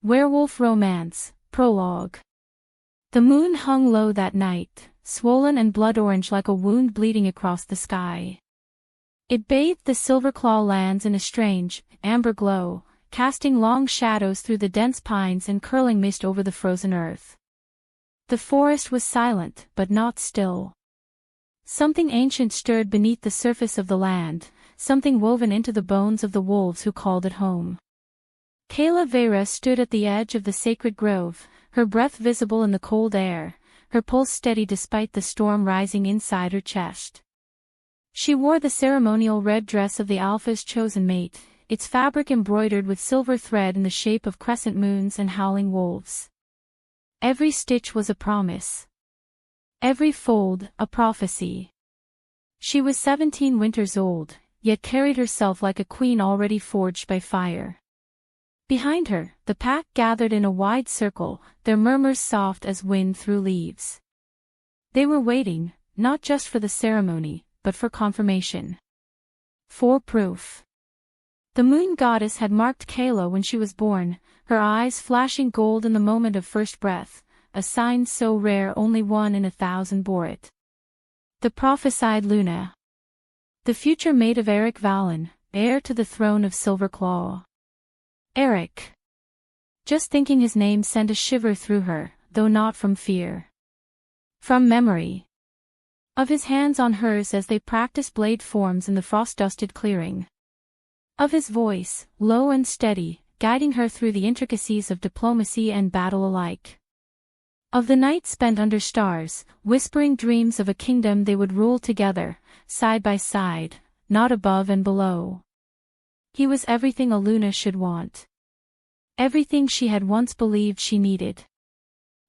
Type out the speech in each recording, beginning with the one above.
Werewolf Romance, Prologue. The moon hung low that night, swollen and blood-orange like a wound bleeding across the sky. It bathed the Silverclaw lands in a strange, amber glow, casting long shadows through the dense pines and curling mist over the frozen earth. The forest was silent, but not still. Something ancient stirred beneath the surface of the land, something woven into the bones of the wolves who called it home. Kayla Vera stood at the edge of the sacred grove, her breath visible in the cold air, her pulse steady despite the storm rising inside her chest. She wore the ceremonial red dress of the Alpha's chosen mate, its fabric embroidered with silver thread in the shape of crescent moons and howling wolves. Every stitch was a promise. Every fold, a prophecy. She was 17 winters old, yet carried herself like a queen already forged by fire. Behind her, the pack gathered in a wide circle, their murmurs soft as wind through leaves. They were waiting, not just for the ceremony, but for confirmation. For proof. The moon goddess had marked Kayla when she was born, her eyes flashing gold in the moment of first breath, a sign so rare only 1 in 1,000 bore it. The prophesied Luna. The future mate of Eric Valen, heir to the throne of Silverclaw. Eric. Just thinking his name sent a shiver through her, though not from fear. From memory. Of his hands on hers as they practiced blade forms in the frost-dusted clearing. Of his voice, low and steady, guiding her through the intricacies of diplomacy and battle alike. Of the night spent under stars, whispering dreams of a kingdom they would rule together, side by side, not above and below. He was everything a Luna should want. Everything she had once believed she needed.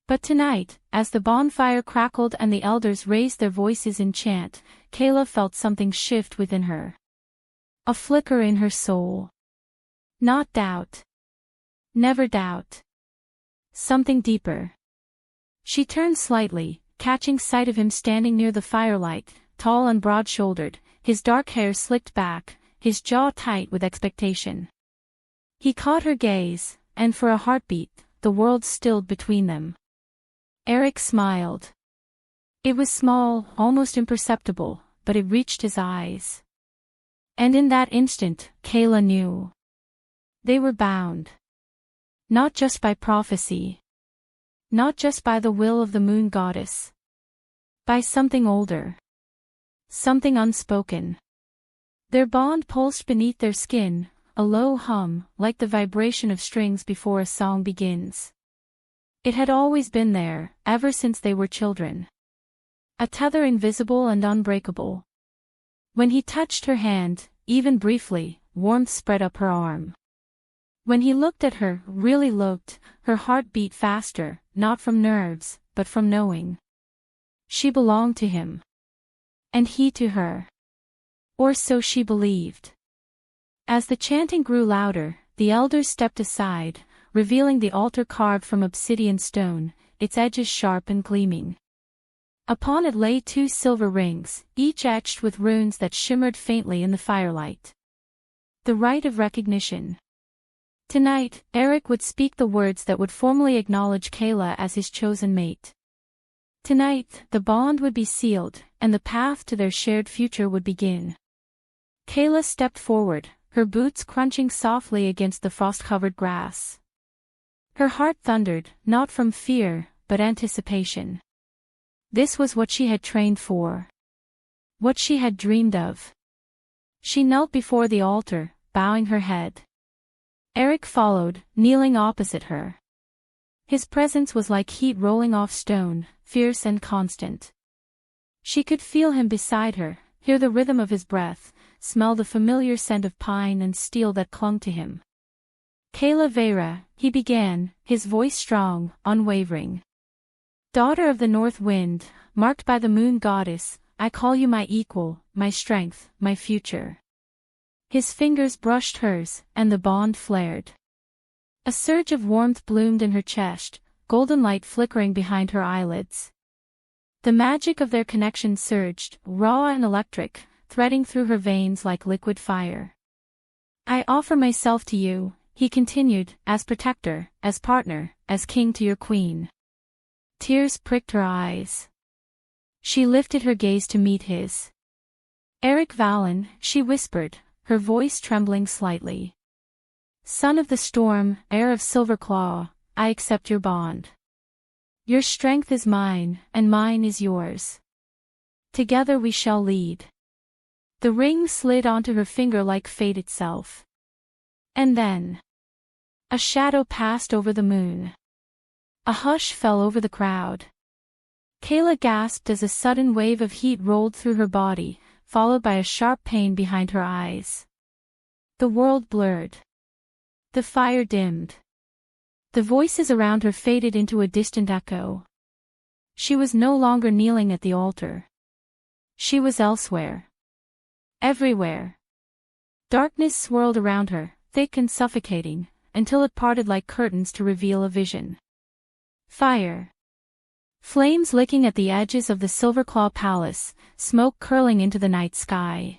But tonight, as the bonfire crackled and the elders raised their voices in chant, Kayla felt something shift within her. A flicker in her soul. Not doubt. Never doubt. Something deeper. She turned slightly, catching sight of him standing near the firelight, tall and broad-shouldered, his dark hair slicked back, his jaw tight with expectation. He caught her gaze, and for a heartbeat, the world stilled between them. Eric smiled. It was small, almost imperceptible, but it reached his eyes. And in that instant, Kayla knew. They were bound. Not just by prophecy. Not just by the will of the moon goddess. By something older. Something unspoken. Their bond pulsed beneath their skin, a low hum, like the vibration of strings before a song begins. It had always been there, ever since they were children. A tether invisible and unbreakable. When he touched her hand, even briefly, warmth spread up her arm. When he looked at her, really looked, her heart beat faster, not from nerves, but from knowing. She belonged to him. And he to her. Or so she believed. As the chanting grew louder, the elders stepped aside, revealing the altar carved from obsidian stone, its edges sharp and gleaming. Upon it lay 2 silver rings, each etched with runes that shimmered faintly in the firelight. The rite of recognition. Tonight, Eric would speak the words that would formally acknowledge Kayla as his chosen mate. Tonight, the bond would be sealed, and the path to their shared future would begin. Kayla stepped forward, her boots crunching softly against the frost-covered grass. Her heart thundered, not from fear, but anticipation. This was what she had trained for. What she had dreamed of. She knelt before the altar, bowing her head. Eric followed, kneeling opposite her. His presence was like heat rolling off stone, fierce and constant. She could feel him beside her, hear the rhythm of his breath, smell the familiar scent of pine and steel that clung to him. Kayla Vera, he began, his voice strong, unwavering. Daughter of the north wind, marked by the moon goddess, I call you my equal, my strength, my future. His fingers brushed hers, and the bond flared. A surge of warmth bloomed in her chest, golden light flickering behind her eyelids. The magic of their connection surged, raw and electric, threading through her veins like liquid fire. I offer myself to you, he continued, as protector, as partner, as king to your queen. Tears pricked her eyes. She lifted her gaze to meet his. Eric Valen, she whispered, her voice trembling slightly. Son of the storm, heir of Silverclaw, I accept your bond. Your strength is mine, and mine is yours. Together we shall lead. The ring slid onto her finger like fate itself. And then a shadow passed over the moon. A hush fell over the crowd. Kayla gasped as a sudden wave of heat rolled through her body, followed by a sharp pain behind her eyes. The world blurred. The fire dimmed. The voices around her faded into a distant echo. She was no longer kneeling at the altar. She was elsewhere. Everywhere. Darkness swirled around her, thick and suffocating, until it parted like curtains to reveal a vision. Fire. Flames licking at the edges of the Silverclaw Palace, smoke curling into the night sky.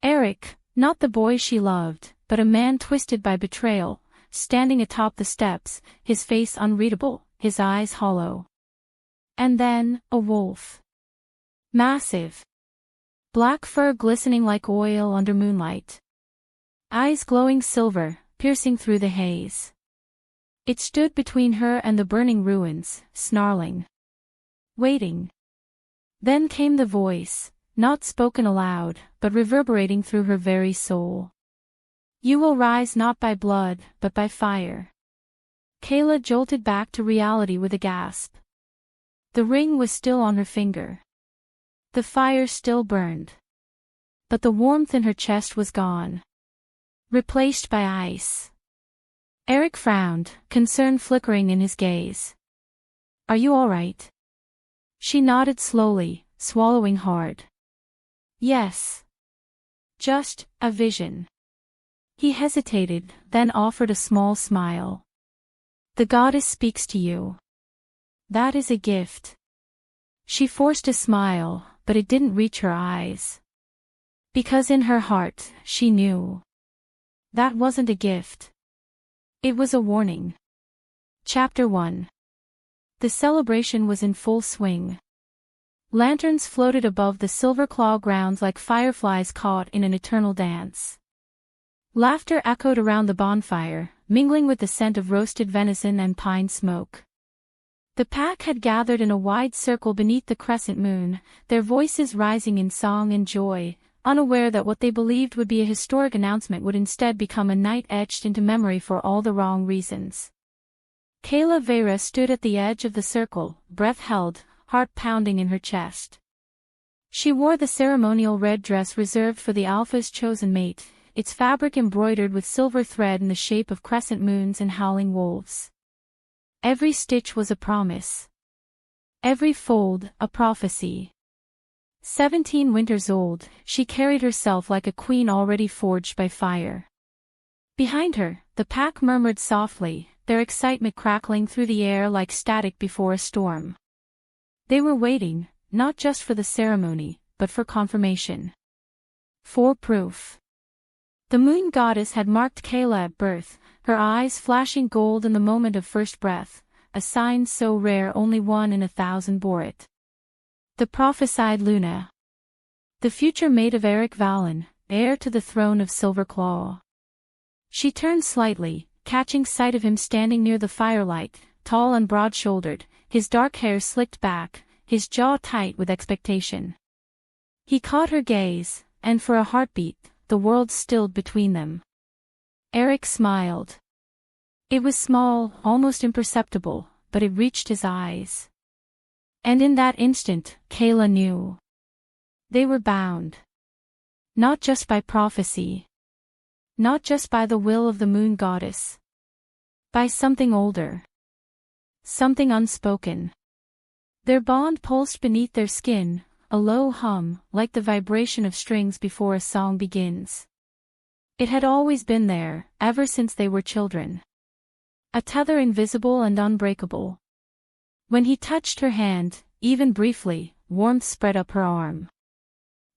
Eric, not the boy she loved, but a man twisted by betrayal, standing atop the steps, his face unreadable, his eyes hollow. And then, a wolf. Massive. Black fur glistening like oil under moonlight. Eyes glowing silver, piercing through the haze. It stood between her and the burning ruins, snarling. Waiting. Then came the voice, not spoken aloud, but reverberating through her very soul. You will rise not by blood, but by fire. Kayla jolted back to reality with a gasp. The ring was still on her finger. The fire still burned. But the warmth in her chest was gone. Replaced by ice. Eric frowned, concern flickering in his gaze. Are you all right? She nodded slowly, swallowing hard. Yes. Just a vision. He hesitated, then offered a small smile. The goddess speaks to you. That is a gift. She forced a smile, but it didn't reach her eyes. Because in her heart, she knew. That wasn't a gift. It was a warning. Chapter 1. The celebration was in full swing. Lanterns floated above the Silverclaw grounds like fireflies caught in an eternal dance. Laughter echoed around the bonfire, mingling with the scent of roasted venison and pine smoke. The pack had gathered in a wide circle beneath the crescent moon, their voices rising in song and joy, unaware that what they believed would be a historic announcement would instead become a night etched into memory for all the wrong reasons. Kayla Vera stood at the edge of the circle, breath held, heart pounding in her chest. She wore the ceremonial red dress reserved for the Alpha's chosen mate, its fabric embroidered with silver thread in the shape of crescent moons and howling wolves. Every stitch was a promise. Every fold, a prophecy. 17 winters old, she carried herself like a queen already forged by fire. Behind her, the pack murmured softly, their excitement crackling through the air like static before a storm. They were waiting, not just for the ceremony, but for confirmation. For proof. The moon goddess had marked Kayla at birth, her eyes flashing gold in the moment of first breath, a sign so rare only 1 in 1,000 bore it. The prophesied Luna. The future mate of Eric Valen, heir to the throne of Silverclaw. She turned slightly, catching sight of him standing near the firelight, tall and broad-shouldered, his dark hair slicked back, his jaw tight with expectation. He caught her gaze, and for a heartbeat, the world stilled between them. Eric smiled. It was small, almost imperceptible, but it reached his eyes. And in that instant, Kayla knew. They were bound. Not just by prophecy. Not just by the will of the moon goddess. By something older. Something unspoken. Their bond pulsed beneath their skin, a low hum, like the vibration of strings before a song begins. It had always been there, ever since they were children. A tether invisible and unbreakable. When he touched her hand, even briefly, warmth spread up her arm.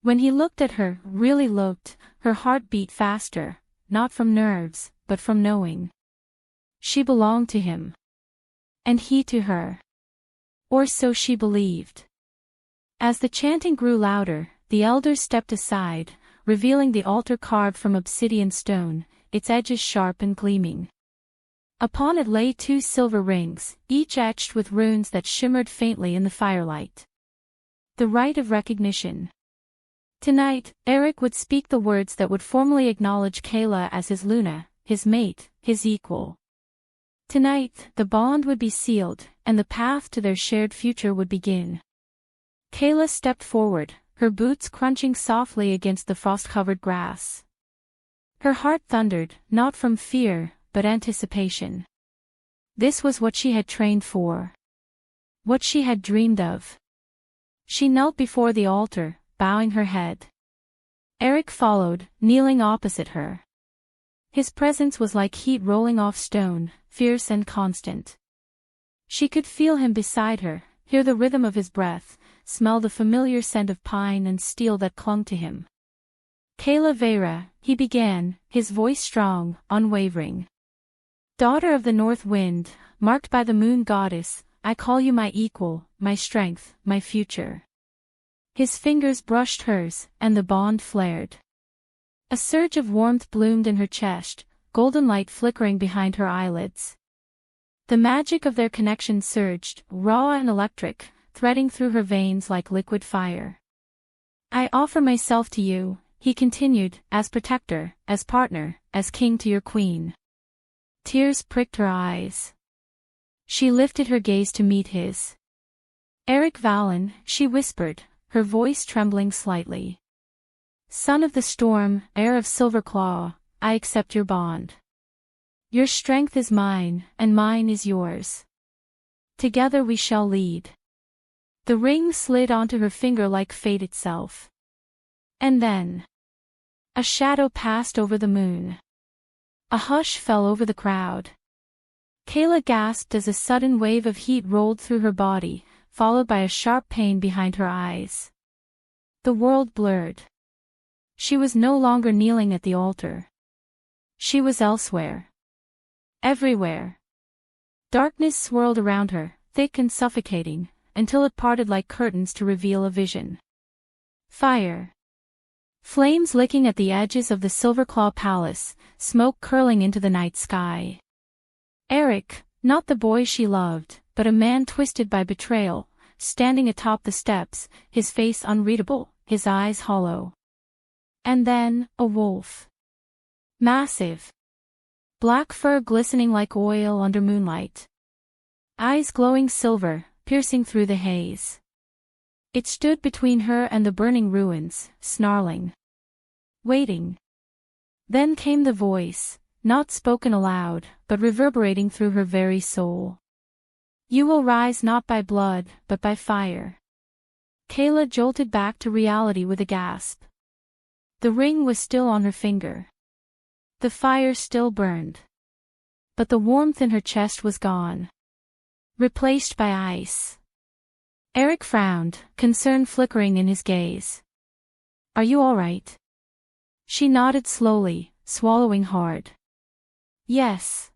When he looked at her, really looked, her heart beat faster, not from nerves, but from knowing. She belonged to him. And he to her. Or so she believed. As the chanting grew louder, the elders stepped aside, revealing the altar carved from obsidian stone, its edges sharp and gleaming. Upon it lay 2 silver rings, each etched with runes that shimmered faintly in the firelight. The rite of recognition. Tonight, Eric would speak the words that would formally acknowledge Kayla as his Luna, his mate, his equal. Tonight, the bond would be sealed, and the path to their shared future would begin. Kayla stepped forward, her boots crunching softly against the frost-covered grass. Her heart thundered, not from fear, but anticipation. This was what she had trained for. What she had dreamed of. She knelt before the altar, bowing her head. Eric followed, kneeling opposite her. His presence was like heat rolling off stone, fierce and constant. She could feel him beside her, hear the rhythm of his breath, smell the familiar scent of pine and steel that clung to him. Kayla Vera, he began, his voice strong, unwavering. Daughter of the north wind, marked by the moon goddess, I call you my equal, my strength, my future. His fingers brushed hers, and the bond flared. A surge of warmth bloomed in her chest, golden light flickering behind her eyelids. The magic of their connection surged, raw and electric, threading through her veins like liquid fire. I offer myself to you, he continued, as protector, as partner, as king to your queen. Tears pricked her eyes. She lifted her gaze to meet his. Eric Valen, she whispered, her voice trembling slightly. Son of the storm, heir of Silverclaw, I accept your bond. Your strength is mine, and mine is yours. Together we shall lead. The ring slid onto her finger like fate itself. And then. A shadow passed over the moon. A hush fell over the crowd. Kayla gasped as a sudden wave of heat rolled through her body, followed by a sharp pain behind her eyes. The world blurred. She was no longer kneeling at the altar. She was elsewhere. Everywhere. Darkness swirled around her, thick and suffocating, until it parted like curtains to reveal a vision. Fire. Flames licking at the edges of the Silverclaw Palace, smoke curling into the night sky. Eric, not the boy she loved, but a man twisted by betrayal, standing atop the steps, his face unreadable, his eyes hollow. And then, a wolf. Massive. Black fur glistening like oil under moonlight. Eyes glowing silver, piercing through the haze. It stood between her and the burning ruins, snarling. Waiting. Then came the voice, not spoken aloud, but reverberating through her very soul. You will rise not by blood, but by fire. Kayla jolted back to reality with a gasp. The ring was still on her finger. The fire still burned. But the warmth in her chest was gone. Replaced by ice. Eric frowned, concern flickering in his gaze. Are you all right? She nodded slowly, swallowing hard. Yes.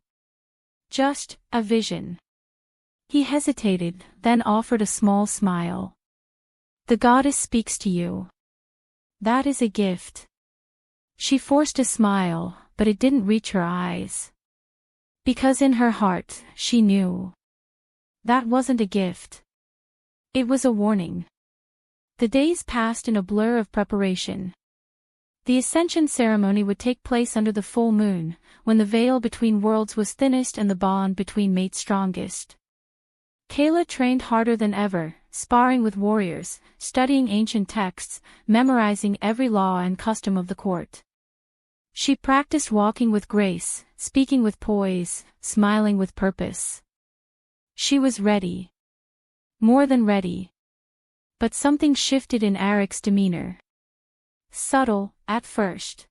Just a vision. He hesitated, then offered a small smile. The goddess speaks to you. That is a gift. She forced a smile, but it didn't reach her eyes. Because in her heart, she knew. That wasn't a gift. It was a warning. The days passed in a blur of preparation. The ascension ceremony would take place under the full moon, when the veil between worlds was thinnest and the bond between mates strongest. Kayla trained harder than ever, sparring with warriors, studying ancient texts, memorizing every law and custom of the court. She practiced walking with grace, speaking with poise, smiling with purpose. She was ready. More than ready. But something shifted in Eric's demeanor. Subtle, at first.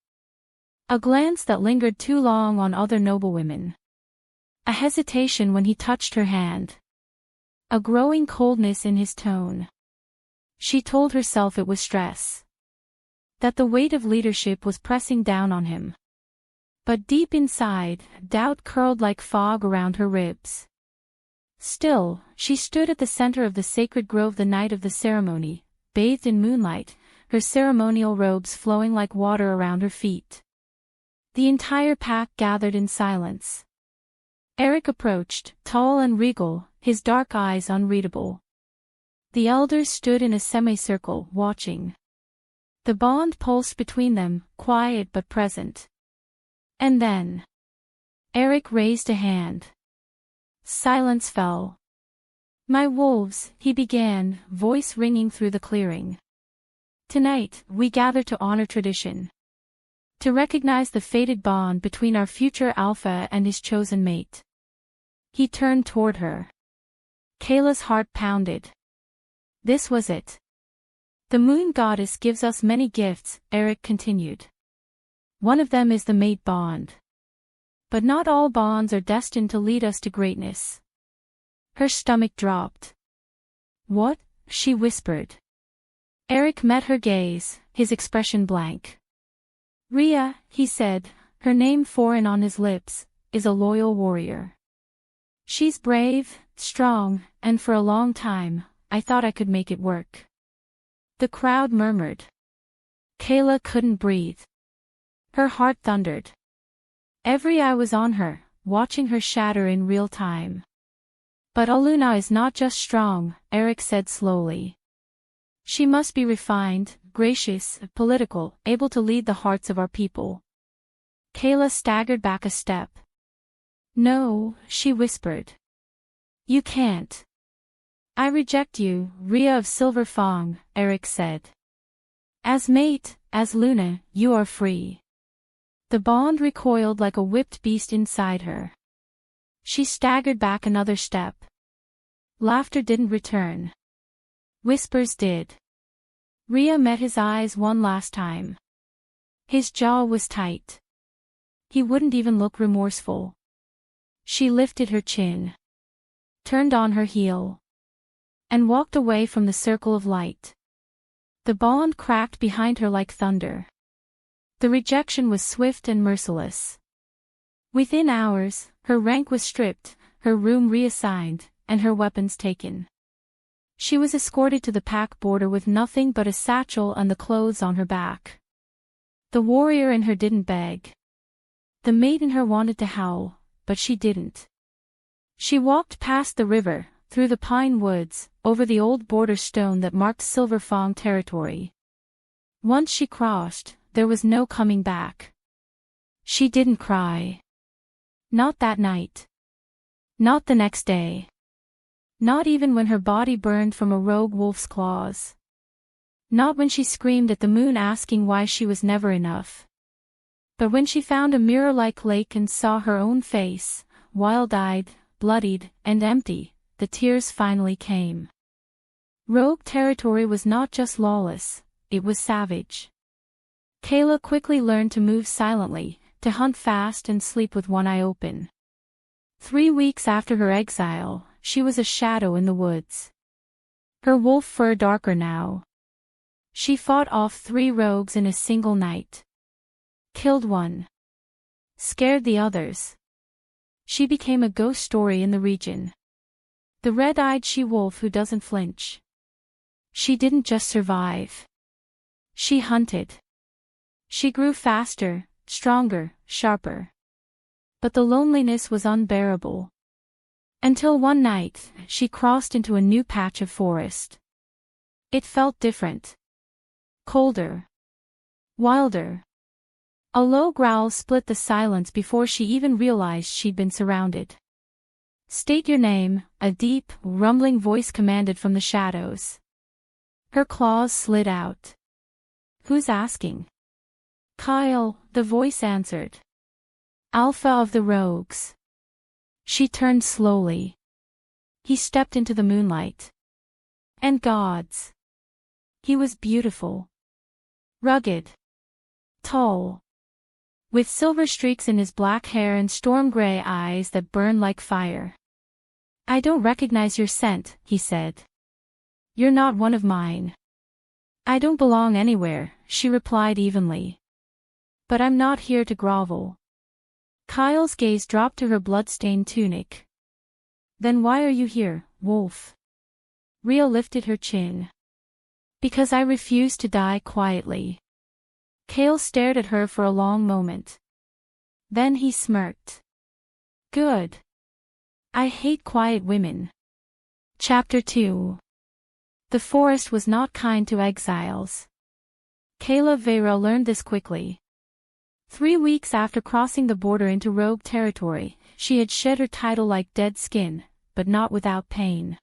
A glance that lingered too long on other noblewomen. A hesitation when he touched her hand. A growing coldness in his tone. She told herself it was stress. That the weight of leadership was pressing down on him. But deep inside, doubt curled like fog around her ribs. Still, she stood at the center of the sacred grove the night of the ceremony, bathed in moonlight, her ceremonial robes flowing like water around her feet. The entire pack gathered in silence. Eric approached, tall and regal, his dark eyes unreadable. The elders stood in a semicircle, watching. The bond pulsed between them, quiet but present. And then Eric raised a hand. Silence fell. "My wolves," he began, voice ringing through the clearing. "Tonight, we gather to honor tradition. To recognize the fated bond between our future alpha and his chosen mate." He turned toward her. Kayla's heart pounded. This was it. "The moon goddess gives us many gifts," Eric continued. "One of them is the mate bond. But not all bonds are destined to lead us to greatness." Her stomach dropped. "What?" she whispered. Eric met her gaze, his expression blank. "Rhea," he said, her name foreign on his lips, "is a loyal warrior. She's brave, strong, and for a long time, I thought I could make it work." The crowd murmured. Kayla couldn't breathe. Her heart thundered. Every eye was on her, watching her shatter in real time. "But Aluna is not just strong," Eric said slowly. "She must be refined, gracious, political, able to lead the hearts of our people." Kayla staggered back a step. "No," she whispered. "You can't." "I reject you, Rhea of Silver Fang," Eric said. "As mate, as Luna, you are free." The bond recoiled like a whipped beast inside her. She staggered back another step. Laughter didn't return. Whispers did. Rhea met his eyes one last time. His jaw was tight. He wouldn't even look remorseful. She lifted her chin, turned on her heel, and walked away from the circle of light. The bond cracked behind her like thunder. The rejection was swift and merciless. Within hours, her rank was stripped, her room reassigned, and her weapons taken. She was escorted to the pack border with nothing but a satchel and the clothes on her back. The warrior in her didn't beg. The mate in her wanted to howl, but she didn't. She walked past the river, through the pine woods, over the old border stone that marked Silver Fang territory. Once she crossed, there was no coming back. She didn't cry. Not that night. Not the next day. Not even when her body burned from a rogue wolf's claws. Not when she screamed at the moon asking why she was never enough. But when she found a mirror-like lake and saw her own face, wild-eyed, bloodied, and empty, the tears finally came. Rogue territory was not just lawless, it was savage. Kayla quickly learned to move silently, to hunt fast and sleep with one eye open. 3 weeks after her exile, she was a shadow in the woods. Her wolf fur darker now. She fought off 3 rogues in a single night. Killed one. Scared the others. She became a ghost story in the region. The red-eyed she-wolf who doesn't flinch. She didn't just survive. She hunted. She grew faster, stronger, sharper. But the loneliness was unbearable. Until one night, she crossed into a new patch of forest. It felt different. Colder. Wilder. A low growl split the silence before she even realized she'd been surrounded. "State your name," a deep, rumbling voice commanded from the shadows. Her claws slid out. "Who's asking?" "Kyle," the voice answered. "Alpha of the rogues." She turned slowly. He stepped into the moonlight. And gods. He was beautiful. Rugged. Tall. With silver streaks in his black hair and storm-gray eyes that burned like fire. "I don't recognize your scent," he said. "You're not one of mine." "I don't belong anywhere," she replied evenly. "But I'm not here to grovel." Kyle's gaze dropped to her blood-stained tunic. Then why are you here, wolf? Rio lifted her chin. Because I refuse to die quietly. Kale stared at her for a long moment. Then he smirked. Good. I hate quiet women. Chapter 2. The forest was not kind to exiles. Kayla Vera learned this quickly. 3 weeks after crossing the border into rogue territory, she had shed her title like dead skin, but not without pain.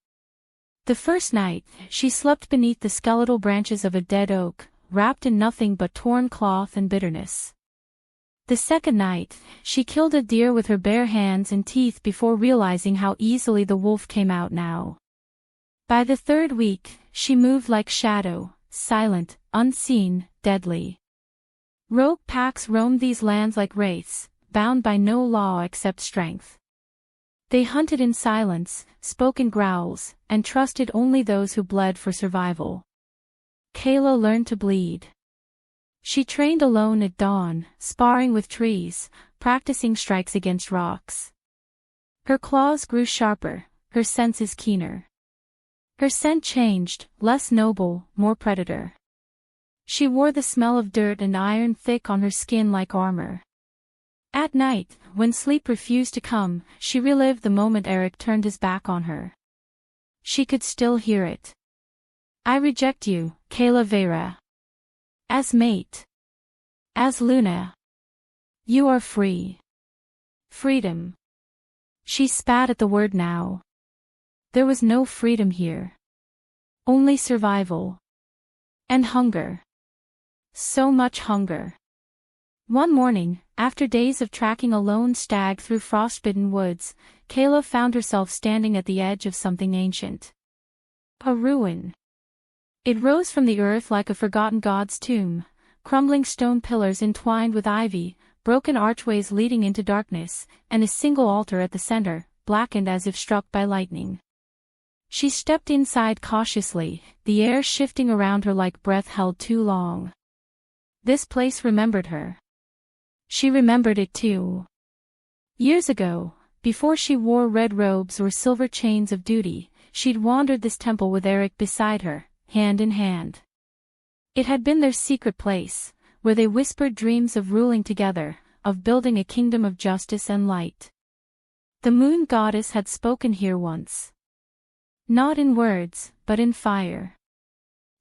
The first night, she slept beneath the skeletal branches of a dead oak, wrapped in nothing but torn cloth and bitterness. The second night, she killed a deer with her bare hands and teeth before realizing how easily the wolf came out now. By the third week, she moved like shadow, silent, unseen, deadly. Rogue packs roamed these lands like wraiths, bound by no law except strength. They hunted in silence, spoke in growls, and trusted only those who bled for survival. Kayla learned to bleed. She trained alone at dawn, sparring with trees, practicing strikes against rocks. Her claws grew sharper, her senses keener. Her scent changed, less noble, more predator. She wore the smell of dirt and iron thick on her skin like armor. At night, when sleep refused to come, she relived the moment Eric turned his back on her. She could still hear it. I reject you, Kayla Vera. As mate. As Luna. You are free. Freedom. She spat at the word now. There was no freedom here. Only survival. And hunger. So much hunger. One morning, after days of tracking a lone stag through frostbitten woods, Kayla found herself standing at the edge of something ancient. A ruin. It rose from the earth like a forgotten god's tomb, crumbling stone pillars entwined with ivy, broken archways leading into darkness, and a single altar at the center, blackened as if struck by lightning. She stepped inside cautiously, the air shifting around her like breath held too long. This place remembered her. She remembered it too. Years ago, before she wore red robes or silver chains of duty, she'd wandered this temple with Eric beside her, hand in hand. It had been their secret place, where they whispered dreams of ruling together, of building a kingdom of justice and light. The moon goddess had spoken here once. Not in words, but in fire.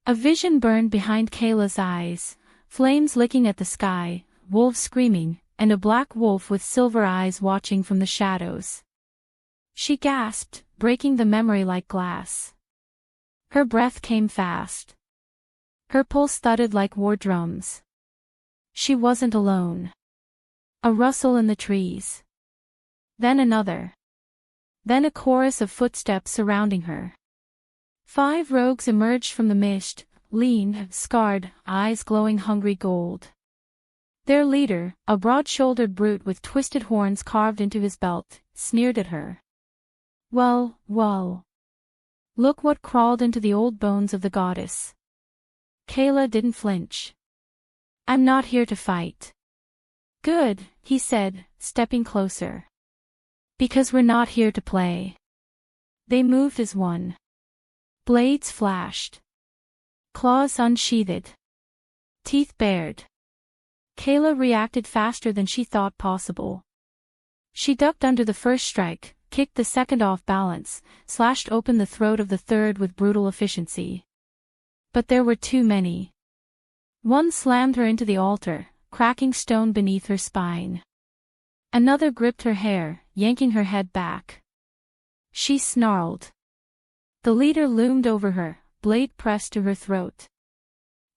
A vision burned behind Kayla's eyes, flames licking at the sky, wolves screaming, and a black wolf with silver eyes watching from the shadows. She gasped, breaking the memory like glass. Her breath came fast. Her pulse thudded like war drums. She wasn't alone. A rustle in the trees. Then another. Then a chorus of footsteps surrounding her. 5 rogues emerged from the mist, lean, scarred, eyes glowing hungry gold. Their leader, a broad-shouldered brute with twisted horns carved into his belt, sneered at her. Well, well. Look what crawled into the old bones of the goddess. Kayla didn't flinch. I'm not here to fight. Good, he said, stepping closer. Because we're not here to play. They moved as one. Blades flashed. Claws unsheathed. Teeth bared. Kayla reacted faster than she thought possible. She ducked under the first strike, kicked the second off balance, slashed open the throat of the third with brutal efficiency. But there were too many. One slammed her into the altar, cracking stone beneath her spine. Another gripped her hair, yanking her head back. She snarled. The leader loomed over her, blade pressed to her throat.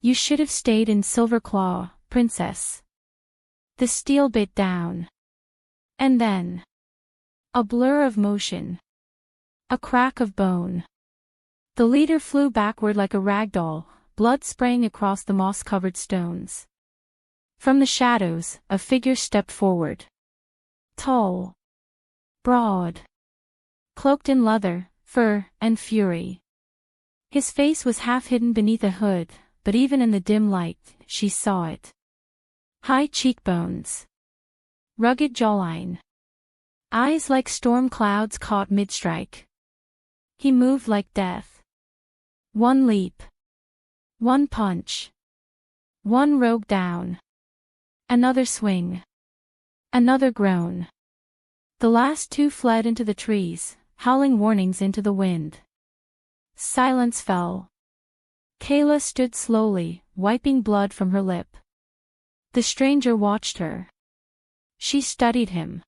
You should have stayed in Silverclaw, princess. The steel bit down. And then. A blur of motion. A crack of bone. The leader flew backward like a rag doll, blood spraying across the moss-covered stones. From the shadows, a figure stepped forward. Tall. Broad. Cloaked in leather, fur, and fury. His face was half hidden beneath a hood, but even in the dim light, she saw it. High cheekbones. Rugged jawline. Eyes like storm clouds caught mid-strike. He moved like death. One leap. One punch. One rogue down. Another swing. Another groan. The last two fled into the trees, howling warnings into the wind. Silence fell. Kayla stood slowly, wiping blood from her lip. The stranger watched her. She studied him.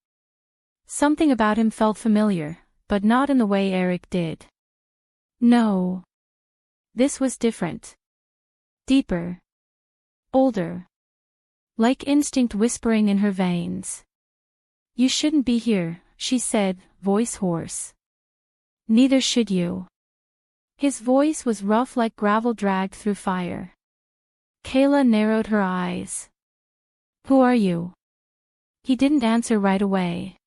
Something about him felt familiar, but not in the way Eric did. No. This was different. Deeper. Older. Like instinct whispering in her veins. You shouldn't be here, she said, voice hoarse. Neither should you. His voice was rough like gravel dragged through fire. Kayla narrowed her eyes. Who are you? He didn't answer right away.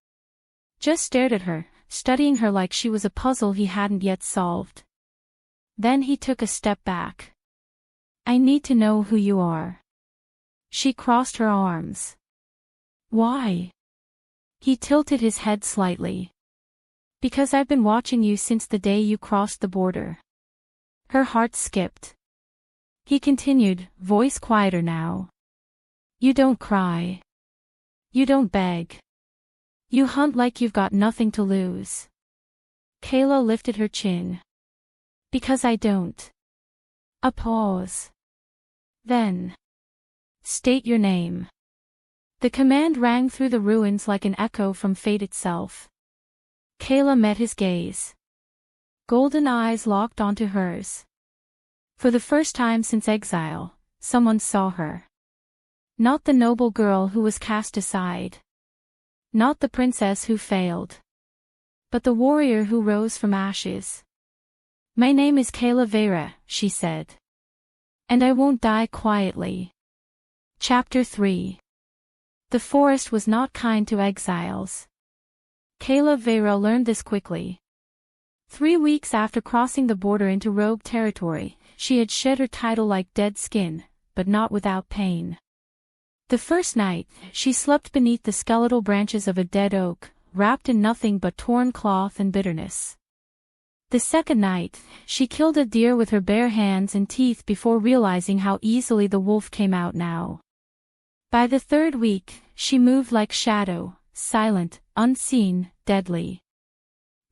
Just stared at her, studying her like she was a puzzle he hadn't yet solved. Then he took a step back. I need to know who you are. She crossed her arms. Why? He tilted his head slightly. Because I've been watching you since the day you crossed the border. Her heart skipped. He continued, voice quieter now. You don't cry. You don't beg. You hunt like you've got nothing to lose. Kayla lifted her chin. Because I don't. A pause. Then. State your name. The command rang through the ruins like an echo from fate itself. Kayla met his gaze. Golden eyes locked onto hers. For the first time since exile, someone saw her. Not the noble girl who was cast aside. Not the princess who failed. But the warrior who rose from ashes. My name is Kayla Vera, she said. And I won't die quietly. Chapter 3. The forest was not kind to exiles. Kayla Vera learned this quickly. 3 weeks after crossing the border into rogue territory, she had shed her title like dead skin, but not without pain. The first night, she slept beneath the skeletal branches of a dead oak, wrapped in nothing but torn cloth and bitterness. The second night, she killed a deer with her bare hands and teeth before realizing how easily the wolf came out now. By the third week, she moved like shadow, silent, unseen, deadly.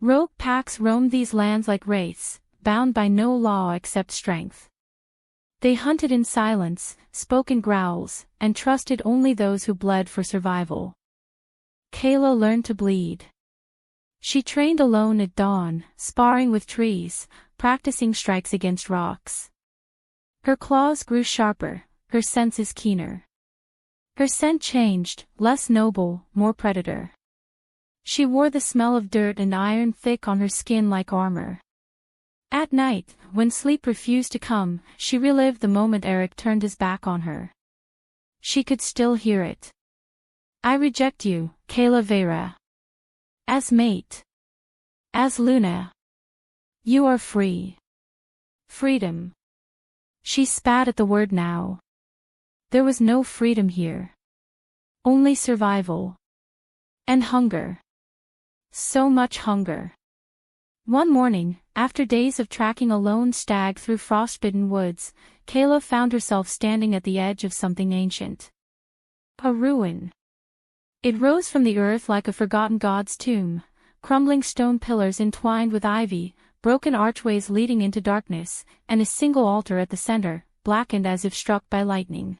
Rogue packs roamed these lands like wraiths, bound by no law except strength. They hunted in silence, spoke in growls, and trusted only those who bled for survival. Kayla learned to bleed. She trained alone at dawn, sparring with trees, practicing strikes against rocks. Her claws grew sharper, her senses keener. Her scent changed, less noble, more predator. She wore the smell of dirt and iron thick on her skin like armor. At night, when sleep refused to come, she relived the moment Eric turned his back on her. She could still hear it. I reject you, Kayla Vera. As mate. As Luna. You are free. Freedom. She spat at the word now. There was no freedom here. Only survival. And hunger. So much hunger. One morning, after days of tracking a lone stag through frostbitten woods, Kayla found herself standing at the edge of something ancient. A ruin. It rose from the earth like a forgotten god's tomb, crumbling stone pillars entwined with ivy, broken archways leading into darkness, and a single altar at the center, blackened as if struck by lightning.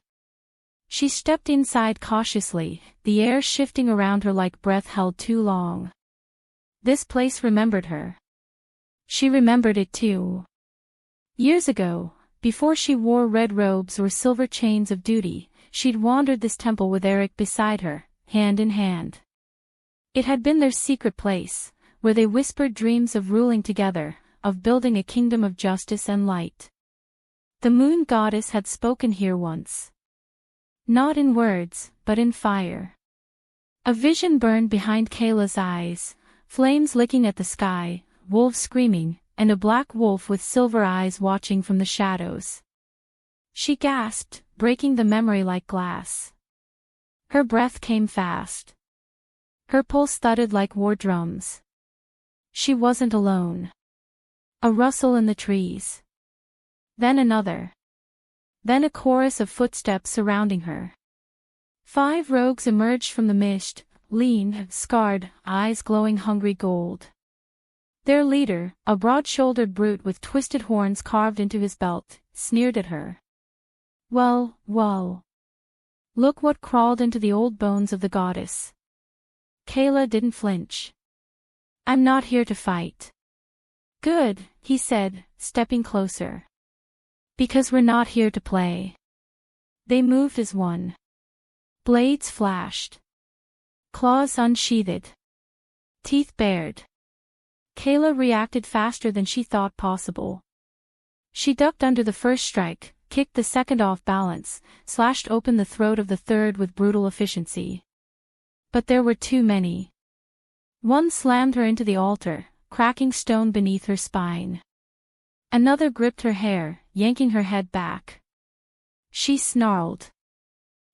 She stepped inside cautiously, the air shifting around her like breath held too long. This place remembered her. She remembered it too. Years ago, before she wore red robes or silver chains of duty, she'd wandered this temple with Eric beside her, hand in hand. It had been their secret place, where they whispered dreams of ruling together, of building a kingdom of justice and light. The moon goddess had spoken here once. Not in words, but in fire. A vision burned behind Kayla's eyes, flames licking at the sky, wolves screaming, and a black wolf with silver eyes watching from the shadows. She gasped, breaking the memory like glass. Her breath came fast. Her pulse thudded like war drums. She wasn't alone. A rustle in the trees. Then another. Then a chorus of footsteps surrounding her. 5 rogues emerged from the mist, lean, scarred, eyes glowing hungry gold. Their leader, a broad-shouldered brute with twisted horns carved into his belt, sneered at her. Well, well. Look what crawled into the old bones of the goddess. Kayla didn't flinch. I'm not here to fight. Good, he said, stepping closer. Because we're not here to play. They moved as one. Blades flashed. Claws unsheathed. Teeth bared. Kayla reacted faster than she thought possible. She ducked under the first strike, kicked the second off balance, slashed open the throat of the third with brutal efficiency. But there were too many. One slammed her into the altar, cracking stone beneath her spine. Another gripped her hair, yanking her head back. She snarled.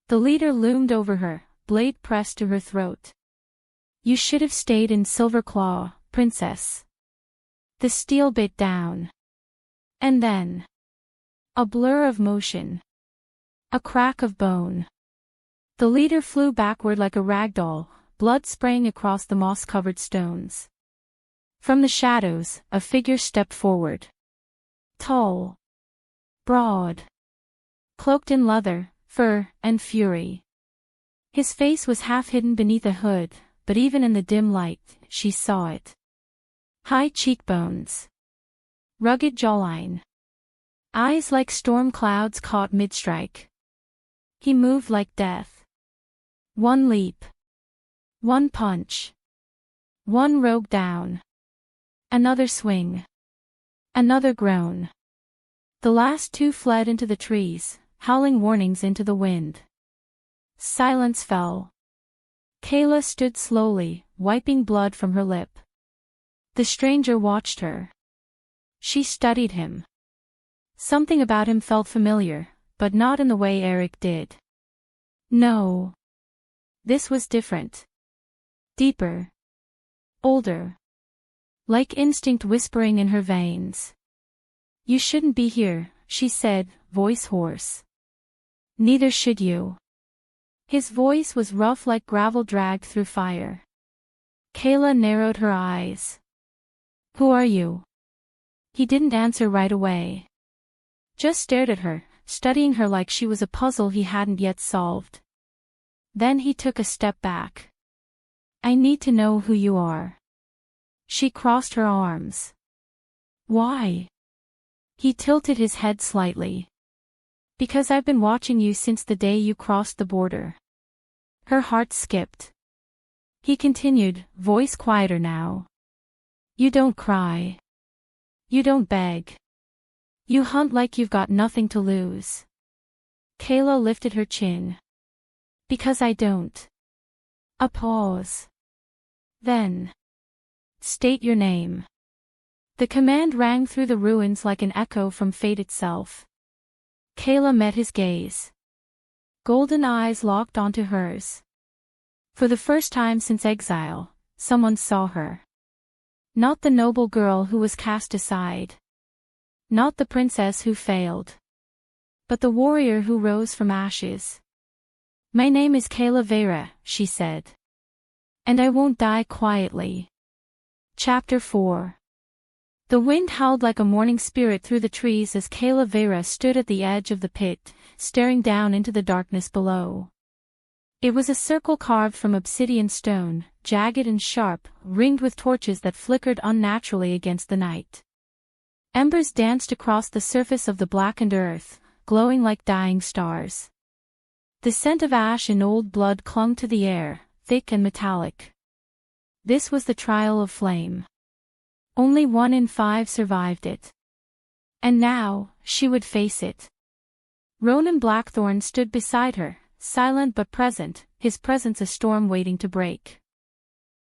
The leader loomed over her, blade pressed to her throat. You should have stayed in Silverclaw, princess. The steel bit down. And then. A blur of motion. A crack of bone. The leader flew backward like a ragdoll, blood spraying across the moss-covered stones. From the shadows, a figure stepped forward. Tall. Broad. Cloaked in leather, fur, and fury. His face was half hidden beneath a hood, but even in the dim light, she saw it. High cheekbones. Rugged jawline. Eyes like storm clouds caught mid-strike. He moved like death. One leap. One punch. One rogue down. Another swing. Another groan. The last 2 fled into the trees, howling warnings into the wind. Silence fell. Kayla stood slowly, wiping blood from her lip. The stranger watched her. She studied him. Something about him felt familiar, but not in the way Eric did. No. This was different. Deeper. Older. Like instinct whispering in her veins. You shouldn't be here, she said, voice hoarse. Neither should you. His voice was rough like gravel dragged through fire. Kayla narrowed her eyes. Who are you? He didn't answer right away. Just stared at her, studying her like she was a puzzle he hadn't yet solved. Then he took a step back. I need to know who you are. She crossed her arms. Why? He tilted his head slightly. Because I've been watching you since the day you crossed the border. Her heart skipped. He continued, voice quieter now. You don't cry. You don't beg. You hunt like you've got nothing to lose. Kayla lifted her chin. Because I don't. A pause. Then. State your name. The command rang through the ruins like an echo from fate itself. Kayla met his gaze. Golden eyes locked onto hers. For the first time since exile, someone saw her. Not the noble girl who was cast aside. Not the princess who failed. But the warrior who rose from ashes. My name is Kayla Vera, she said. And I won't die quietly. Chapter 4. The wind howled like a mourning spirit through the trees as Kayla Vera stood at the edge of the pit, staring down into the darkness below. It was a circle carved from obsidian stone, jagged and sharp, ringed with torches that flickered unnaturally against the night. Embers danced across the surface of the blackened earth, glowing like dying stars. The scent of ash and old blood clung to the air, thick and metallic. This was the trial of flame. Only 1 in 5 survived it. And now, she would face it. Ronan Blackthorn stood beside her, silent but present, his presence a storm waiting to break.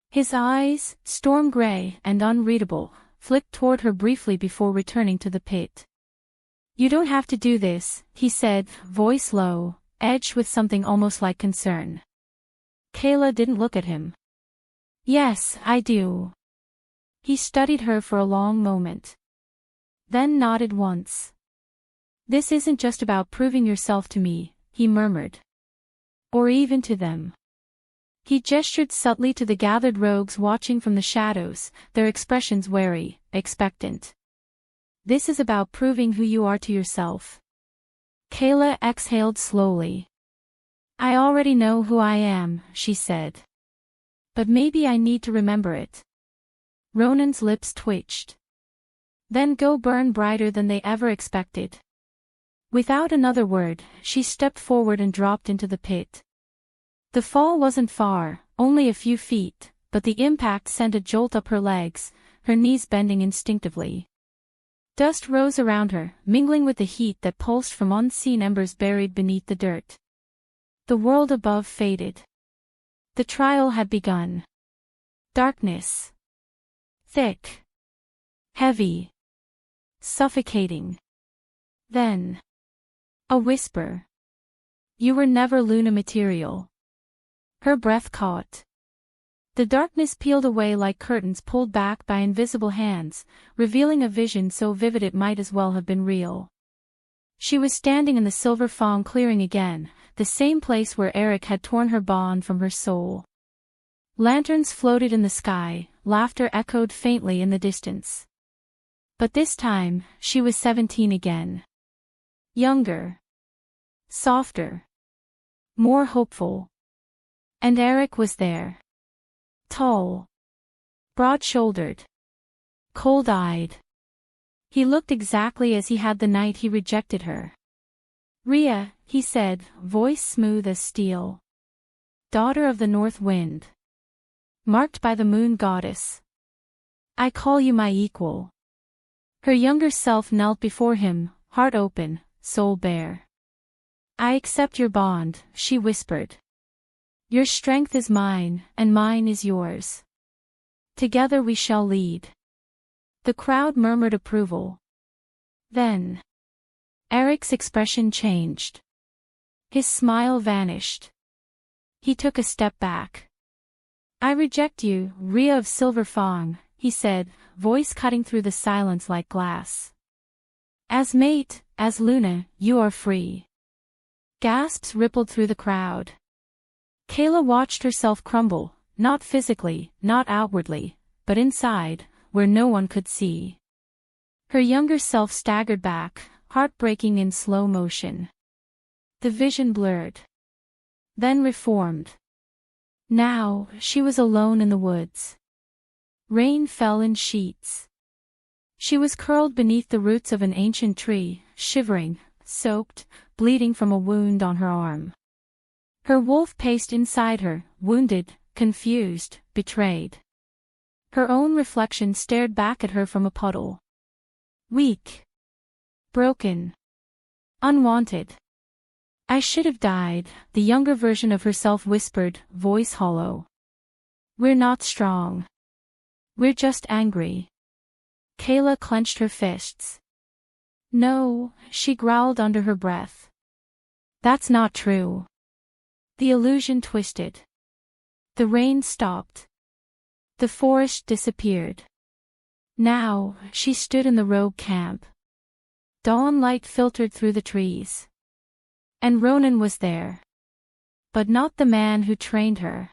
His eyes, storm gray and unreadable, flicked toward her briefly before returning to the pit. You don't have to do this, he said, voice low, edged with something almost like concern. Kayla didn't look at him. Yes, I do. He studied her for a long moment. Then nodded once. This isn't just about proving yourself to me, he murmured. Or even to them. He gestured subtly to the gathered rogues watching from the shadows, their expressions wary, expectant. This is about proving who you are to yourself. Kayla exhaled slowly. I already know who I am, she said. But maybe I need to remember it. Ronan's lips twitched. Then go burn brighter than they ever expected. Without another word, she stepped forward and dropped into the pit. The fall wasn't far, only a few feet, but the impact sent a jolt up her legs, her knees bending instinctively. Dust rose around her, mingling with the heat that pulsed from unseen embers buried beneath the dirt. The world above faded. The trial had begun. Darkness. Thick. Heavy. Suffocating. Then. A whisper. You were never Luna material. Her breath caught. The darkness peeled away like curtains pulled back by invisible hands, revealing a vision so vivid it might as well have been real. She was standing in the Silver Fong clearing again, the same place where Eric had torn her bond from her soul. Lanterns floated in the sky, laughter echoed faintly in the distance. But this time, she was 17 again. Younger. Softer. More hopeful. And Eric was there. Tall. Broad-shouldered. Cold-eyed. He looked exactly as he had the night he rejected her. Rhea, he said, voice smooth as steel. Daughter of the North Wind. Marked by the moon goddess. I call you my equal. Her younger self knelt before him, heart open, soul bare. I accept your bond, she whispered. Your strength is mine, and mine is yours. Together we shall lead. The crowd murmured approval. Then. Eric's expression changed. His smile vanished. He took a step back. I reject you, Rhea of Silver Fong, he said, voice cutting through the silence like glass. As mate, as Luna, you are free. Gasps rippled through the crowd. Kayla watched herself crumble, not physically, not outwardly, but inside, where no one could see. Her younger self staggered back, heartbreaking in slow motion. The vision blurred. Then reformed. Now, she was alone in the woods. Rain fell in sheets. She was curled beneath the roots of an ancient tree, shivering, soaked, bleeding from a wound on her arm. Her wolf paced inside her, wounded, confused, betrayed. Her own reflection stared back at her from a puddle. Weak. Broken. Unwanted. I should have died, the younger version of herself whispered, voice hollow. We're not strong. We're just angry. Kayla clenched her fists. No, she growled under her breath. That's not true. The illusion twisted. The rain stopped. The forest disappeared. Now, she stood in the rogue camp. Dawn light filtered through the trees. And Ronan was there. But not the man who trained her.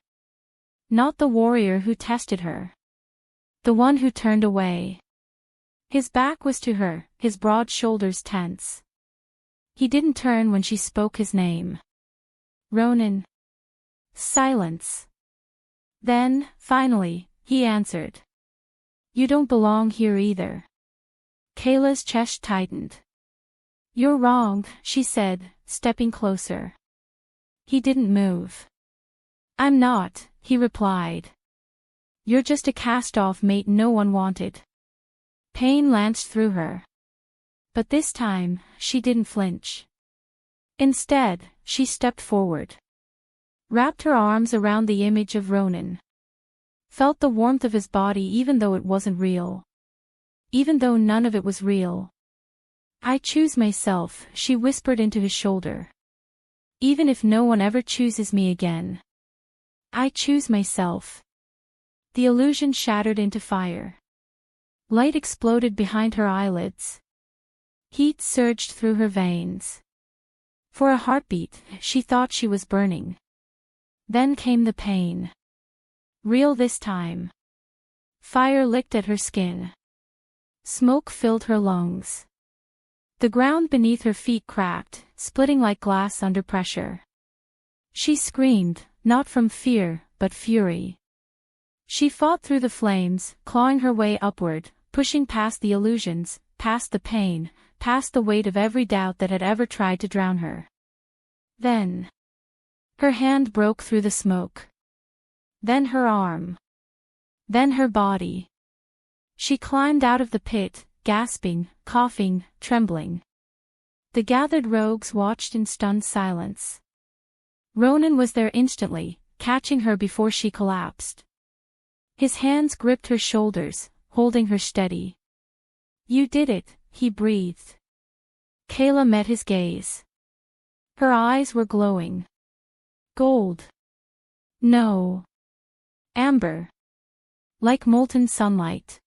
Not the warrior who tested her. The one who turned away. His back was to her, his broad shoulders tense. He didn't turn when she spoke his name. Ronan. Silence. Then, finally, he answered. You don't belong here either. Kayla's chest tightened. You're wrong, she said, stepping closer. He didn't move. I'm not, he replied. You're just a cast-off mate no one wanted. Pain lanced through her. But this time, she didn't flinch. Instead, she stepped forward. Wrapped her arms around the image of Ronan. Felt the warmth of his body even though it wasn't real. Even though none of it was real. I choose myself, she whispered into his shoulder. Even if no one ever chooses me again. I choose myself. The illusion shattered into fire. Light exploded behind her eyelids. Heat surged through her veins. For a heartbeat, she thought she was burning. Then came the pain. Real this time. Fire licked at her skin. Smoke filled her lungs. The ground beneath her feet cracked, splitting like glass under pressure. She screamed, not from fear, but fury. She fought through the flames, clawing her way upward, pushing past the illusions, past the pain, past the weight of every doubt that had ever tried to drown her. Then her hand broke through the smoke. Then her arm. Then her body. She climbed out of the pit, gasping, coughing, trembling. The gathered rogues watched in stunned silence. Ronan was there instantly, catching her before she collapsed. His hands gripped her shoulders, holding her steady. "You did it," he breathed. Kayla met his gaze. Her eyes were glowing. Gold. No. Amber. Like molten sunlight.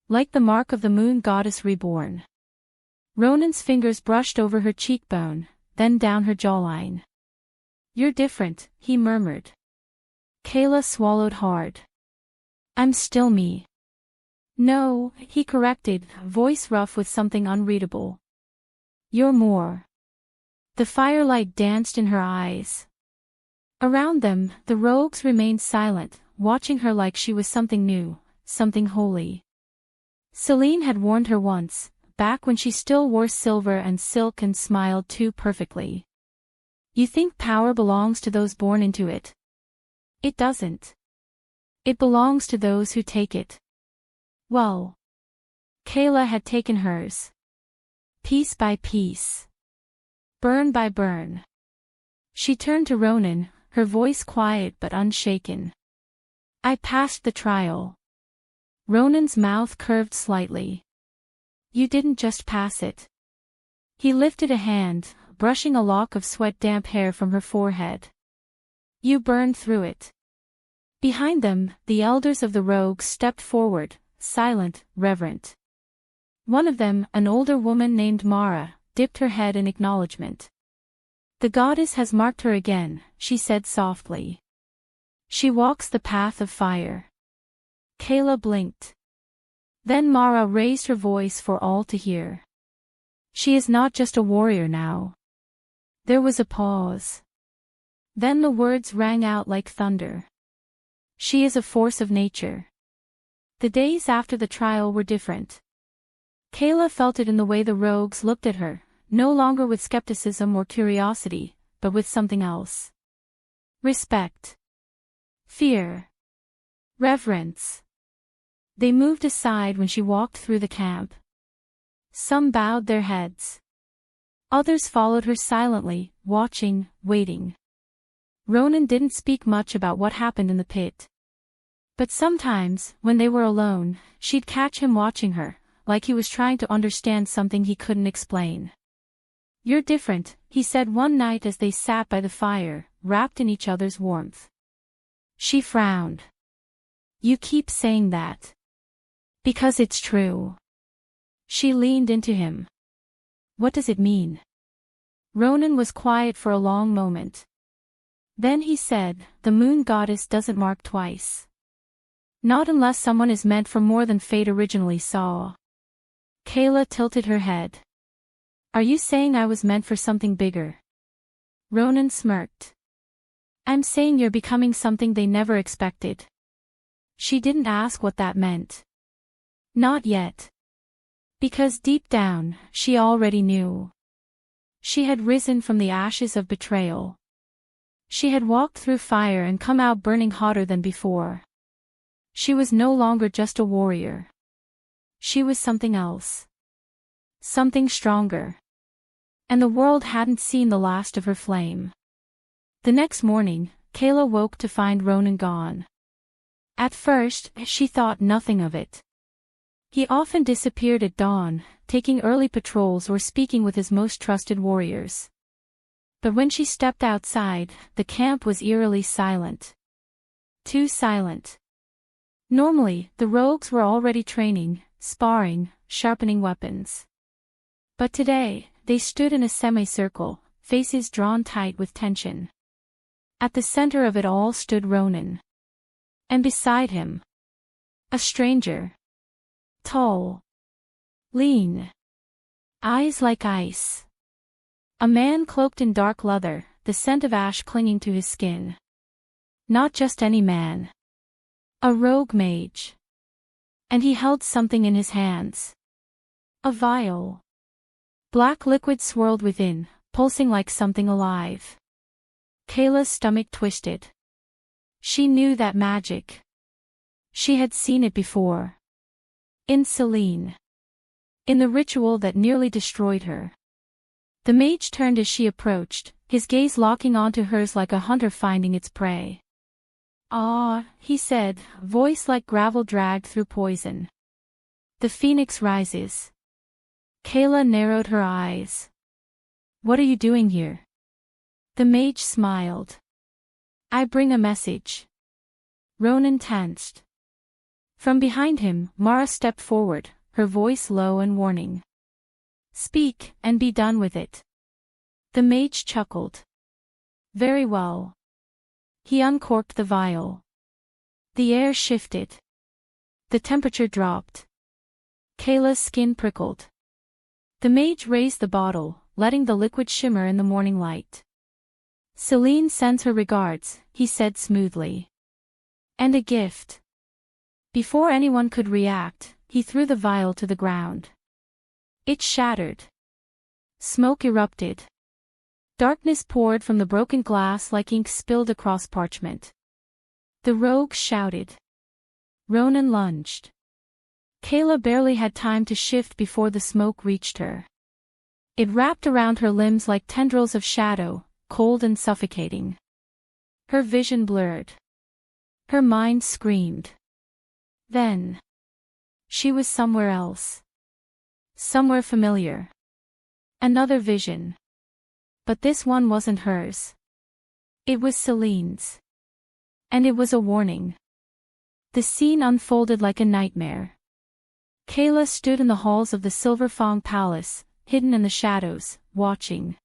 Like the mark of the moon goddess reborn. Ronan's fingers brushed over her cheekbone, then down her jawline. "You're different," he murmured. Kayla swallowed hard. "I'm still me." "No," he corrected, voice rough with something unreadable. "You're more." The firelight danced in her eyes. Around them, the rogues remained silent, watching her like she was something new, something holy. Celine had warned her once, back when she still wore silver and silk and smiled too perfectly. "You think power belongs to those born into it? It doesn't. It belongs to those who take it." Well, Kayla had taken hers. Piece by piece. Burn by burn. She turned to Ronan, her voice quiet but unshaken. "I passed the trial." Ronan's mouth curved slightly. "You didn't just pass it." He lifted a hand, brushing a lock of sweat-damp hair from her forehead. "You burned through it." Behind them, the elders of the rogues stepped forward, silent, reverent. One of them, an older woman named Mara, dipped her head in acknowledgement. "The goddess has marked her again," she said softly. "She walks the path of fire." Kayla blinked. Then Mara raised her voice for all to hear. "She is not just a warrior now." There was a pause. Then the words rang out like thunder. "She is a force of nature." The days after the trial were different. Kayla felt it in the way the rogues looked at her, no longer with skepticism or curiosity, but with something else. Respect. Fear. Reverence. They moved aside when she walked through the camp. Some bowed their heads. Others followed her silently, watching, waiting. Ronan didn't speak much about what happened in the pit. But sometimes, when they were alone, she'd catch him watching her, like he was trying to understand something he couldn't explain. "You're different," he said one night as they sat by the fire, wrapped in each other's warmth. She frowned. "You keep saying that." "Because it's true." She leaned into him. "What does it mean?" Ronan was quiet for a long moment. Then he said, "The moon goddess doesn't mark twice. Not unless someone is meant for more than fate originally saw." Kayla tilted her head. "Are you saying I was meant for something bigger?" Ronan smirked. "I'm saying you're becoming something they never expected." She didn't ask what that meant. Not yet. Because deep down, she already knew. She had risen from the ashes of betrayal. She had walked through fire and come out burning hotter than before. She was no longer just a warrior. She was something else. Something stronger. And the world hadn't seen the last of her flame. The next morning, Kayla woke to find Ronan gone. At first, she thought nothing of it. He often disappeared at dawn, taking early patrols or speaking with his most trusted warriors. But when she stepped outside, the camp was eerily silent. Too silent. Normally, the rogues were already training, sparring, sharpening weapons. But today, they stood in a semicircle, faces drawn tight with tension. At the center of it all stood Ronan. And beside him, a stranger. Tall. Lean. Eyes like ice. A man cloaked in dark leather, the scent of ash clinging to his skin. Not just any man. A rogue mage. And he held something in his hands. A vial. Black liquid swirled within, pulsing like something alive. Kayla's stomach twisted. She knew that magic. She had seen it before. In Selene. In the ritual that nearly destroyed her. The mage turned as she approached, his gaze locking onto hers like a hunter finding its prey. "Ah," he said, voice like gravel dragged through poison. "The phoenix rises." Kayla narrowed her eyes. "What are you doing here?" The mage smiled. "I bring a message." Ronan tensed. From behind him, Mara stepped forward, her voice low and warning. "Speak, and be done with it." The mage chuckled. "Very well." He uncorked the vial. The air shifted. The temperature dropped. Kayla's skin prickled. The mage raised the bottle, letting the liquid shimmer in the morning light. "Selene sends her regards," he said smoothly. "And a gift." Before anyone could react, he threw the vial to the ground. It shattered. Smoke erupted. Darkness poured from the broken glass like ink spilled across parchment. The rogue shouted. Ronan lunged. Kayla barely had time to shift before the smoke reached her. It wrapped around her limbs like tendrils of shadow, cold and suffocating. Her vision blurred. Her mind screamed. Then. She was somewhere else. Somewhere familiar. Another vision. But this one wasn't hers. It was Selene's. And it was a warning. The scene unfolded like a nightmare. Kayla stood in the halls of the Silver Fang Palace, hidden in the shadows, watching.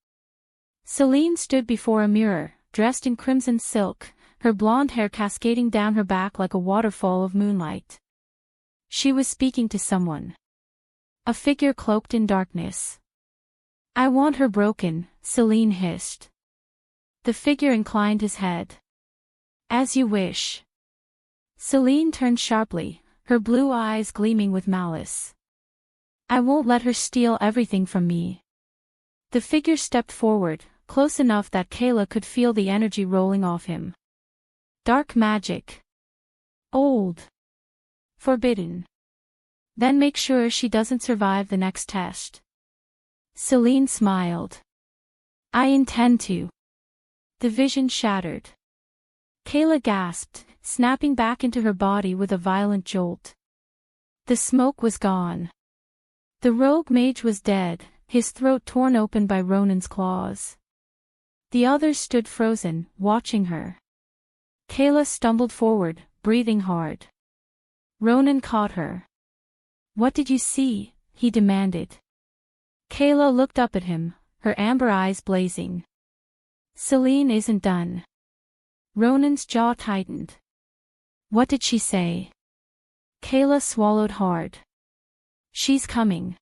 Selene stood before a mirror, dressed in crimson silk, her blonde hair cascading down her back like a waterfall of moonlight. She was speaking to someone. A figure cloaked in darkness. "I want her broken," Selene hissed. The figure inclined his head. "As you wish." Selene turned sharply, her blue eyes gleaming with malice. "I won't let her steal everything from me." The figure stepped forward, close enough that Kayla could feel the energy rolling off him. Dark magic. Old. Forbidden. Then make sure she doesn't survive the next test. Selene smiled. "I intend to." The vision shattered. Kayla gasped, snapping back into her body with a violent jolt. The smoke was gone. The rogue mage was dead, his throat torn open by Ronan's claws. The others stood frozen, watching her. Kayla stumbled forward, breathing hard. Ronan caught her. "What did you see?" he demanded. Kayla looked up at him, her amber eyes blazing. "Selene isn't done." Ronan's jaw tightened. "What did she say?" Kayla swallowed hard. "She's coming."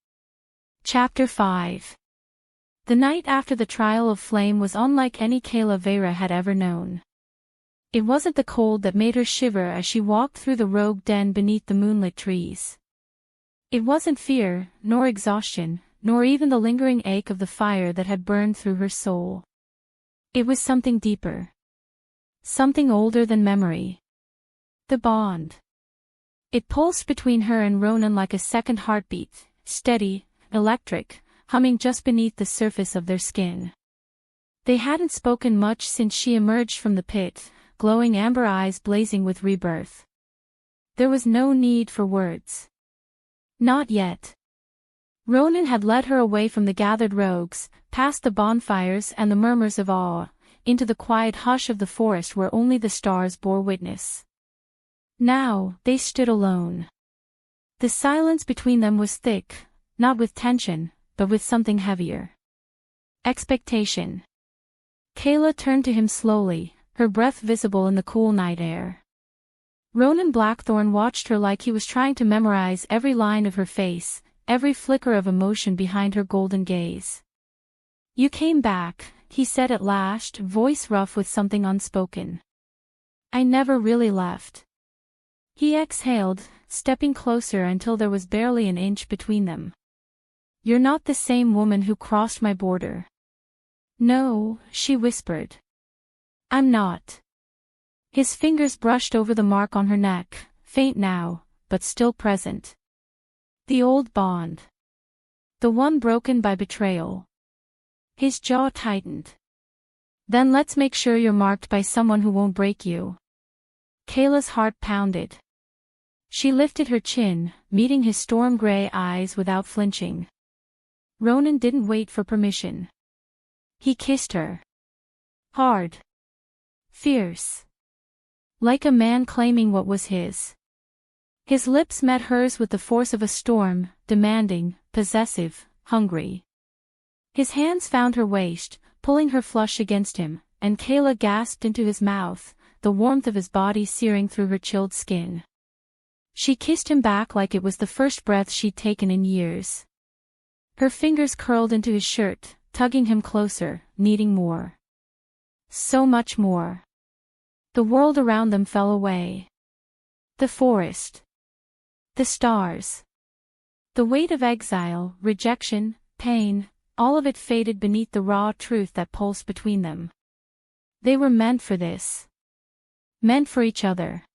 Chapter 5. The night after the trial of Flame was unlike any Kayla Vera had ever known. It wasn't the cold that made her shiver as she walked through the rogue den beneath the moonlit trees. It wasn't fear, nor exhaustion, nor even the lingering ache of the fire that had burned through her soul. It was something deeper. Something older than memory. The bond. It pulsed between her and Ronan like a second heartbeat, steady, electric, humming just beneath the surface of their skin. They hadn't spoken much since she emerged from the pit, glowing amber eyes blazing with rebirth. There was no need for words. Not yet. Ronan had led her away from the gathered rogues, past the bonfires and the murmurs of awe, into the quiet hush of the forest where only the stars bore witness. Now, they stood alone. The silence between them was thick, not with tension, but with something heavier. Expectation. Kayla turned to him slowly, her breath visible in the cool night air. Ronan Blackthorn watched her like he was trying to memorize every line of her face, every flicker of emotion behind her golden gaze. "You came back," he said at last, voice rough with something unspoken. "I never really left." He exhaled, stepping closer until there was barely an inch between them. "You're not the same woman who crossed my border." "No," she whispered. "I'm not." His fingers brushed over the mark on her neck, faint now, but still present. The old bond. The one broken by betrayal. His jaw tightened. "Then let's make sure you're marked by someone who won't break you." Kayla's heart pounded. She lifted her chin, meeting his storm-gray eyes without flinching. Ronan didn't wait for permission. He kissed her. Hard. Fierce. Like a man claiming what was his. His lips met hers with the force of a storm, demanding, possessive, hungry. His hands found her waist, pulling her flush against him, and Kayla gasped into his mouth, the warmth of his body searing through her chilled skin. She kissed him back like it was the first breath she'd taken in years. Her fingers curled into his shirt, tugging him closer, needing more. So much more. The world around them fell away. The forest. The stars. The weight of exile, rejection, pain, all of it faded beneath the raw truth that pulsed between them. They were meant for this. Meant for each other.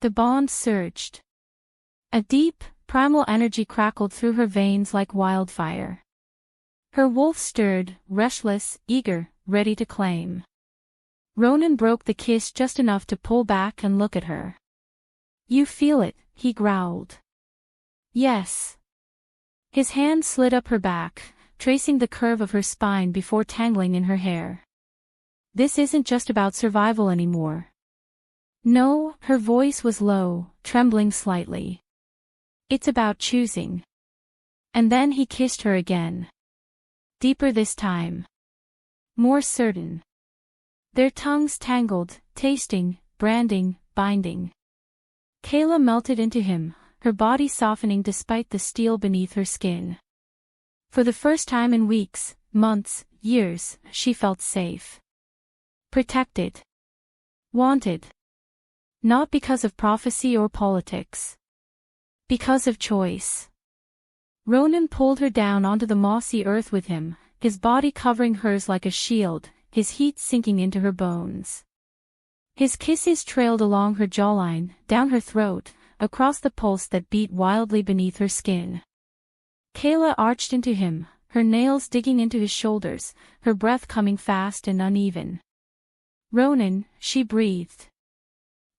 The bond surged. A deep, primal energy crackled through her veins like wildfire. Her wolf stirred, restless, eager, ready to claim. Ronan broke the kiss just enough to pull back and look at her. "You feel it," he growled. "Yes." His hand slid up her back, tracing the curve of her spine before tangling in her hair. "This isn't just about survival anymore." "No," her voice was low, trembling slightly. "It's about choosing." And then he kissed her again. Deeper this time. More certain. Their tongues tangled, tasting, branding, binding. Kayla melted into him, her body softening despite the steel beneath her skin. For the first time in weeks, months, years, she felt safe. Protected. Wanted. Not because of prophecy or politics. Because of choice. Ronan pulled her down onto the mossy earth with him, his body covering hers like a shield, his heat sinking into her bones. His kisses trailed along her jawline, down her throat, across the pulse that beat wildly beneath her skin. Kayla arched into him, her nails digging into his shoulders, her breath coming fast and uneven. "Ronan," she breathed.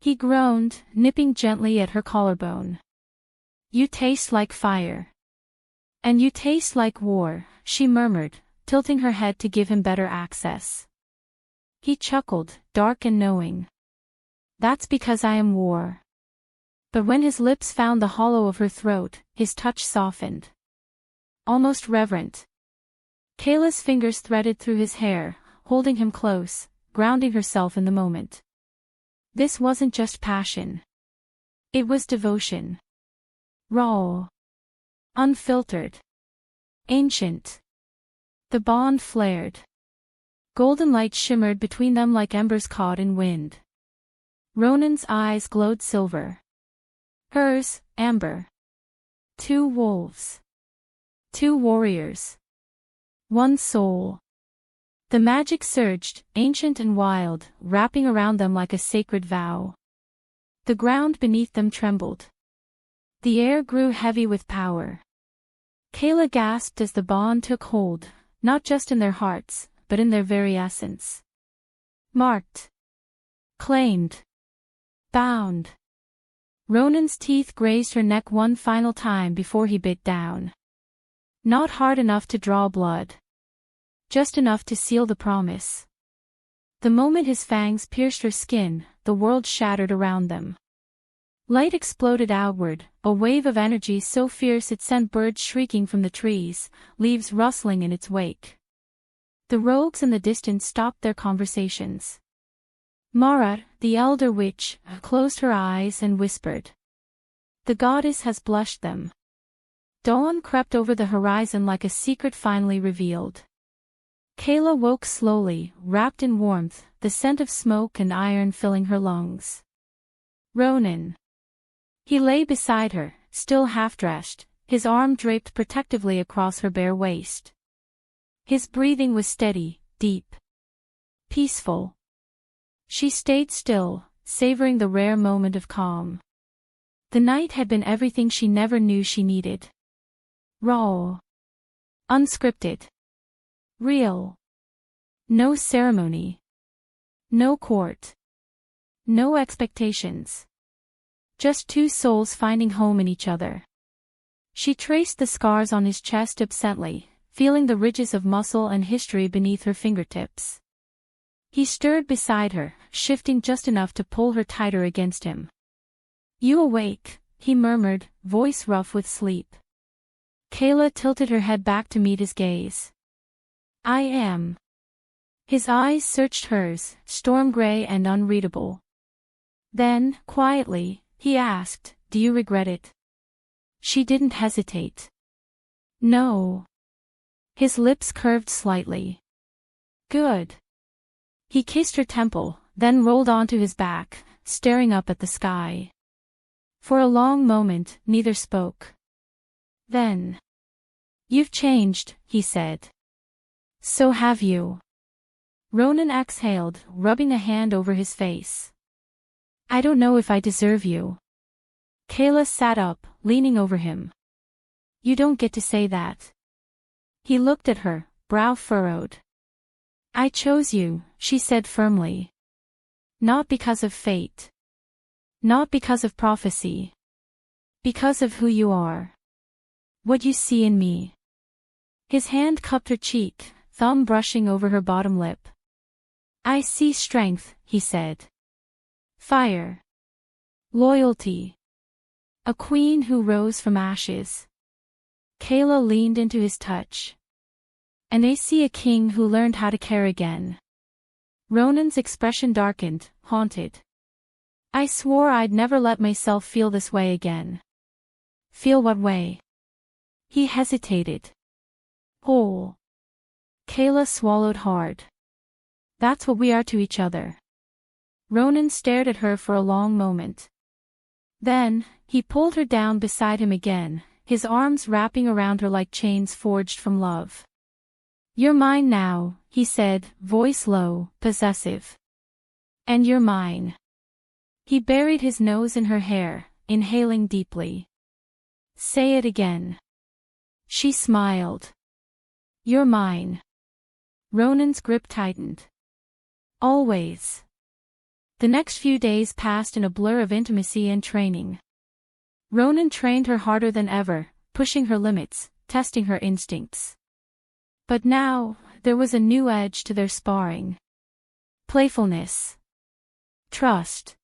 He groaned, nipping gently at her collarbone. "You taste like fire." "And you taste like war," she murmured, tilting her head to give him better access. He chuckled, dark and knowing. "That's because I am war." But when his lips found the hollow of her throat, his touch softened. Almost reverent. Kayla's fingers threaded through his hair, holding him close, grounding herself in the moment. This wasn't just passion. It was devotion. Raw. Unfiltered. Ancient. The bond flared. Golden light shimmered between them like embers caught in wind. Ronan's eyes glowed silver. Hers, amber. Two wolves. Two warriors. One soul. The magic surged, ancient and wild, wrapping around them like a sacred vow. The ground beneath them trembled. The air grew heavy with power. Kayla gasped as the bond took hold, not just in their hearts, but in their very essence. Marked. Claimed. Bound. Ronan's teeth grazed her neck one final time before he bit down. Not hard enough to draw blood. Just enough to seal the promise. The moment his fangs pierced her skin, the world shattered around them. Light exploded outward, a wave of energy so fierce it sent birds shrieking from the trees, leaves rustling in its wake. The rogues in the distance stopped their conversations. Mara, the elder witch, closed her eyes and whispered. The goddess has blushed them. Dawn crept over the horizon like a secret finally revealed. Kayla woke slowly, wrapped in warmth, the scent of smoke and iron filling her lungs. Ronan. He lay beside her, still half-dressed, his arm draped protectively across her bare waist. His breathing was steady, deep. Peaceful. She stayed still, savoring the rare moment of calm. The night had been everything she never knew she needed. Raw. Unscripted. Real. No ceremony. No court. No expectations. Just two souls finding home in each other. She traced the scars on his chest absently, feeling the ridges of muscle and history beneath her fingertips. He stirred beside her, shifting just enough to pull her tighter against him. You awake, he murmured, voice rough with sleep. Kayla tilted her head back to meet his gaze. I am. His eyes searched hers, storm-gray and unreadable. Then, quietly, he asked, do you regret it? She didn't hesitate. No. His lips curved slightly. Good. He kissed her temple, then rolled onto his back, staring up at the sky. For a long moment, neither spoke. Then. You've changed, he said. So have you. Ronan exhaled, rubbing a hand over his face. I don't know if I deserve you. Kayla sat up, leaning over him. You don't get to say that. He looked at her, brow furrowed. I chose you, she said firmly. Not because of fate. Not because of prophecy. Because of who you are. What you see in me. His hand cupped her cheek, thumb brushing over her bottom lip. I see strength, he said. Fire. Loyalty. A queen who rose from ashes. Kayla leaned into his touch. And I see a king who learned how to care again. Ronan's expression darkened, haunted. I swore I'd never let myself feel this way again. Feel what way? He hesitated. Whole. Kayla swallowed hard. That's what we are to each other. Ronan stared at her for a long moment. Then, he pulled her down beside him again, his arms wrapping around her like chains forged from love. You're mine now, he said, voice low, possessive. And you're mine. He buried his nose in her hair, inhaling deeply. Say it again. She smiled. You're mine. Ronan's grip tightened. Always. The next few days passed in a blur of intimacy and training. Ronan trained her harder than ever, pushing her limits, testing her instincts. But now, there was a new edge to their sparring. Playfulness. Trust.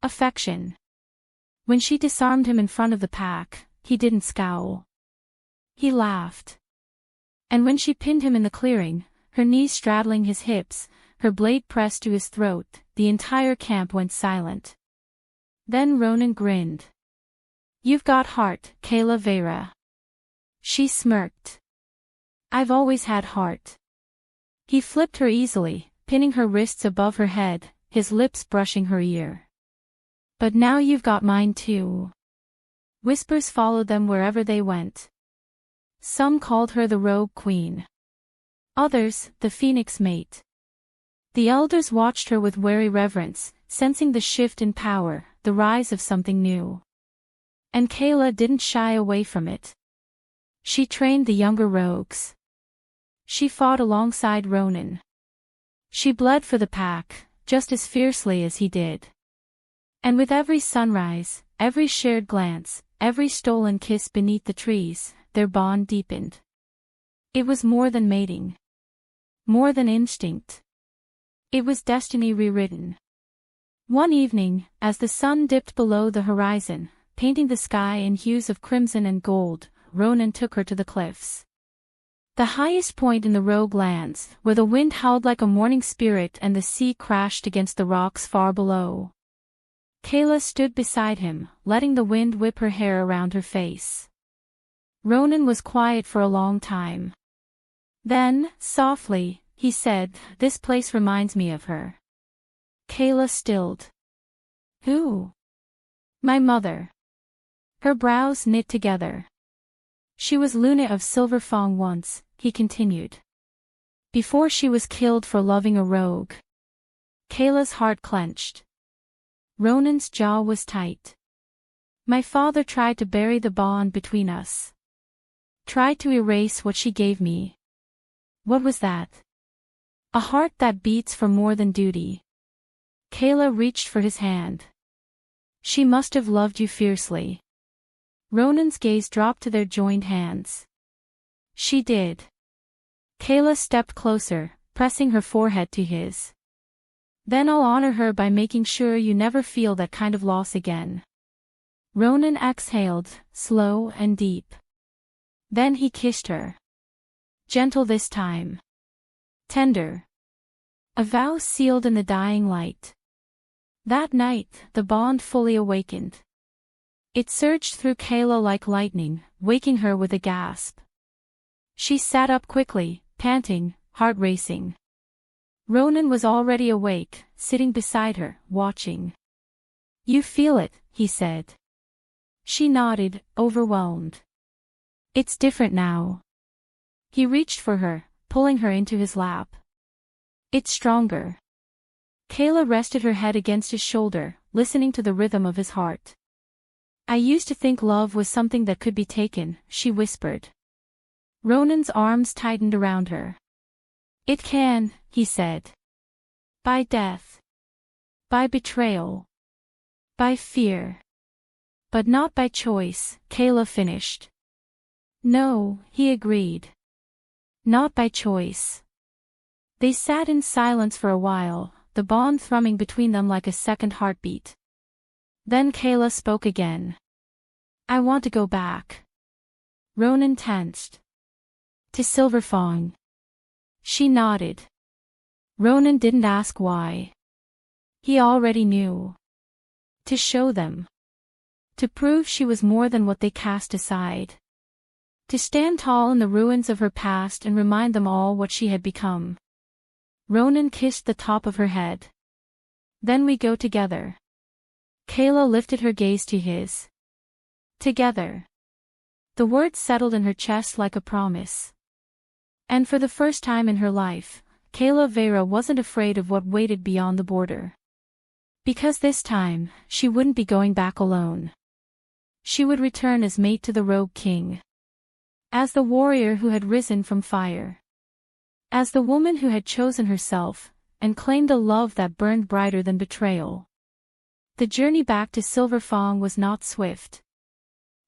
Affection. When she disarmed him in front of the pack, he didn't scowl. He laughed. And when she pinned him in the clearing, her knees straddling his hips, her blade pressed to his throat, the entire camp went silent. Then Ronan grinned. You've got heart, Kayla Vera. She smirked. I've always had heart. He flipped her easily, pinning her wrists above her head, his lips brushing her ear. But now you've got mine too. Whispers followed them wherever they went. Some called her the Rogue Queen. Others, the Phoenix Mate. The elders watched her with wary reverence, sensing the shift in power, the rise of something new. And Kayla didn't shy away from it. She trained the younger rogues. She fought alongside Ronan. She bled for the pack, just as fiercely as he did. And with every sunrise, every shared glance, every stolen kiss beneath the trees, their bond deepened. It was more than mating. More than instinct. It was destiny rewritten. One evening, as the sun dipped below the horizon, painting the sky in hues of crimson and gold, Ronan took her to the cliffs. The highest point in the Rogue Lands, where the wind howled like a mourning spirit and the sea crashed against the rocks far below. Kayla stood beside him, letting the wind whip her hair around her face. Ronan was quiet for a long time. Then, softly, he said, "This place reminds me of her." Kayla stilled. "Who?" "My mother." Her brows knit together. "She was Luna of Silverfong once," he continued. "Before she was killed for loving a rogue." Kayla's heart clenched. Ronan's jaw was tight. "My father tried to bury the bond between us. Tried to erase what she gave me." "What was that?" "A heart that beats for more than duty." Kayla reached for his hand. "She must have loved you fiercely." Ronan's gaze dropped to their joined hands. "She did." Kayla stepped closer, pressing her forehead to his. "Then I'll honor her by making sure you never feel that kind of loss again." Ronan exhaled, slow and deep. Then he kissed her. Gentle this time. Tender. A vow sealed in the dying light. That night, the bond fully awakened. It surged through Kayla like lightning, waking her with a gasp. She sat up quickly, panting, heart racing. Ronan was already awake, sitting beside her, watching. "You feel it," he said. She nodded, overwhelmed. "It's different now." He reached for her, pulling her into his lap. "It's stronger." Kayla rested her head against his shoulder, listening to the rhythm of his heart. "I used to think love was something that could be taken," she whispered. Ronan's arms tightened around her. "It can," he said. "By death. By betrayal. By fear. But not by choice," Kayla finished. "No," he agreed. "Not by choice." They sat in silence for a while, the bond thrumming between them like a second heartbeat. Then Kayla spoke again. "I want to go back." Ronan tensed. "To Silverfong." She nodded. Ronan didn't ask why. He already knew. To show them. To prove she was more than what they cast aside. To stand tall in the ruins of her past and remind them all what she had become. Ronan kissed the top of her head. "Then we go together." Kayla lifted her gaze to his. "Together." The words settled in her chest like a promise. And for the first time in her life, Kayla Vera wasn't afraid of what waited beyond the border. Because this time, she wouldn't be going back alone. She would return as mate to the Rogue King. As the warrior who had risen from fire. As the woman who had chosen herself, and claimed a love that burned brighter than betrayal. The journey back to Silverfong was not swift.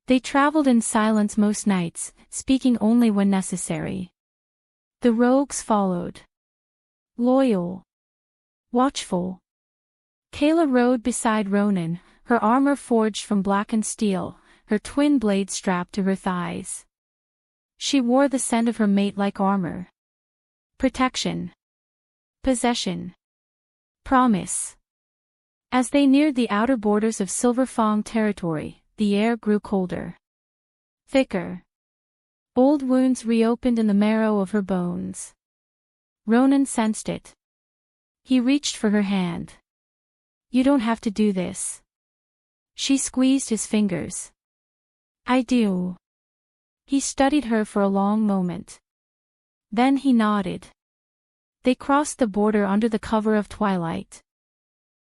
They traveled in silence most nights, speaking only when necessary. The rogues followed. Loyal. Watchful. Kayla rode beside Ronan, her armor forged from blackened steel, her twin blades strapped to her thighs. She wore the scent of her mate like armor. Protection. Possession. Promise. As they neared the outer borders of Silverfong territory, the air grew colder. Thicker. Old wounds reopened in the marrow of her bones. Ronan sensed it. He reached for her hand. "You don't have to do this." She squeezed his fingers. "I do." He studied her for a long moment. Then he nodded. They crossed the border under the cover of twilight.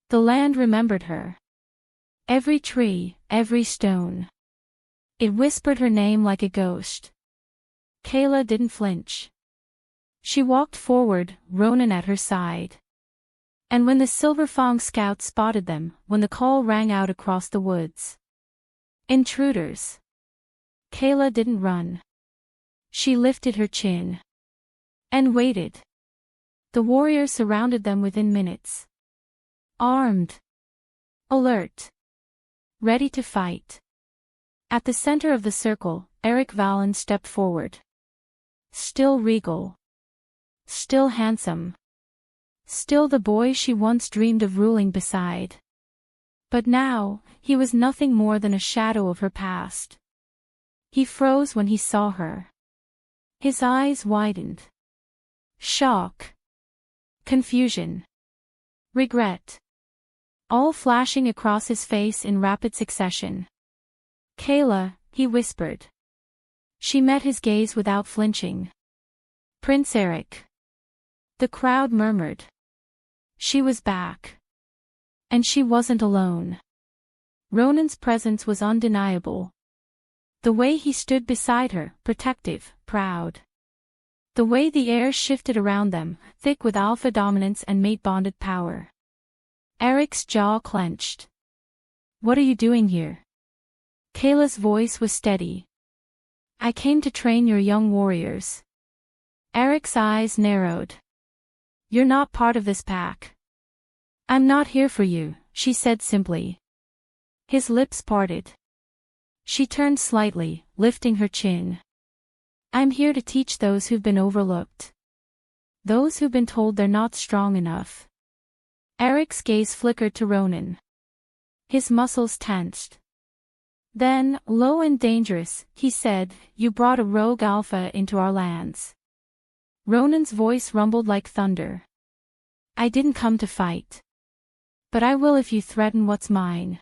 The land remembered her. Every tree, every stone. It whispered her name like a ghost. Kayla didn't flinch. She walked forward, Ronan at her side. And when the Silverfong scouts spotted them, when the call rang out across the woods. Intruders. Kayla didn't run. She lifted her chin. And waited. The warriors surrounded them within minutes. Armed. Alert. Ready to fight. At the center of the circle, Eric Valen stepped forward. Still regal. Still handsome. Still the boy she once dreamed of ruling beside. But now, he was nothing more than a shadow of her past. He froze when he saw her. His eyes widened. Shock. Confusion. Regret. All flashing across his face in rapid succession. "Kayla," he whispered. She met his gaze without flinching. "Prince Eric." The crowd murmured. She was back. And she wasn't alone. Ronan's presence was undeniable. The way he stood beside her, protective, proud. The way the air shifted around them, thick with alpha dominance and mate-bonded power. Eric's jaw clenched. "What are you doing here?" Kayla's voice was steady. "I came to train your young warriors." Eric's eyes narrowed. "You're not part of this pack." "I'm not here for you," she said simply. His lips parted. She turned slightly, lifting her chin. "I'm here to teach those who've been overlooked. Those who've been told they're not strong enough." Eric's gaze flickered to Ronan. His muscles tensed. Then, low and dangerous, he said, "You brought a rogue alpha into our lands." Ronan's voice rumbled like thunder. "I didn't come to fight. But I will if you threaten what's mine."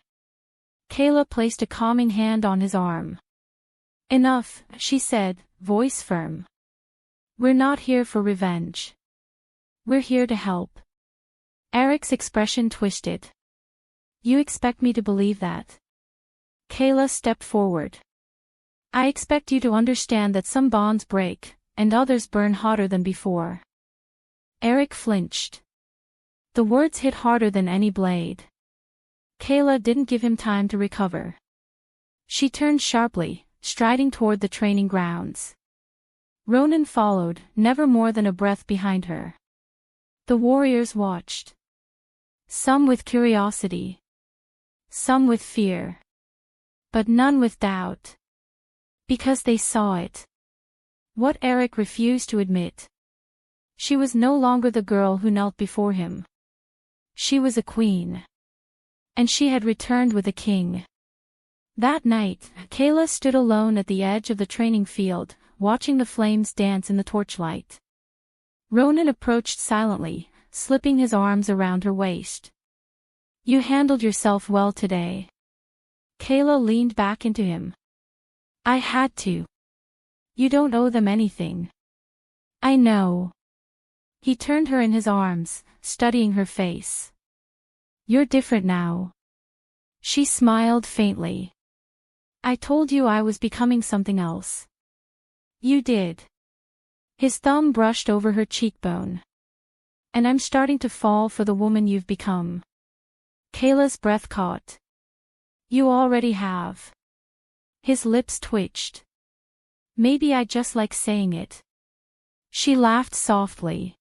Kayla placed a calming hand on his arm. "Enough," she said, voice firm. "We're not here for revenge. We're here to help." Eric's expression twisted. "You expect me to believe that?" Kayla stepped forward. "I expect you to understand that some bonds break, and others burn hotter than before." Eric flinched. The words hit harder than any blade. Kayla didn't give him time to recover. She turned sharply, striding toward the training grounds. Ronan followed, never more than a breath behind her. The warriors watched. Some with curiosity. Some with fear. But none with doubt. Because they saw it. What Eric refused to admit. She was no longer the girl who knelt before him. She was a queen. And she had returned with a king. That night, Kayla stood alone at the edge of the training field, watching the flames dance in the torchlight. Ronan approached silently, slipping his arms around her waist. "You handled yourself well today." Kayla leaned back into him. "I had to. You don't owe them anything." "I know." He turned her in his arms, studying her face. "You're different now." She smiled faintly. "I told you I was becoming something else." "You did." His thumb brushed over her cheekbone. "And I'm starting to fall for the woman you've become." Kayla's breath caught. "You already have." His lips twitched. "Maybe I just like saying it." She laughed softly.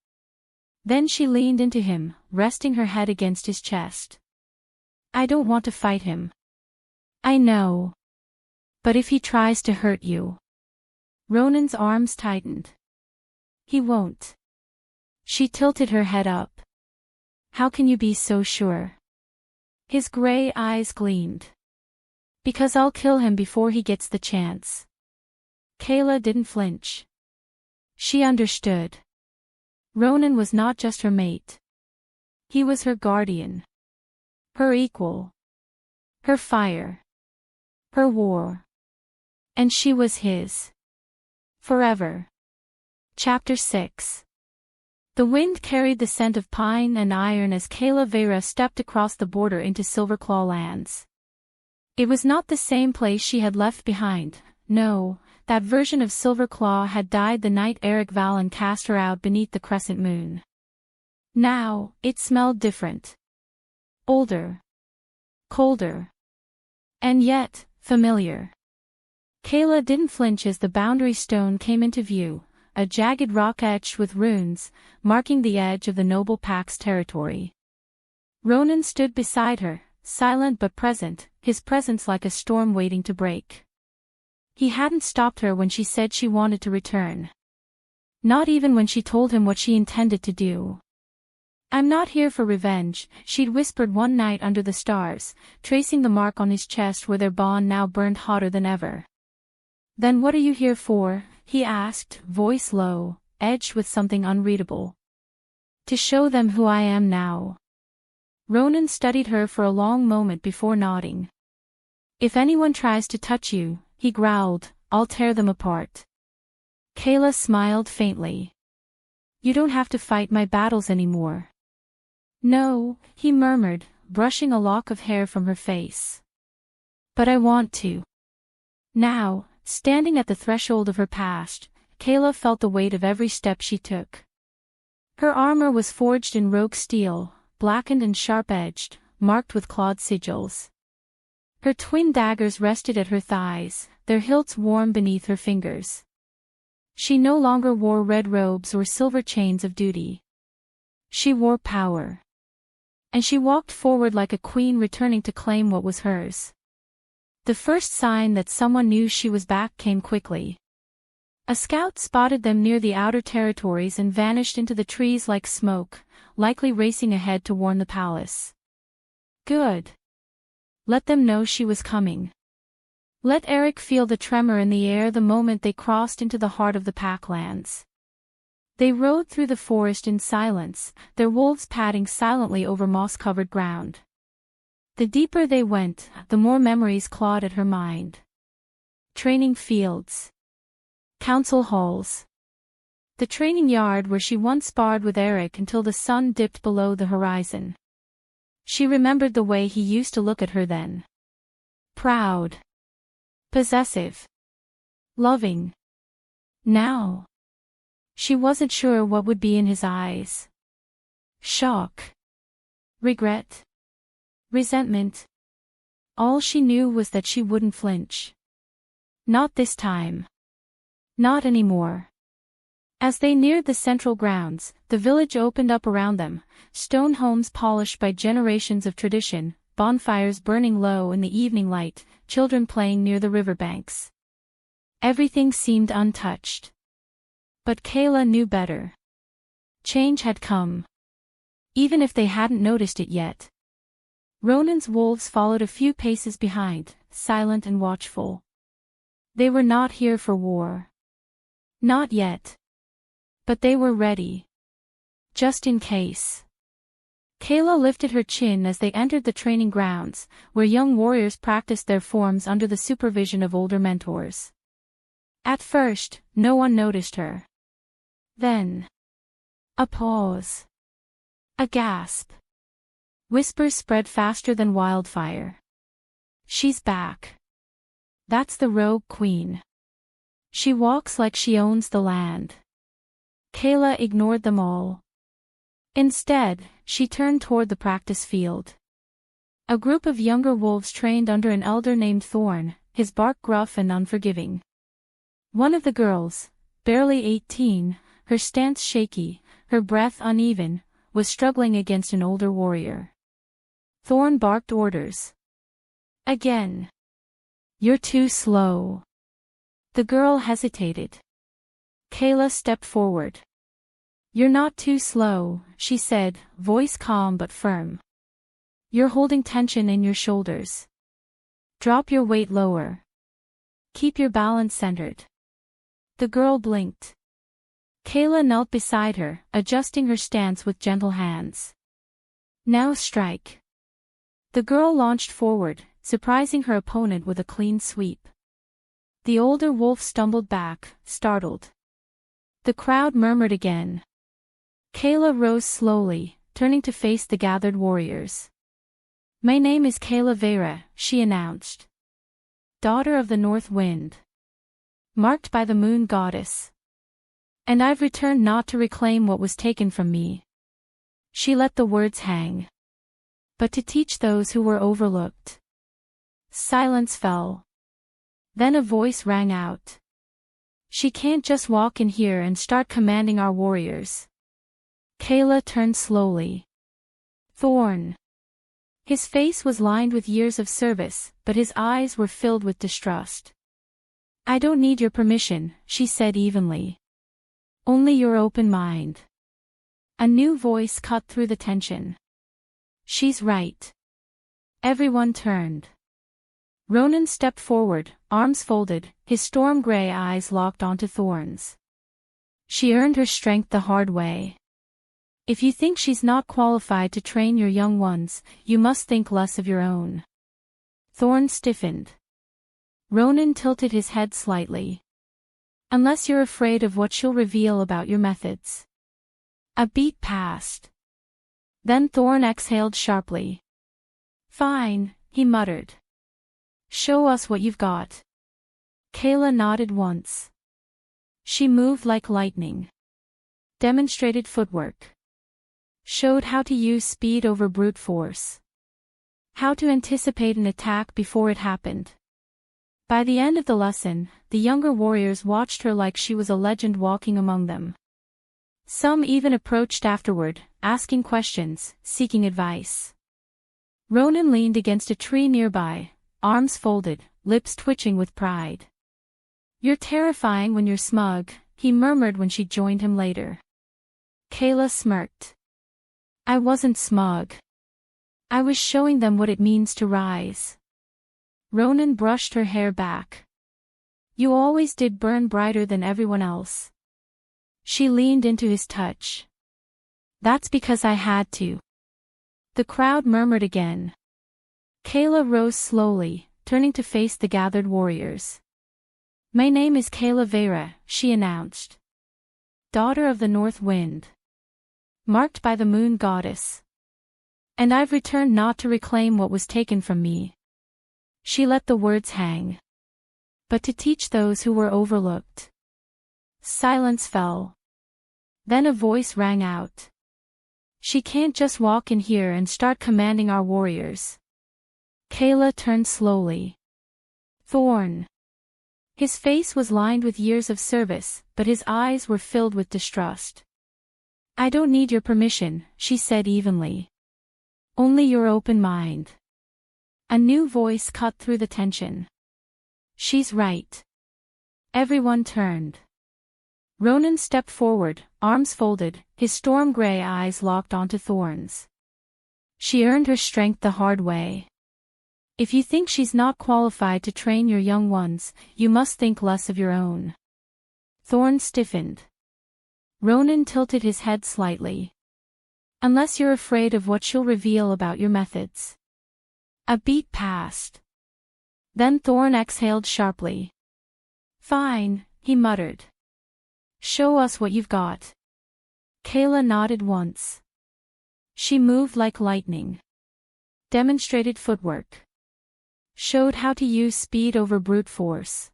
Then she leaned into him, resting her head against his chest. "I don't want to fight him." "I know. But if he tries to hurt you." Ronan's arms tightened. "He won't." She tilted her head up. "How can you be so sure?" His gray eyes gleamed. "Because I'll kill him before he gets the chance." Kayla didn't flinch. She understood. Ronan was not just her mate. He was her guardian. Her equal. Her fire. Her war. And she was his. Forever. Chapter 6. The wind carried the scent of pine and iron as Kayla Vera stepped across the border into Silverclaw lands. It was not the same place she had left behind, no, that version of Silverclaw had died the night Eric Valen cast her out beneath the crescent moon. Now, it smelled different. Older. Colder. And yet, familiar. Kayla didn't flinch as the boundary stone came into view, a jagged rock etched with runes, marking the edge of the noble pack's territory. Ronan stood beside her, silent but present, his presence like a storm waiting to break. He hadn't stopped her when she said she wanted to return. Not even when she told him what she intended to do. "I'm not here for revenge," she'd whispered one night under the stars, tracing the mark on his chest where their bond now burned hotter than ever. "Then what are you here for?" he asked, voice low, edged with something unreadable. "To show them who I am now." Ronan studied her for a long moment before nodding. "If anyone tries to touch you," he growled, "I'll tear them apart." Kayla smiled faintly. "You don't have to fight my battles anymore." "No," he murmured, brushing a lock of hair from her face. "But I want to." Now, standing at the threshold of her past, Kayla felt the weight of every step she took. Her armor was forged in rogue steel, blackened and sharp-edged, marked with clawed sigils. Her twin daggers rested at her thighs, their hilts warm beneath her fingers. She no longer wore red robes or silver chains of duty. She wore power. And she walked forward like a queen returning to claim what was hers. The first sign that someone knew she was back came quickly. A scout spotted them near the outer territories and vanished into the trees like smoke, likely racing ahead to warn the palace. Good. Let them know she was coming. Let Eric feel the tremor in the air the moment they crossed into the heart of the Packlands. They rode through the forest in silence, their wolves padding silently over moss-covered ground. The deeper they went, the more memories clawed at her mind. Training fields. Council halls. The training yard where she once sparred with Eric until the sun dipped below the horizon. She remembered the way he used to look at her then. Proud. Possessive. Loving. Now. She wasn't sure what would be in his eyes. Shock. Regret. Resentment. All she knew was that she wouldn't flinch. Not this time. Not anymore. As they neared the central grounds, the village opened up around them, stone homes polished by generations of tradition, bonfires burning low in the evening light, children playing near the riverbanks. Everything seemed untouched. But Kayla knew better. Change had come. Even if they hadn't noticed it yet. Ronan's wolves followed a few paces behind, silent and watchful. They were not here for war. Not yet. But they were ready. Just in case. Kayla lifted her chin as they entered the training grounds, where young warriors practiced their forms under the supervision of older mentors. At first, no one noticed her. Then. A pause. A gasp. Whispers spread faster than wildfire. She's back. That's the rogue queen. She walks like she owns the land. Kayla ignored them all. Instead, she turned toward the practice field. A group of younger wolves trained under an elder named Thorn, his bark gruff and unforgiving. One of the girls, barely 18, her stance shaky, her breath uneven, was struggling against an older warrior. Thorn barked orders. Again. You're too slow. The girl hesitated. Kayla stepped forward. You're not too slow, she said, voice calm but firm. You're holding tension in your shoulders. Drop your weight lower. Keep your balance centered. The girl blinked. Kayla knelt beside her, adjusting her stance with gentle hands. Now strike. The girl launched forward, surprising her opponent with a clean sweep. The older wolf stumbled back, startled. The crowd murmured again. Kayla rose slowly, turning to face the gathered warriors. My name is Kayla Vera, she announced. Daughter of the North Wind. Marked by the moon goddess. And I've returned not to reclaim what was taken from me. She let the words hang. But to teach those who were overlooked. Silence fell. Then a voice rang out. She can't just walk in here and start commanding our warriors. Kayla turned slowly. Thorn. His face was lined with years of service, but his eyes were filled with distrust. "I don't need your permission," she said evenly. "Only your open mind." A new voice cut through the tension. "She's right." Everyone turned. Ronan stepped forward, arms folded, his storm-gray eyes locked onto Thorn's. "She earned her strength the hard way. If you think she's not qualified to train your young ones, you must think less of your own." Thorn stiffened. Ronan tilted his head slightly. "Unless you're afraid of what she'll reveal about your methods." A beat passed. Then Thorn exhaled sharply. "Fine," he muttered. "Show us what you've got." Kayla nodded once. She moved like lightning. Demonstrated footwork. Showed how to use speed over brute force. How to anticipate an attack before it happened. By the end of the lesson, the younger warriors watched her like she was a legend walking among them. Some even approached afterward, asking questions, seeking advice. Ronan leaned against a tree nearby, arms folded, lips twitching with pride. "You're terrifying when you're smug," he murmured when she joined him later. Kayla smirked. "I wasn't smug. I was showing them what it means to rise." Ronan brushed her hair back. "You always did burn brighter than everyone else." She leaned into his touch. "That's because I had to." The crowd murmured again. Kayla rose slowly, turning to face the gathered warriors. "My name is Kayla Vera," she announced. "Daughter of the North Wind. Marked by the Moon Goddess. And I've returned not to reclaim what was taken from me." She let the words hang. "But to teach those who were overlooked." Silence fell. Then a voice rang out. "She can't just walk in here and start commanding our warriors." Kayla turned slowly. Thorn. His face was lined with years of service, but his eyes were filled with distrust. "I don't need your permission," she said evenly. "Only your open mind." A new voice cut through the tension. "She's right." Everyone turned. Ronan stepped forward, arms folded, his storm-gray eyes locked onto Thorn's. "She earned her strength the hard way. If you think she's not qualified to train your young ones, you must think less of your own." Thorn stiffened. Ronan tilted his head slightly. "Unless you're afraid of what she'll reveal about your methods." A beat passed. Then Thorn exhaled sharply. "Fine," he muttered. "Show us what you've got." Kayla nodded once. She moved like lightning. Demonstrated footwork. Showed how to use speed over brute force.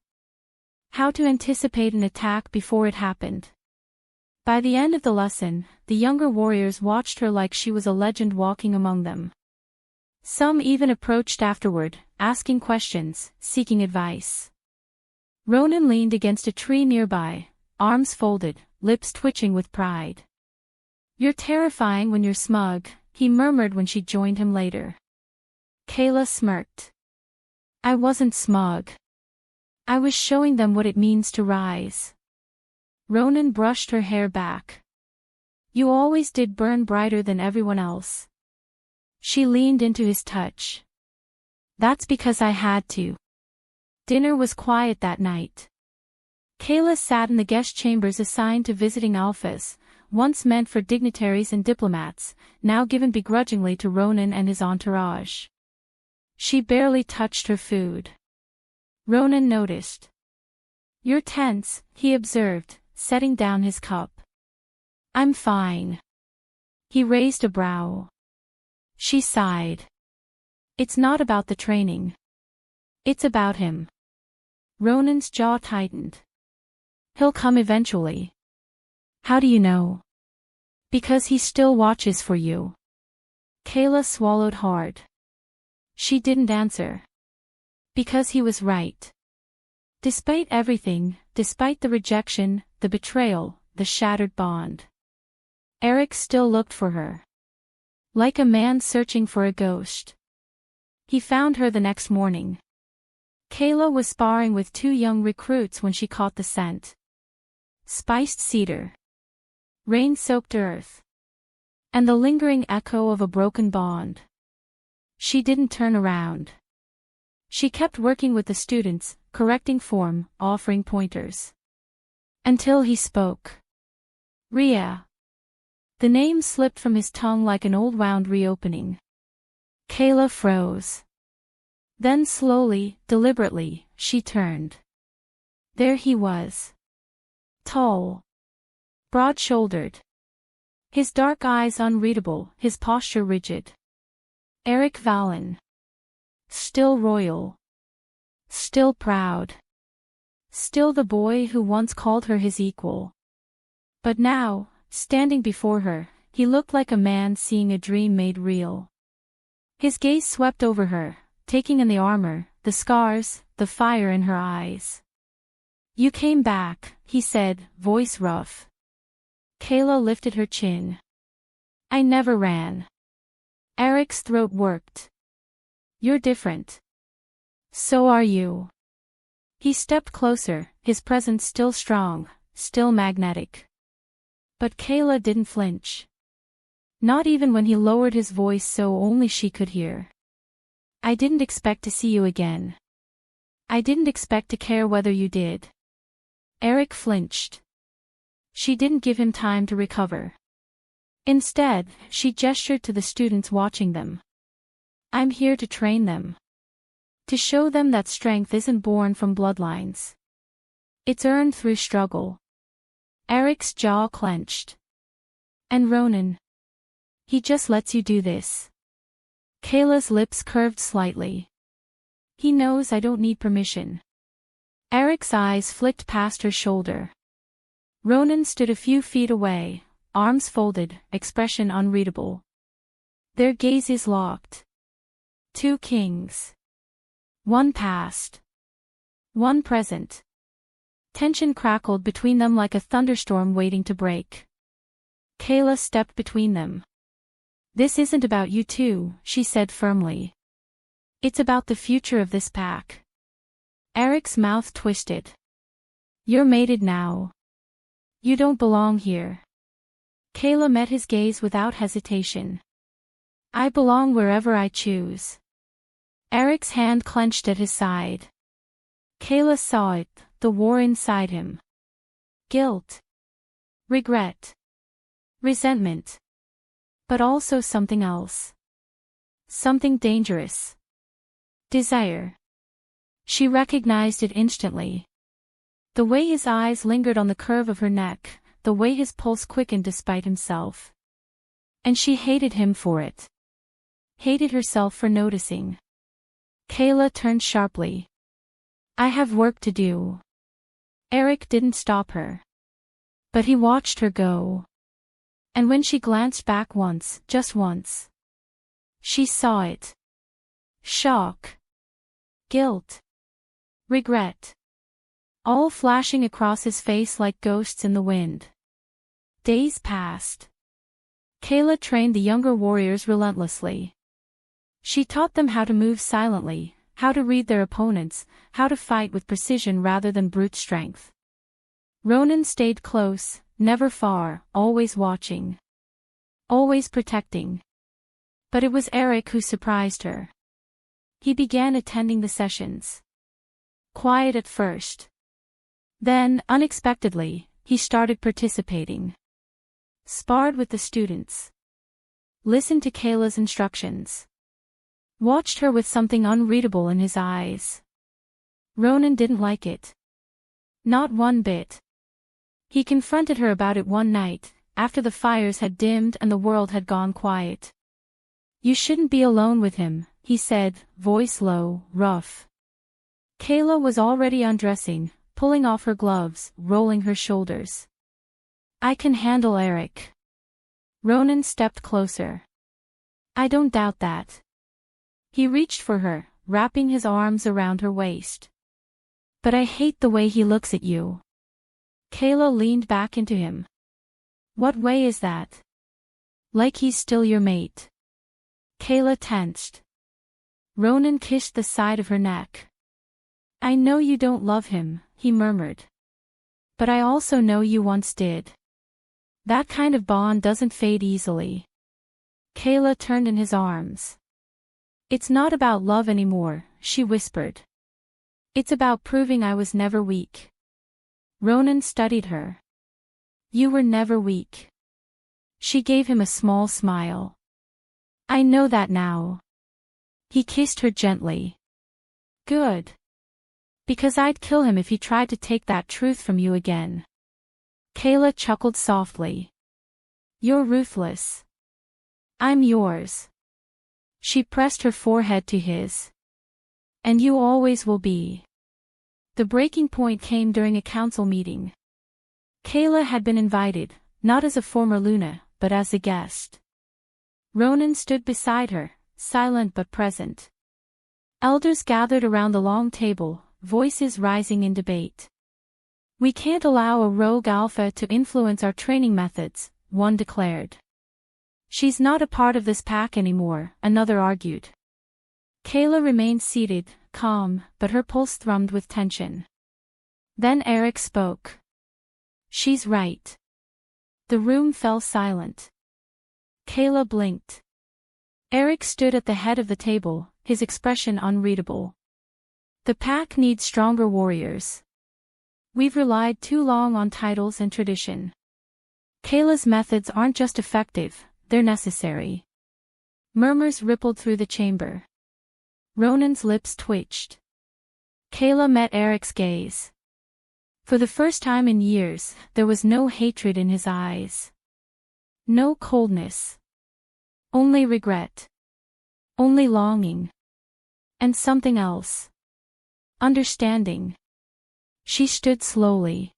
How to anticipate an attack before it happened. By the end of the lesson, the younger warriors watched her like she was a legend walking among them. Some even approached afterward, asking questions, seeking advice. Ronan leaned against a tree nearby, arms folded, lips twitching with pride. "You're terrifying when you're smug," he murmured when she joined him later. Kayla smirked. "I wasn't smug. I was showing them what it means to rise." Ronan brushed her hair back. "You always did burn brighter than everyone else." She leaned into his touch. "That's because I had to." Dinner was quiet that night. Kayla sat in the guest chambers assigned to visiting alphas, once meant for dignitaries and diplomats, now given begrudgingly to Ronan and his entourage. She barely touched her food. Ronan noticed. "You're tense," he observed, setting down his cup. "I'm fine." He raised a brow. She sighed. "It's not about the training. It's about him." Ronan's jaw tightened. "He'll come eventually." "How do you know?" "Because he still watches for you." Kayla swallowed hard. She didn't answer. Because he was right. Despite everything, despite the rejection, the betrayal, the shattered bond, Eric still looked for her. Like a man searching for a ghost. He found her the next morning. Kayla was sparring with two young recruits when she caught the scent. Spiced cedar. Rain-soaked earth. And the lingering echo of a broken bond. She didn't turn around. She kept working with the students, correcting form, offering pointers. Until he spoke. Rhea. The name slipped from his tongue like an old wound reopening. Kayla froze. Then slowly, deliberately, she turned. There he was. Tall. Broad-shouldered. His dark eyes unreadable, his posture rigid. Eric Valen. Still royal. Still proud. Still the boy who once called her his equal. But now, standing before her, he looked like a man seeing a dream made real. His gaze swept over her, taking in the armor, the scars, the fire in her eyes. You came back, he said, voice rough. Kayla lifted her chin. I never ran. Eric's throat worked. You're different. So are you. He stepped closer, his presence still strong, still magnetic. But Kayla didn't flinch. Not even when he lowered his voice so only she could hear. I didn't expect to see you again. I didn't expect to care whether you did. Eric flinched. She didn't give him time to recover. Instead, she gestured to the students watching them. I'm here to train them. To show them that strength isn't born from bloodlines. It's earned through struggle. Eric's jaw clenched. And Ronan. He just lets you do this. Kayla's lips curved slightly. He knows I don't need permission. Eric's eyes flicked past her shoulder. Ronan stood a few feet away, arms folded, expression unreadable. Their gazes locked. Two kings. One past. One present. Tension crackled between them like a thunderstorm waiting to break. Kayla stepped between them. This isn't about you two, she said firmly. It's about the future of this pack. Eric's mouth twisted. You're mated now. You don't belong here. Kayla met his gaze without hesitation. I belong wherever I choose. Eric's hand clenched at his side. Kayla saw it, the war inside him. Guilt. Regret. Resentment. But also something else. Something dangerous. Desire. She recognized it instantly. The way his eyes lingered on the curve of her neck, the way his pulse quickened despite himself. And she hated him for it. Hated herself for noticing. Kayla turned sharply. I have work to do. Eric didn't stop her. But he watched her go. And when she glanced back once, just once, she saw it. Shock. Guilt. Regret. All flashing across his face like ghosts in the wind. Days passed. Kayla trained the younger warriors relentlessly. She taught them how to move silently, how to read their opponents, how to fight with precision rather than brute strength. Ronan stayed close, never far, always watching. Always protecting. But it was Eric who surprised her. He began attending the sessions. Quiet at first. Then, unexpectedly, he started participating. Sparred with the students. Listened to Kayla's instructions. Watched her with something unreadable in his eyes. Ronan didn't like it. Not one bit. He confronted her about it one night, after the fires had dimmed and the world had gone quiet. You shouldn't be alone with him, he said, voice low, rough. Kayla was already undressing, pulling off her gloves, rolling her shoulders. I can handle Eric. Ronan stepped closer. I don't doubt that. He reached for her, wrapping his arms around her waist. But I hate the way he looks at you. Kayla leaned back into him. What way is that? Like he's still your mate. Kayla tensed. Ronan kissed the side of her neck. I know you don't love him, he murmured. But I also know you once did. That kind of bond doesn't fade easily. Kayla turned in his arms. It's not about love anymore, she whispered. It's about proving I was never weak. Ronan studied her. You were never weak. She gave him a small smile. I know that now. He kissed her gently. Good. Because I'd kill him if he tried to take that truth from you again. Kayla chuckled softly. You're ruthless. I'm yours. She pressed her forehead to his. And you always will be. The breaking point came during a council meeting. Kayla had been invited, not as a former Luna, but as a guest. Ronan stood beside her, silent but present. Elders gathered around the long table, voices rising in debate. We can't allow a rogue alpha to influence our training methods, one declared. She's not a part of this pack anymore, another argued. Kayla remained seated, calm, but her pulse thrummed with tension. Then Eric spoke. She's right. The room fell silent. Kayla blinked. Eric stood at the head of the table, his expression unreadable. The pack needs stronger warriors. We've relied too long on titles and tradition. Kayla's methods aren't just effective, they're necessary. Murmurs rippled through the chamber. Ronan's lips twitched. Kayla met Eric's gaze. For the first time in years, there was no hatred in his eyes. No coldness. Only regret. Only longing. And something else. Understanding. She stood slowly.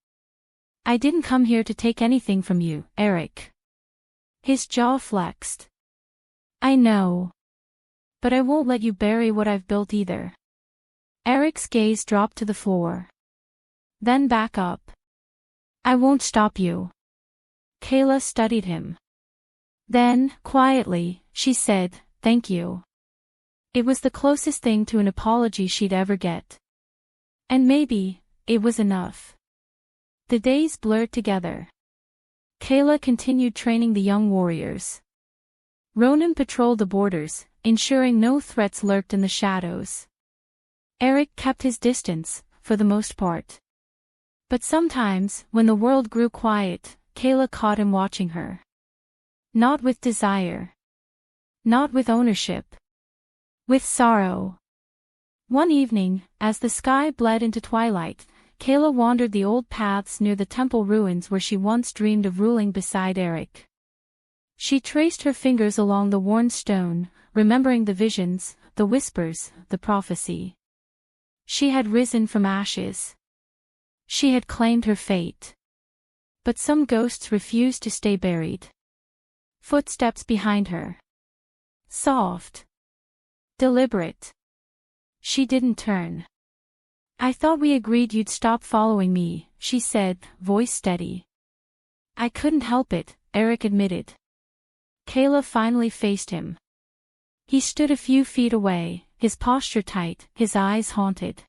I didn't come here to take anything from you, Eric. His jaw flexed. I know. But I won't let you bury what I've built either. Eric's gaze dropped to the floor. Then back up. I won't stop you. Kayla studied him. Then, quietly, she said, thank you. It was the closest thing to an apology she'd ever get. And maybe, it was enough. The days blurred together. Kayla continued training the young warriors. Ronan patrolled the borders, ensuring no threats lurked in the shadows. Eric kept his distance, for the most part. But sometimes, when the world grew quiet, Kayla caught him watching her. Not with desire. Not with ownership. With sorrow. One evening, as the sky bled into twilight, Kayla wandered the old paths near the temple ruins where she once dreamed of ruling beside Eric. She traced her fingers along the worn stone, remembering the visions, the whispers, the prophecy. She had risen from ashes. She had claimed her fate. But some ghosts refused to stay buried. Footsteps behind her. Soft. Deliberate. She didn't turn. I thought we agreed you'd stop following me, she said, voice steady. I couldn't help it, Eric admitted. Kayla finally faced him. He stood a few feet away, his posture tight, his eyes haunted.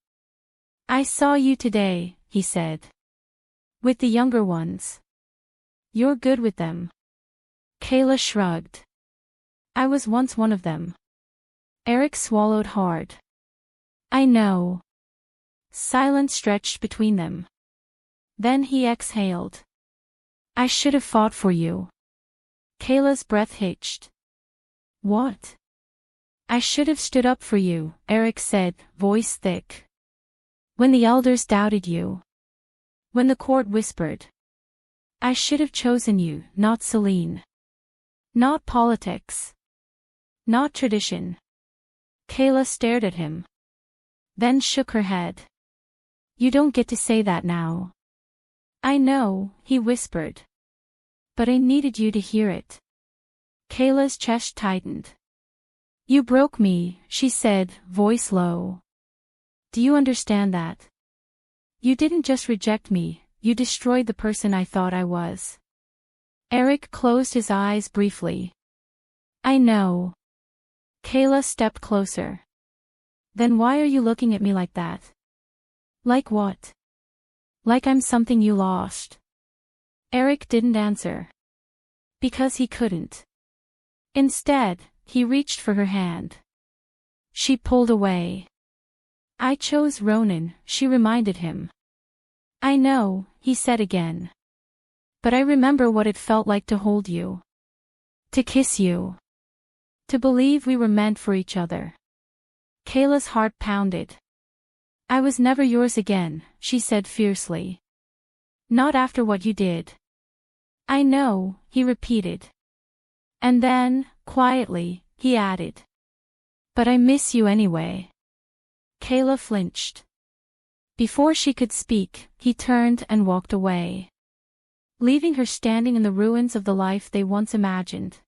I saw you today, he said. With the younger ones. You're good with them. Kayla shrugged. I was once one of them. Eric swallowed hard. I know. Silence stretched between them. Then he exhaled. I should have fought for you. Kayla's breath hitched. What? I should have stood up for you, Eric said, voice thick. When the elders doubted you. When the court whispered. I should have chosen you, not Celine. Not politics. Not tradition. Kayla stared at him. Then shook her head. You don't get to say that now. I know, he whispered. But I needed you to hear it. Kayla's chest tightened. You broke me, she said, voice low. Do you understand that? You didn't just reject me, you destroyed the person I thought I was. Eric closed his eyes briefly. I know. Kayla stepped closer. Then why are you looking at me like that? Like what? Like I'm something you lost. Eric didn't answer. Because he couldn't. Instead, he reached for her hand. She pulled away. I chose Ronan, she reminded him. I know, he said again. But I remember what it felt like to hold you. To kiss you. To believe we were meant for each other. Kayla's heart pounded. I was never yours again, she said fiercely. Not after what you did. I know, he repeated. And then, quietly, he added. But I miss you anyway. Kayla flinched. Before she could speak, he turned and walked away, leaving her standing in the ruins of the life they once imagined.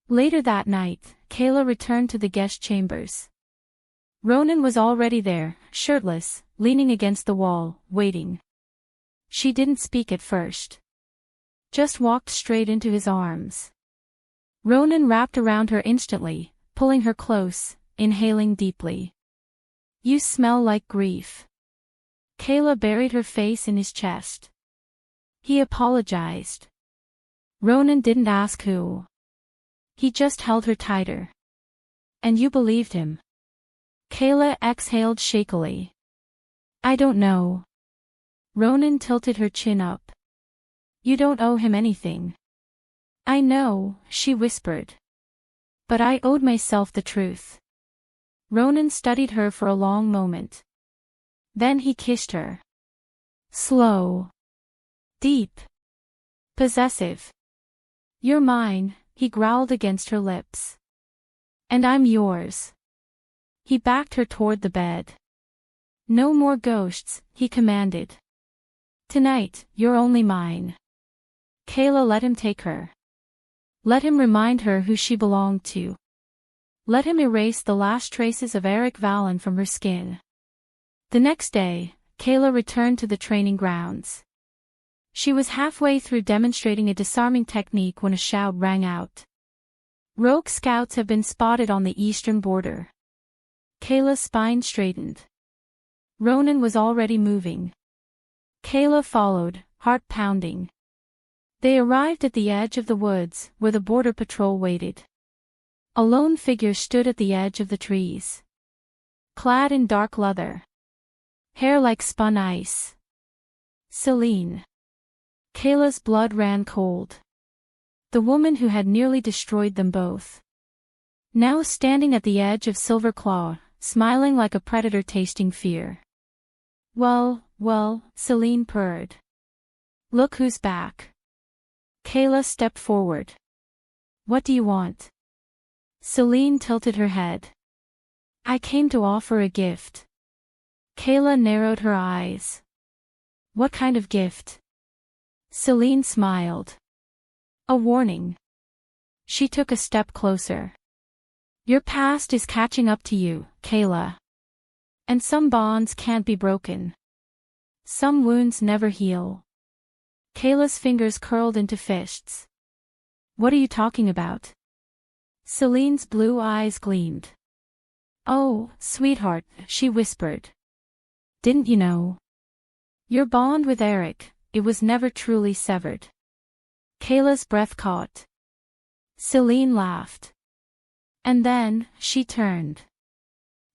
Later that night, Kayla returned to the guest chambers. Ronan was already there, shirtless, leaning against the wall, waiting. She didn't speak at first. Just walked straight into his arms. Ronan wrapped around her instantly, pulling her close, inhaling deeply. You smell like grief. Kayla buried her face in his chest. He apologized. Ronan didn't ask who. He just held her tighter. And you believed him? Kayla exhaled shakily. I don't know. Ronan tilted her chin up. You don't owe him anything. I know, she whispered. But I owed myself the truth. Ronan studied her for a long moment. Then he kissed her. Slow. Deep. Possessive. You're mine, he growled against her lips. And I'm yours. He backed her toward the bed. No more ghosts, he commanded. Tonight, you're only mine. Kayla let him take her. Let him remind her who she belonged to. Let him erase the last traces of Eric Valen from her skin. The next day, Kayla returned to the training grounds. She was halfway through demonstrating a disarming technique when a shout rang out. Rogue scouts have been spotted on the eastern border. Kayla's spine straightened. Ronan was already moving. Kayla followed, heart pounding. They arrived at the edge of the woods, where the border patrol waited. A lone figure stood at the edge of the trees. Clad in dark leather. Hair like spun ice. Celine. Kayla's blood ran cold. The woman who had nearly destroyed them both. Now standing at the edge of Silverclaw, smiling like a predator tasting fear. Well, Celine purred. Look who's back. Kayla stepped forward. What do you want? Celine tilted her head. I came to offer a gift. Kayla narrowed her eyes. What kind of gift? Celine smiled. A warning. She took a step closer. Your past is catching up to you, Kayla. And some bonds can't be broken. Some wounds never heal. Kayla's fingers curled into fists. What are you talking about? Celine's blue eyes gleamed. Oh, sweetheart, she whispered. Didn't you know? Your bond with Eric, it was never truly severed. Kayla's breath caught. Celine laughed. And then, she turned.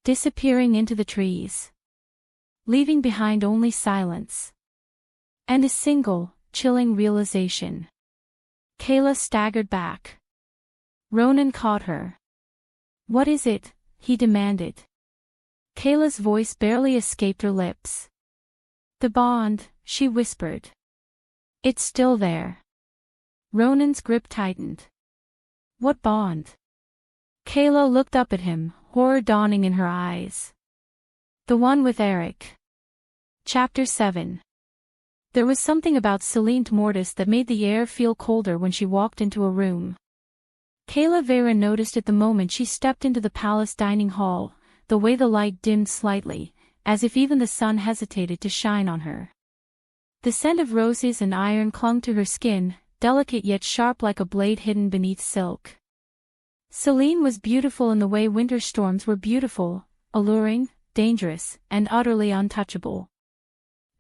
Disappearing into the trees. Leaving behind only silence. And a single, chilling realization. Kayla staggered back. Ronan caught her. What is it? He demanded. Kayla's voice barely escaped her lips. The bond, she whispered. It's still there. Ronan's grip tightened. What bond? Kayla looked up at him, horror dawning in her eyes. The one with Eric. Chapter 7. There was something about Celine Mortis that made the air feel colder when she walked into a room. Kayla Vera noticed it the moment she stepped into the palace dining hall, the way the light dimmed slightly, as if even the sun hesitated to shine on her. The scent of roses and iron clung to her skin, delicate yet sharp like a blade hidden beneath silk. Celine was beautiful in the way winter storms were beautiful, alluring, dangerous, and utterly untouchable.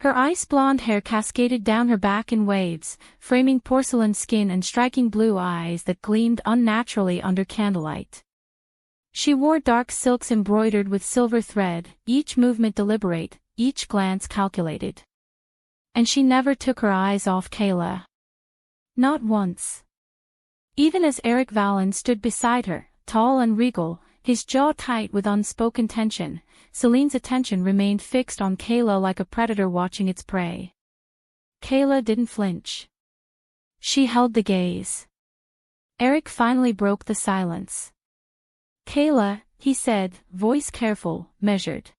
Her ice-blonde hair cascaded down her back in waves, framing porcelain skin and striking blue eyes that gleamed unnaturally under candlelight. She wore dark silks embroidered with silver thread, each movement deliberate, each glance calculated. And she never took her eyes off Kayla. Not once. Even as Eric Valen stood beside her, tall and regal, his jaw tight with unspoken tension, Celine's attention remained fixed on Kayla like a predator watching its prey. Kayla didn't flinch. She held the gaze. Eric finally broke the silence. "Kayla," he said, voice careful, measured.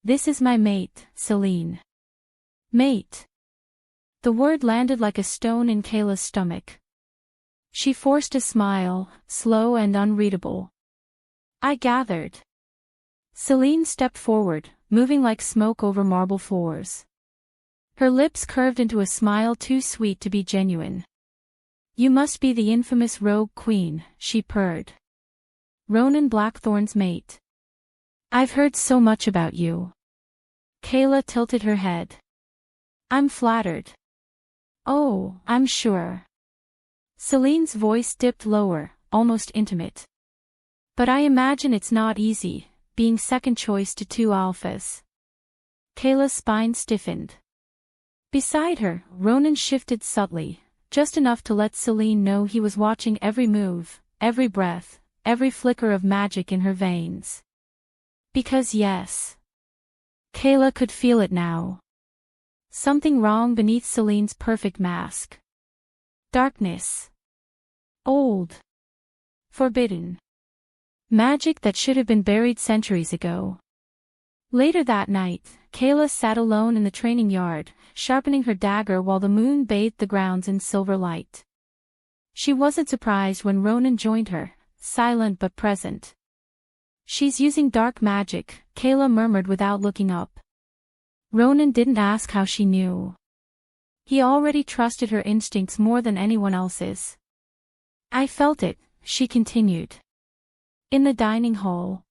"This is my mate, Celine." Mate. The word landed like a stone in Kayla's stomach. She forced a smile, slow and unreadable. "I gathered." Celine stepped forward, moving like smoke over marble floors. Her lips curved into a smile too sweet to be genuine. "You must be the infamous rogue queen," she purred. "Ronan Blackthorn's mate. I've heard so much about you." Kayla tilted her head. "I'm flattered." "Oh, I'm sure." Celine's voice dipped lower, almost intimate. "But I imagine it's not easy, being second choice to two alphas." Kayla's spine stiffened. Beside her, Ronan shifted subtly, just enough to let Celine know he was watching every move, every breath, every flicker of magic in her veins. Because yes. Kayla could feel it now. Something wrong beneath Celine's perfect mask. Darkness. Old. Forbidden. Magic that should have been buried centuries ago. Later that night, Kayla sat alone in the training yard, sharpening her dagger while the moon bathed the grounds in silver light. She wasn't surprised when Ronan joined her, silent but present. "She's using dark magic," Kayla murmured without looking up. Ronan didn't ask how she knew. He already trusted her instincts more than anyone else's. "I felt it," she continued. "In the dining hall.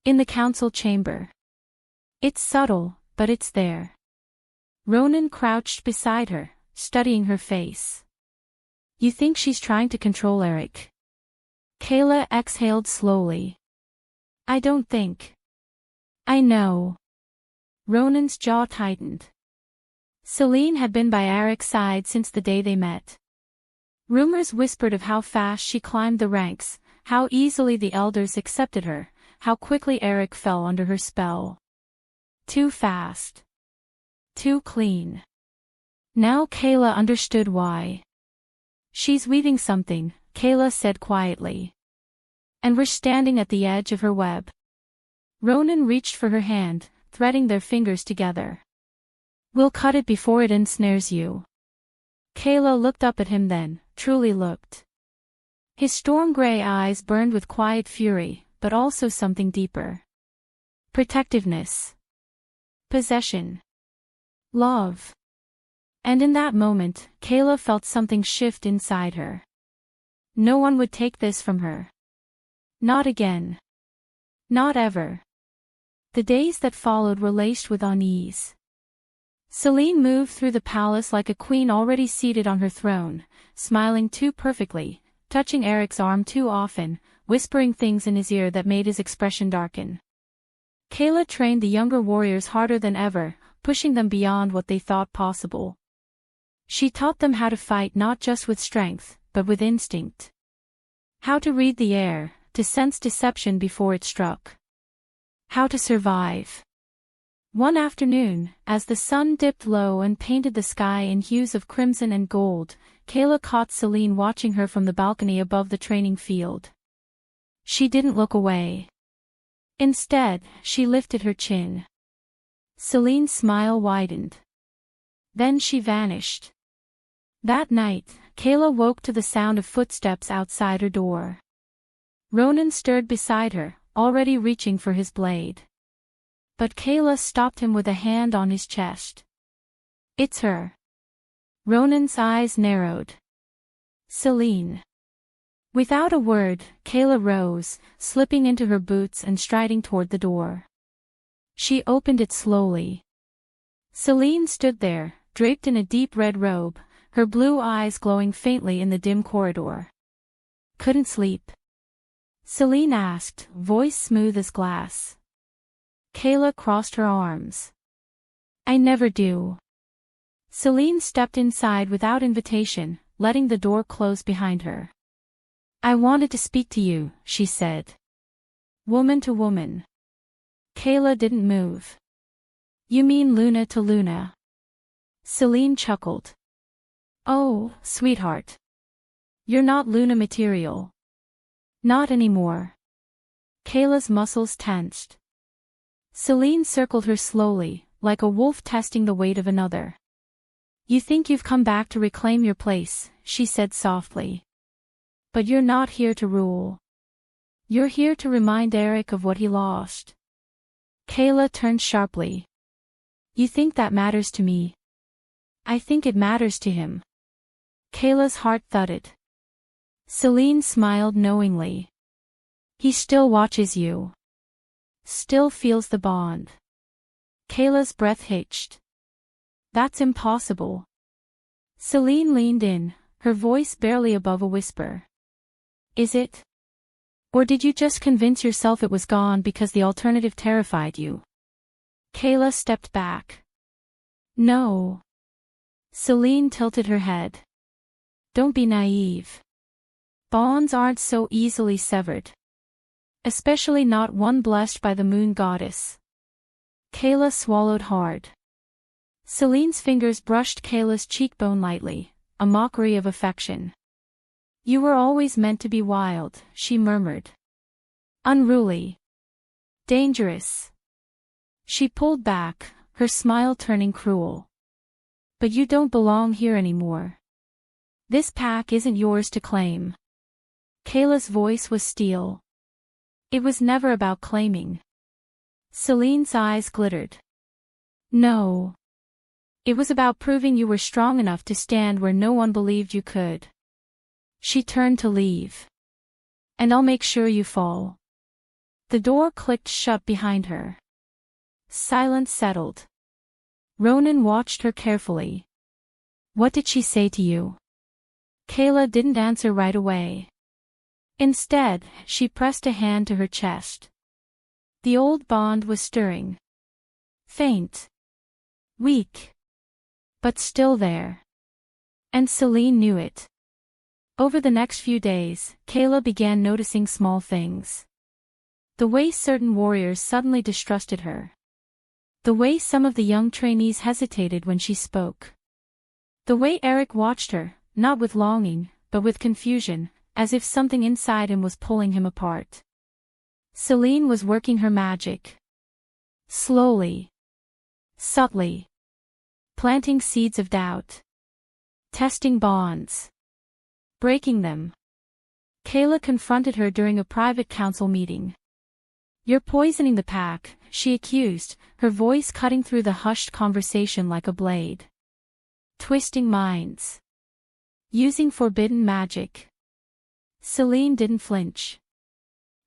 In the council chamber. It's subtle, but it's there." Ronan crouched beside her, studying her face. "You think she's trying to control Eric?" Kayla exhaled slowly. "I don't think." "I know." Ronan's jaw tightened. Celine had been by Eric's side since the day they met. Rumors whispered of how fast she climbed the ranks, how easily the elders accepted her, how quickly Eric fell under her spell. Too fast. Too clean. Now Kayla understood why. "She's weaving something," Kayla said quietly. "And we're standing at the edge of her web." Ronan reached for her hand, threading their fingers together. "We'll cut it before it ensnares you." Kayla looked up at him then, truly looked. His storm-gray eyes burned with quiet fury, but also something deeper. Protectiveness. Possession. Love. And in that moment, Kayla felt something shift inside her. No one would take this from her. Not again. Not ever. The days that followed were laced with unease. Celine moved through the palace like a queen already seated on her throne, smiling too perfectly, touching Eric's arm too often, whispering things in his ear that made his expression darken. Kayla trained the younger warriors harder than ever, pushing them beyond what they thought possible. She taught them how to fight not just with strength, but with instinct. How to read the air, to sense deception before it struck. How to survive. One afternoon, as the sun dipped low and painted the sky in hues of crimson and gold, Kayla caught Celine watching her from the balcony above the training field. She didn't look away. Instead, she lifted her chin. Celine's smile widened. Then she vanished. That night, Kayla woke to the sound of footsteps outside her door. Ronan stirred beside her, already reaching for his blade. But Kayla stopped him with a hand on his chest. "It's her." Ronan's eyes narrowed. "Celine." Without a word, Kayla rose, slipping into her boots and striding toward the door. She opened it slowly. Celine stood there, draped in a deep red robe, her blue eyes glowing faintly in the dim corridor. "Couldn't sleep?" Celine asked, voice smooth as glass. Kayla crossed her arms. "I never do." Celine stepped inside without invitation, letting the door close behind her. "I wanted to speak to you," she said. Woman to woman. Kayla didn't move. "You mean Luna to Luna?" Celine chuckled. "Oh, sweetheart. You're not Luna material." "Not anymore." Kayla's muscles tensed. Celine circled her slowly, like a wolf testing the weight of another. "You think you've come back to reclaim your place," she said softly. "But you're not here to rule. You're here to remind Eric of what he lost." Kayla turned sharply. "You think that matters to me?" "I think it matters to him." Kayla's heart thudded. Celine smiled knowingly. "He still watches you. Still feels the bond." Kayla's breath hitched. "That's impossible." Celine leaned in, her voice barely above a whisper. "Is it? Or did you just convince yourself it was gone because the alternative terrified you?" Kayla stepped back. "No." Celine tilted her head. "Don't be naive. Bonds aren't so easily severed. Especially not one blessed by the moon goddess." Kayla swallowed hard. Celine's fingers brushed Kayla's cheekbone lightly, a mockery of affection. "You were always meant to be wild," she murmured. "Unruly. Dangerous." She pulled back, her smile turning cruel. "But you don't belong here anymore. This pack isn't yours to claim." Kayla's voice was steel. "It was never about claiming." Celine's eyes glittered. "No. It was about proving you were strong enough to stand where no one believed you could." She turned to leave. "And I'll make sure you fall." The door clicked shut behind her. Silence settled. Ronan watched her carefully. "What did she say to you?" Kayla didn't answer right away. Instead, she pressed a hand to her chest. The old bond was stirring. Faint. Weak. But still there. And Celine knew it. Over the next few days, Kayla began noticing small things. The way certain warriors suddenly distrusted her. The way some of the young trainees hesitated when she spoke. The way Eric watched her, not with longing, but with confusion, as if something inside him was pulling him apart. Celine was working her magic. Slowly. Subtly. Planting seeds of doubt. Testing bonds. Breaking them. Kayla confronted her during a private council meeting. "You're poisoning the pack," she accused, her voice cutting through the hushed conversation like a blade. "Twisting minds. Using forbidden magic." Celine didn't flinch.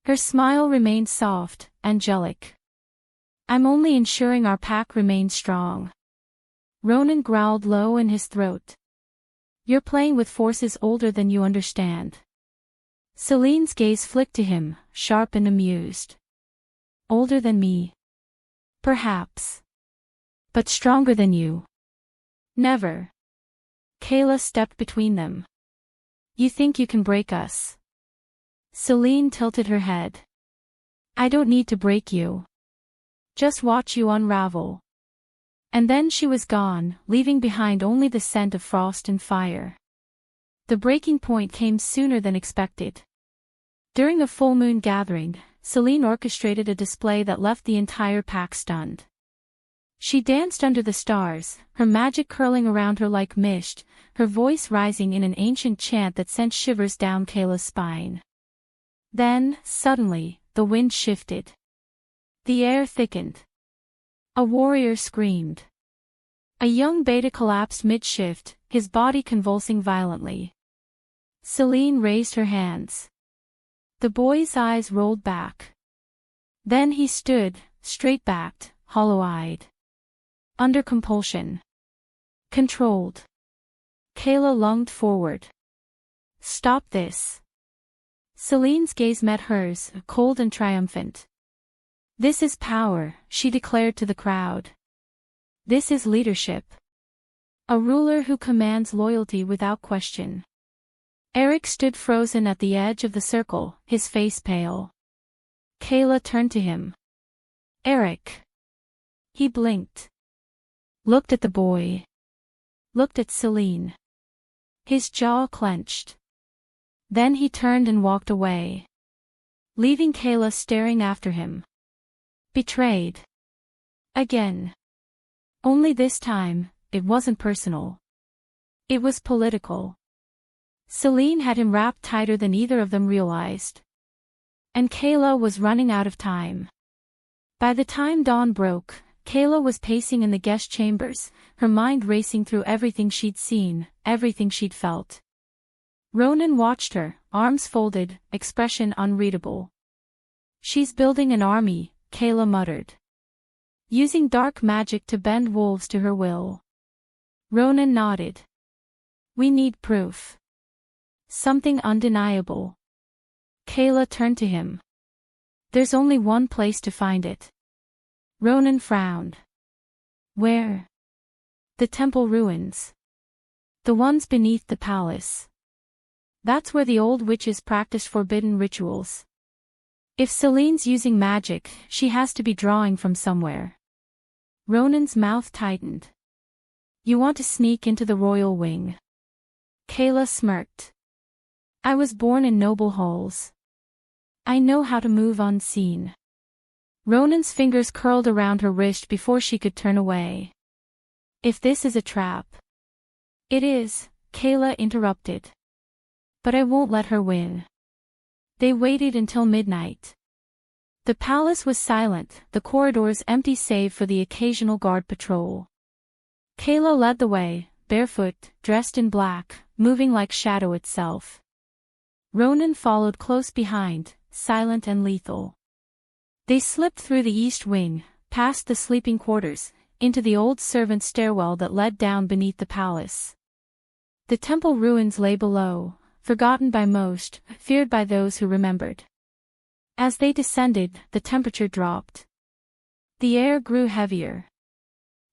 Her smile remained soft, angelic. "I'm only ensuring our pack remains strong." Ronan growled low in his throat. "You're playing with forces older than you understand." Celine's gaze flicked to him, sharp and amused. "Older than me? Perhaps. But stronger than you?" "Never." Kayla stepped between them. "You think you can break us?" Celine tilted her head. "I don't need to break you. Just watch you unravel." And then she was gone, leaving behind only the scent of frost and fire. The breaking point came sooner than expected. During a full moon gathering, Celine orchestrated a display that left the entire pack stunned. She danced under the stars, her magic curling around her like mist, her voice rising in an ancient chant that sent shivers down Kayla's spine. Then, suddenly, the wind shifted. The air thickened. A warrior screamed. A young beta collapsed mid-shift, his body convulsing violently. Celine raised her hands. The boy's eyes rolled back. Then he stood, straight-backed, hollow-eyed. Under compulsion. Controlled. Kayla lunged forward. Stop this. Celine's gaze met hers, cold and triumphant. This is power, she declared to the crowd. This is leadership. A ruler who commands loyalty without question. Eric stood frozen at the edge of the circle, his face pale. Kayla turned to him. Eric. He blinked. Looked at the boy. Looked at Celine. His jaw clenched. Then he turned and walked away. Leaving Kayla staring after him. Betrayed. Again. Only this time, it wasn't personal. It was political. Celine had him wrapped tighter than either of them realized. And Kayla was running out of time. By the time dawn broke, Kayla was pacing in the guest chambers, her mind racing through everything she'd seen, everything she'd felt. Ronan watched her, arms folded, expression unreadable. She's building an army, Kayla muttered. Using dark magic to bend wolves to her will. Ronan nodded. We need proof. Something undeniable. Kayla turned to him. There's only one place to find it. Ronan frowned. Where? The temple ruins. The ones beneath the palace. That's where the old witches practiced forbidden rituals. If Celine's using magic, she has to be drawing from somewhere. Ronan's mouth tightened. You want to sneak into the royal wing. Kayla smirked. I was born in noble halls. I know how to move unseen. Ronan's fingers curled around her wrist before she could turn away. If this is a trap. It is, Kayla interrupted. But I won't let her win. They waited until midnight. The palace was silent, the corridors empty save for the occasional guard patrol. Kayla led the way, barefoot, dressed in black, moving like shadow itself. Ronan followed close behind, silent and lethal. They slipped through the east wing, past the sleeping quarters, into the old servant stairwell that led down beneath the palace. The temple ruins lay below, forgotten by most, feared by those who remembered. As they descended, the temperature dropped. The air grew heavier.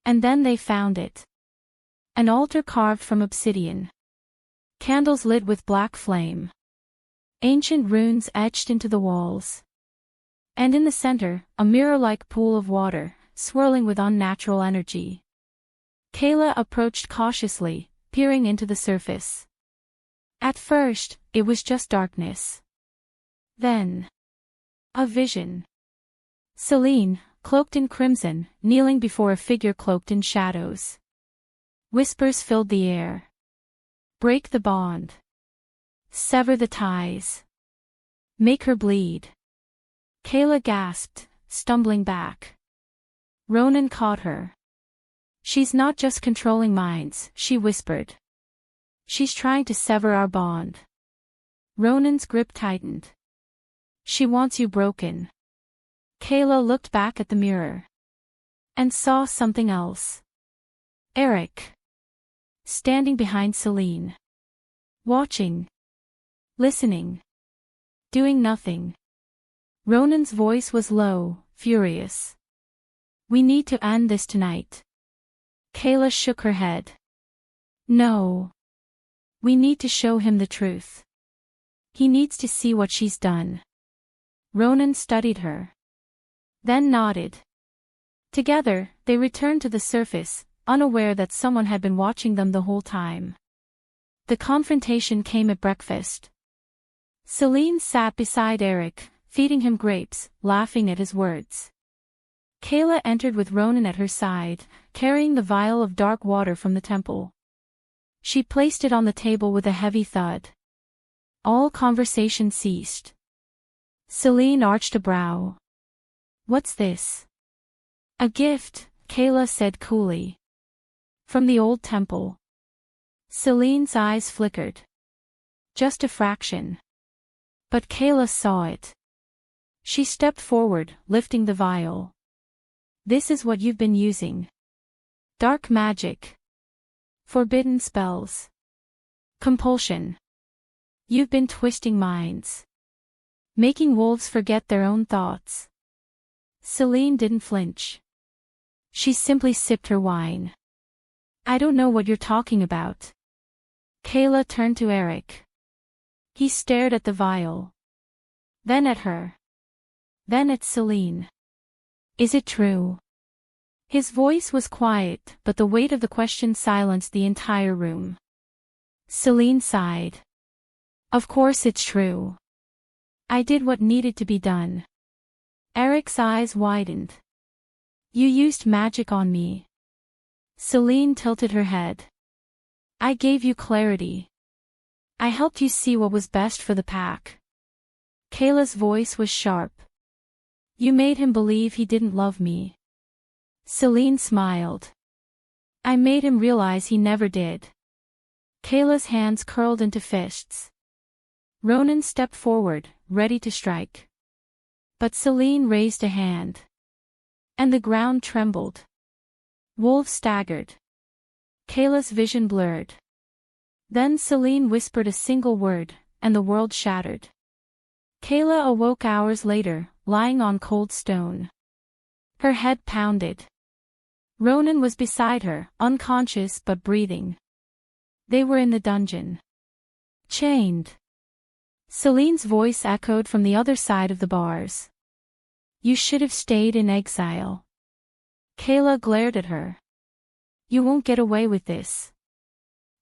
And then they found it. An altar carved from obsidian. Candles lit with black flame. Ancient runes etched into the walls. And in the center, a mirror-like pool of water, swirling with unnatural energy. Kayla approached cautiously, peering into the surface. At first, it was just darkness. Then, a vision. Celine, cloaked in crimson, kneeling before a figure cloaked in shadows. Whispers filled the air. Break the bond. Sever the ties. Make her bleed. Kayla gasped, stumbling back. Ronan caught her. She's not just controlling minds, she whispered. She's trying to sever our bond. Ronan's grip tightened. She wants you broken. Kayla looked back at the mirror. And saw something else. Eric. Standing behind Celine. Watching. Listening. Doing nothing. Ronan's voice was low, furious. We need to end this tonight. Kayla shook her head. No. We need to show him the truth. He needs to see what she's done. Ronan studied her. Then nodded. Together, they returned to the surface, unaware that someone had been watching them the whole time. The confrontation came at breakfast. Celine sat beside Eric, feeding him grapes, laughing at his words. Kayla entered with Ronan at her side, carrying the vial of dark water from the temple. She placed it on the table with a heavy thud. All conversation ceased. Celine arched a brow. What's this? A gift, Kayla said coolly. From the old temple. Celine's eyes flickered. Just a fraction. But Kayla saw it. She stepped forward, lifting the vial. This is what you've been using. Dark magic. Forbidden spells. Compulsion. You've been twisting minds. Making wolves forget their own thoughts. Celine didn't flinch. She simply sipped her wine. I don't know what you're talking about. Kayla turned to Eric. He stared at the vial. Then at her. Then at Celine. Is it true? His voice was quiet, but the weight of the question silenced the entire room. Celine sighed. Of course it's true. I did what needed to be done. Eric's eyes widened. You used magic on me. Celine tilted her head. I gave you clarity. I helped you see what was best for the pack. Kayla's voice was sharp. You made him believe he didn't love me. Celine smiled. I made him realize he never did. Kayla's hands curled into fists. Ronan stepped forward, ready to strike. But Celine raised a hand. And the ground trembled. Wolves staggered. Kayla's vision blurred. Then Celine whispered a single word, and the world shattered. Kayla awoke hours later, lying on cold stone. Her head pounded. Ronan was beside her, unconscious but breathing. They were in the dungeon. Chained. Celine's voice echoed from the other side of the bars. You should have stayed in exile. Kayla glared at her. You won't get away with this.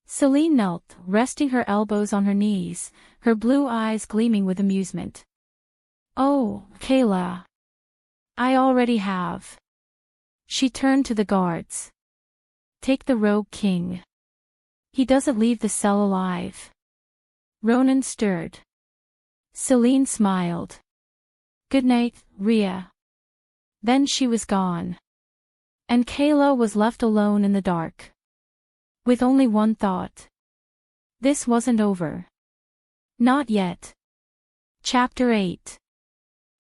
Celine knelt, resting her elbows on her knees, her blue eyes gleaming with amusement. Oh, Kayla. I already have. She turned to the guards. Take the rogue king. He doesn't leave the cell alive. Ronan stirred. Celine smiled. Good night, Rhea. Then she was gone. And Kayla was left alone in the dark. With only one thought. This wasn't over. Not yet. Chapter 8.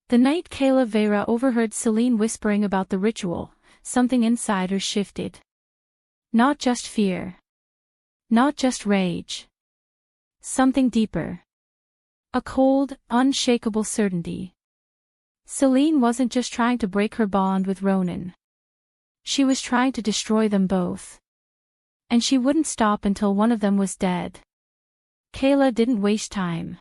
The night Kayla Vera overheard Celine whispering about the ritual, something inside her shifted. Not just fear. Not just rage. Something deeper. A cold, unshakable certainty. Celine wasn't just trying to break her bond with Ronan. She was trying to destroy them both. And she wouldn't stop until one of them was dead. Kayla didn't waste time.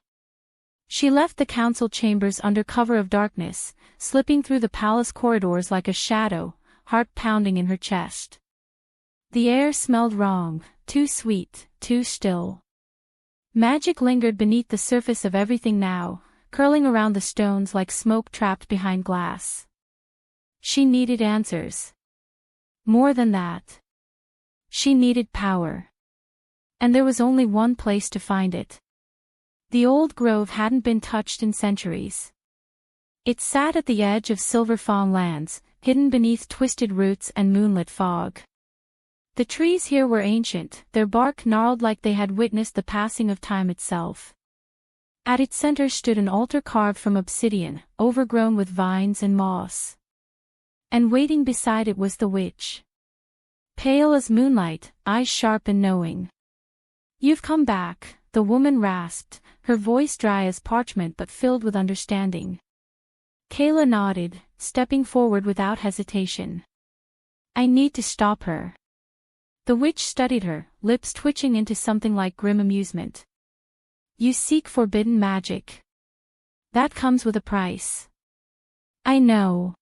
She left the council chambers under cover of darkness, slipping through the palace corridors like a shadow, heart pounding in her chest. The air smelled wrong, too sweet, too still. Magic lingered beneath the surface of everything now, curling around the stones like smoke trapped behind glass. She needed answers. More than that. She needed power. And there was only one place to find it. The old grove hadn't been touched in centuries. It sat at the edge of Silver Fawn lands, hidden beneath twisted roots and moonlit fog. The trees here were ancient, their bark gnarled like they had witnessed the passing of time itself. At its center stood an altar carved from obsidian, overgrown with vines and moss. And waiting beside it was the witch. Pale as moonlight, eyes sharp and knowing. You've come back, the woman rasped, her voice dry as parchment but filled with understanding. Kayla nodded, stepping forward without hesitation. I need to stop her. The witch studied her, lips twitching into something like grim amusement. You seek forbidden magic. That comes with a price. I know.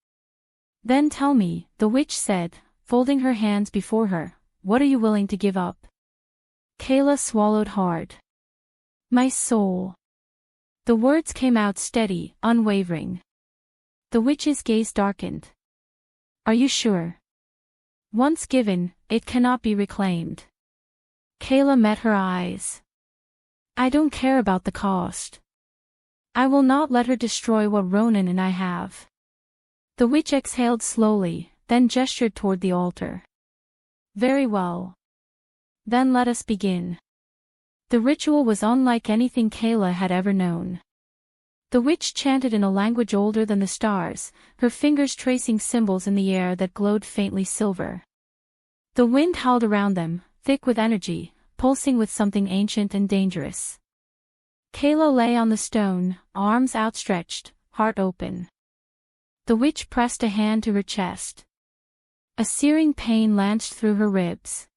Then tell me, the witch said, folding her hands before her, what are you willing to give up? Kayla swallowed hard. My soul. The words came out steady, unwavering. The witch's gaze darkened. Are you sure? Once given, it cannot be reclaimed. Kayla met her eyes. I don't care about the cost. I will not let her destroy what Ronan and I have. The witch exhaled slowly, then gestured toward the altar. Very well. Then let us begin. The ritual was unlike anything Kayla had ever known. The witch chanted in a language older than the stars, her fingers tracing symbols in the air that glowed faintly silver. The wind howled around them, thick with energy, pulsing with something ancient and dangerous. Kayla lay on the stone, arms outstretched, heart open. The witch pressed a hand to her chest. A searing pain lanced through her ribs.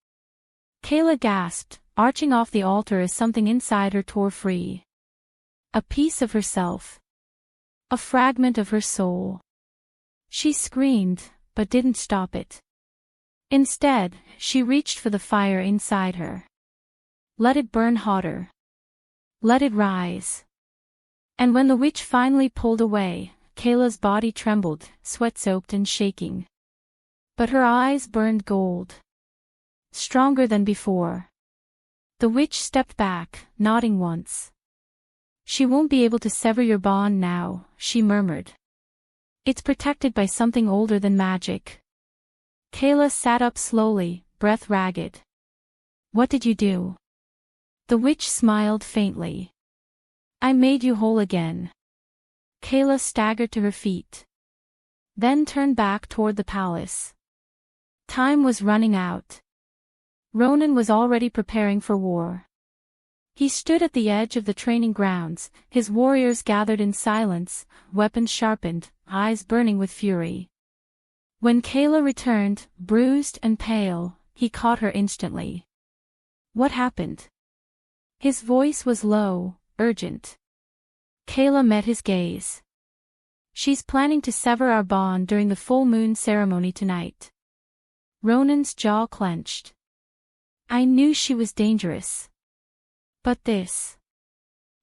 Kayla gasped, arching off the altar as something inside her tore free. A piece of herself. A fragment of her soul. She screamed, but didn't stop it. Instead, she reached for the fire inside her. Let it burn hotter. Let it rise. And when the witch finally pulled away, Kayla's body trembled, sweat-soaked and shaking. But her eyes burned gold. Stronger than before. The witch stepped back, nodding once. She won't be able to sever your bond now, she murmured. It's protected by something older than magic. Kayla sat up slowly, breath ragged. What did you do? The witch smiled faintly. I made you whole again. Kayla staggered to her feet. Then turned back toward the palace. Time was running out. Ronan was already preparing for war. He stood at the edge of the training grounds, his warriors gathered in silence, weapons sharpened, eyes burning with fury. When Kayla returned, bruised and pale, he caught her instantly. What happened? His voice was low, urgent. Kayla met his gaze. She's planning to sever our bond during the full moon ceremony tonight. Ronan's jaw clenched. I knew she was dangerous. But this.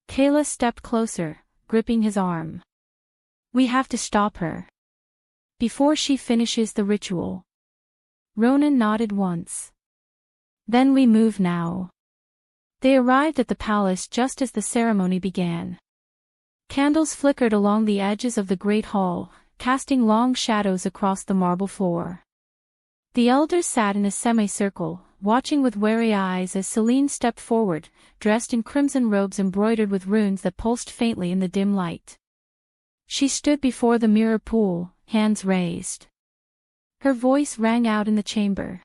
Kayla stepped closer, gripping his arm. We have to stop her. Before she finishes the ritual. Ronan nodded once. Then we move now. They arrived at the palace just as the ceremony began. Candles flickered along the edges of the great hall, casting long shadows across the marble floor. The elders sat in a semicircle, watching with wary eyes as Celine stepped forward, dressed in crimson robes embroidered with runes that pulsed faintly in the dim light. She stood before the mirror pool, hands raised. Her voice rang out in the chamber.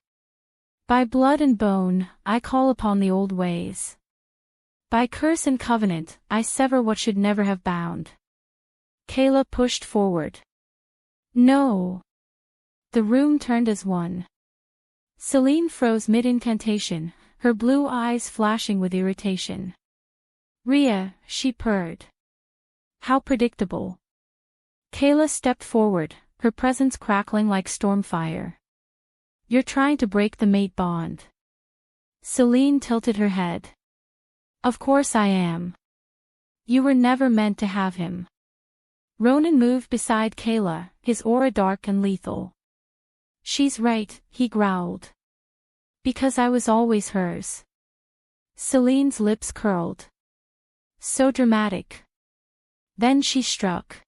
By blood and bone, I call upon the old ways. By curse and covenant, I sever what should never have bound. Kayla pushed forward. No. The room turned as one. Celine froze mid-incantation, her blue eyes flashing with irritation. Rhea, she purred. How predictable. Kayla stepped forward, her presence crackling like storm fire. You're trying to break the mate bond. Celine tilted her head. Of course I am. You were never meant to have him. Ronan moved beside Kayla, his aura dark and lethal. She's right, he growled. Because I was always hers. Celine's lips curled. So dramatic. Then she struck.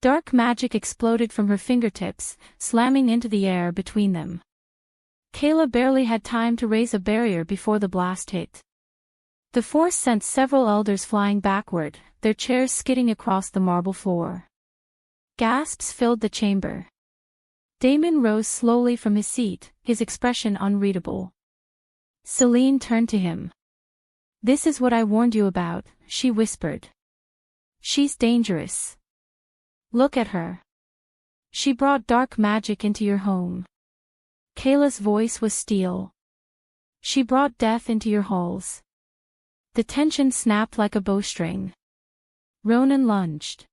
Dark magic exploded from her fingertips, slamming into the air between them. Kayla barely had time to raise a barrier before the blast hit. The force sent several elders flying backward, their chairs skidding across the marble floor. Gasps filled the chamber. Damon rose slowly from his seat, his expression unreadable. Celine turned to him. This is what I warned you about, she whispered. She's dangerous. Look at her. She brought dark magic into your home. Kayla's voice was steel. She brought death into your halls. The tension snapped like a bowstring. Ronan lunged.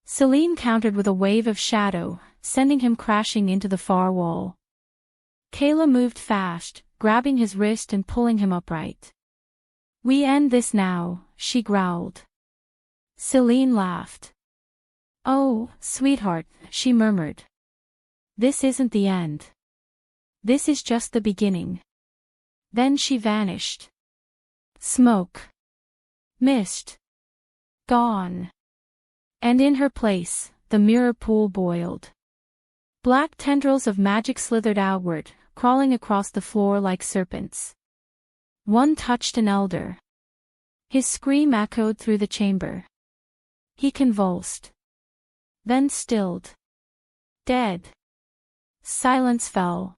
Celine countered with a wave of shadow, sending him crashing into the far wall. Kayla moved fast, grabbing his wrist and pulling him upright. We end this now, she growled. Celine laughed. Oh, sweetheart, she murmured. This isn't the end. This is just the beginning. Then she vanished. Smoke. Mist. Gone. And in her place, the mirror pool boiled. Black tendrils of magic slithered outward, crawling across the floor like serpents. One touched an elder. His scream echoed through the chamber. He convulsed. Then stilled. Dead. Silence fell.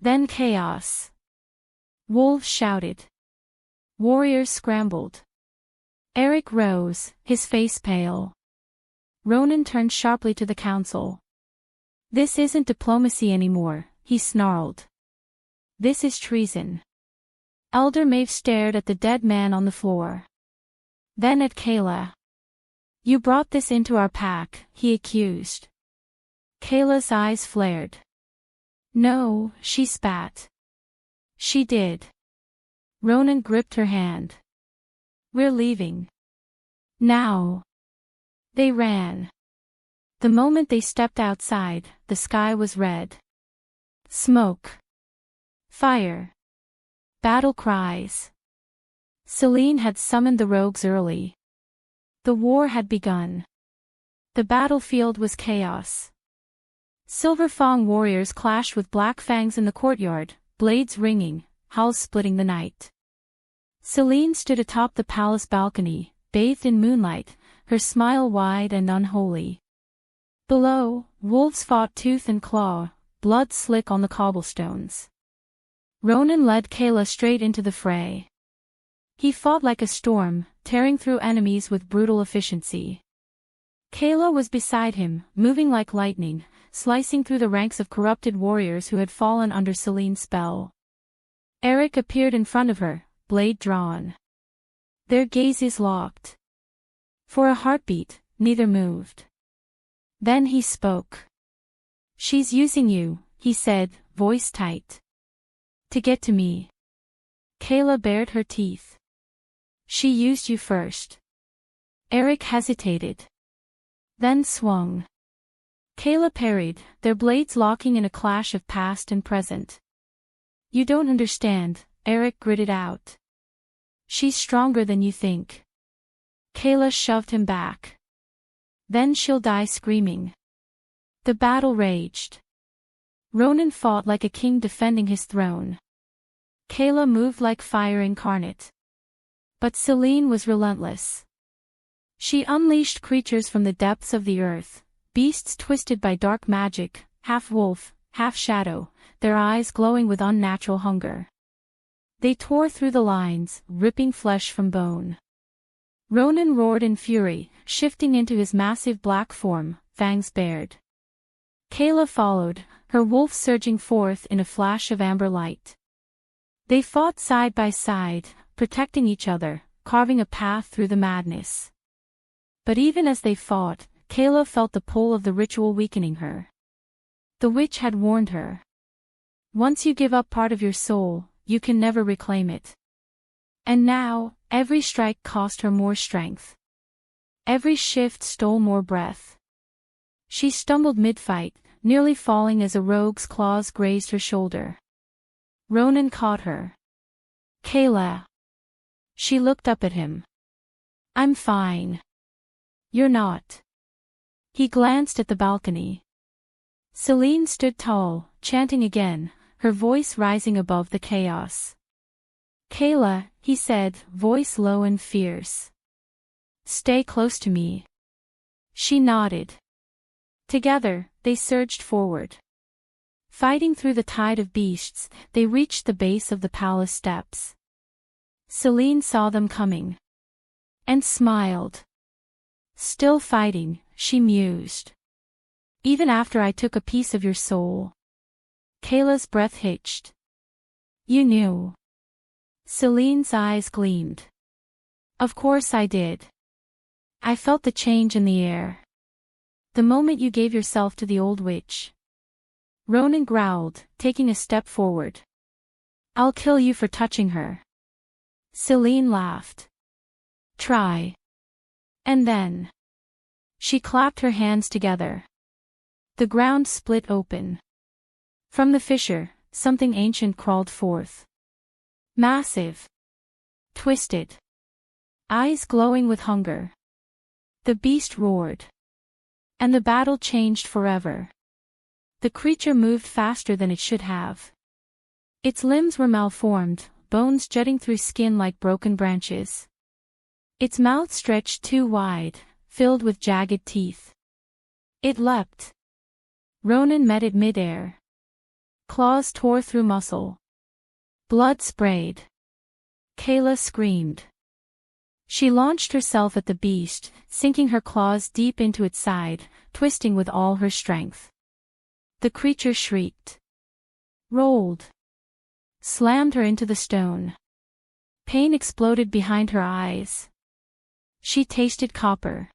Then chaos. Wolves shouted. Warriors scrambled. Eric rose, his face pale. Ronan turned sharply to the council. "This isn't diplomacy anymore," he snarled. "This is treason." Elder Maeve stared at the dead man on the floor. Then at Kayla. "You brought this into our pack," he accused. Kayla's eyes flared. "No," she spat. "She did." Ronan gripped her hand. "We're leaving. Now." They ran. The moment they stepped outside, the sky was red. Smoke. Fire. Battle cries. Celine had summoned the rogues early. The war had begun. The battlefield was chaos. Silver Fang warriors clashed with Black Fangs in the courtyard, blades ringing, howls splitting the night. Celine stood atop the palace balcony, bathed in moonlight, her smile wide and unholy. Below, wolves fought tooth and claw, blood slick on the cobblestones. Ronan led Kayla straight into the fray. He fought like a storm, tearing through enemies with brutal efficiency. Kayla was beside him, moving like lightning, slicing through the ranks of corrupted warriors who had fallen under Celine's spell. Eric appeared in front of her, blade drawn. Their gazes locked. For a heartbeat, neither moved. Then he spoke. "She's using you," he said, voice tight. "To get to me." Kayla bared her teeth. "She used you first." Eric hesitated. Then swung. Kayla parried, their blades locking in a clash of past and present. "You don't understand," Eric gritted out. "She's stronger than you think." Kayla shoved him back. "Then she'll die screaming." The battle raged. Ronan fought like a king defending his throne. Kayla moved like fire incarnate. But Celine was relentless. She unleashed creatures from the depths of the earth, beasts twisted by dark magic, half wolf, half shadow, their eyes glowing with unnatural hunger. They tore through the lines, ripping flesh from bone. Ronan roared in fury, shifting into his massive black form, fangs bared. Kayla followed, her wolf surging forth in a flash of amber light. They fought side by side, protecting each other, carving a path through the madness. But even as they fought, Kayla felt the pull of the ritual weakening her. The witch had warned her. Once you give up part of your soul, you can never reclaim it. And now, every strike cost her more strength. Every shift stole more breath. She stumbled mid-fight, nearly falling as a rogue's claws grazed her shoulder. Ronan caught her. "Kayla." She looked up at him. "I'm fine." "You're not." He glanced at the balcony. Celine stood tall, chanting again, her voice rising above the chaos. "Kayla," he said, voice low and fierce. "Stay close to me." She nodded. Together, they surged forward. Fighting through the tide of beasts, they reached the base of the palace steps. Celine saw them coming. And smiled. "Still fighting," she mused. "Even after I took a piece of your soul." Kayla's breath hitched. "You knew." Celine's eyes gleamed. "Of course I did. I felt the change in the air. The moment you gave yourself to the old witch." Ronan growled, taking a step forward. "I'll kill you for touching her." Celine laughed. "Try." And then. She clapped her hands together. The ground split open. From the fissure, something ancient crawled forth. Massive. Twisted. Eyes glowing with hunger. The beast roared. And the battle changed forever. The creature moved faster than it should have. Its limbs were malformed, bones jutting through skin like broken branches. Its mouth stretched too wide, filled with jagged teeth. It leapt. Ronan met it midair. Claws tore through muscle. Blood sprayed. Kayla screamed. She launched herself at the beast, sinking her claws deep into its side, twisting with all her strength. The creature shrieked. Rolled. Slammed her into the stone. Pain exploded behind her eyes. She tasted copper.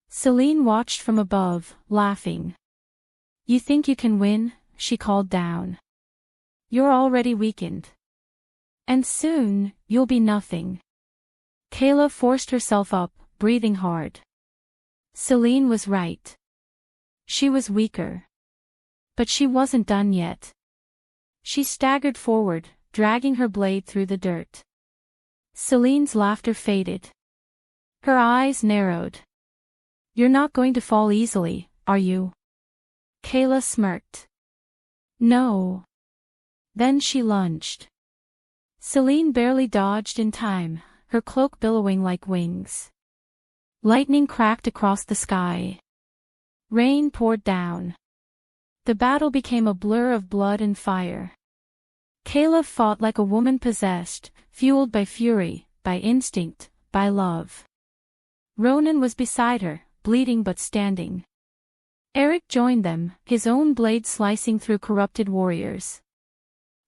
Celine watched from above, laughing. "You think you can win?" she called down. "You're already weakened. And soon, you'll be nothing." Kayla forced herself up, breathing hard. Celine was right. She was weaker. But she wasn't done yet. She staggered forward, dragging her blade through the dirt. Celine's laughter faded. Her eyes narrowed. "You're not going to fall easily, are you?" Kayla smirked. "No." Then she lunged. Celine barely dodged in time, her cloak billowing like wings. Lightning cracked across the sky. Rain poured down. The battle became a blur of blood and fire. Kayla fought like a woman possessed, fueled by fury, by instinct, by love. Ronan was beside her, bleeding but standing. Eric joined them, his own blade slicing through corrupted warriors.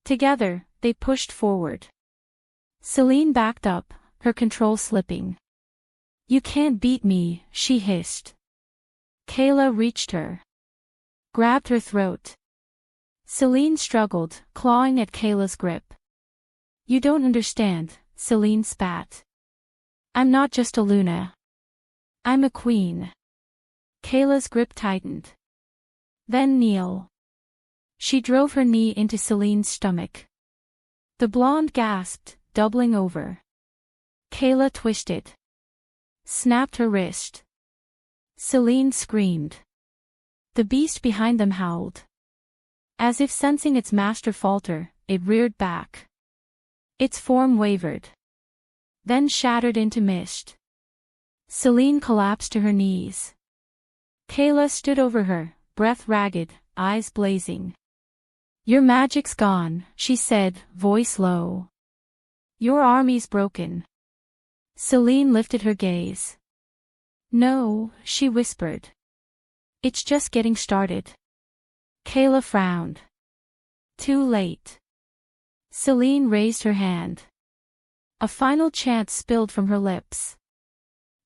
Together, they pushed forward. Celine backed up, her control slipping. "You can't beat me," she hissed. Kayla reached her. Grabbed her throat. Celine struggled, clawing at Kayla's grip. "You don't understand," Celine spat. "I'm not just a Luna. I'm a queen." Kayla's grip tightened. "Then kneel." She drove her knee into Celine's stomach. The blonde gasped, doubling over. Kayla twisted. Snapped her wrist. Celine screamed. The beast behind them howled. As if sensing its master falter, it reared back. Its form wavered. Then shattered into mist. Celine collapsed to her knees. Kayla stood over her, breath ragged, eyes blazing. "Your magic's gone," she said, voice low. "Your army's broken." Celine lifted her gaze. "No," she whispered. "It's just getting started." Kayla frowned. "Too late." Celine raised her hand. A final chant spilled from her lips.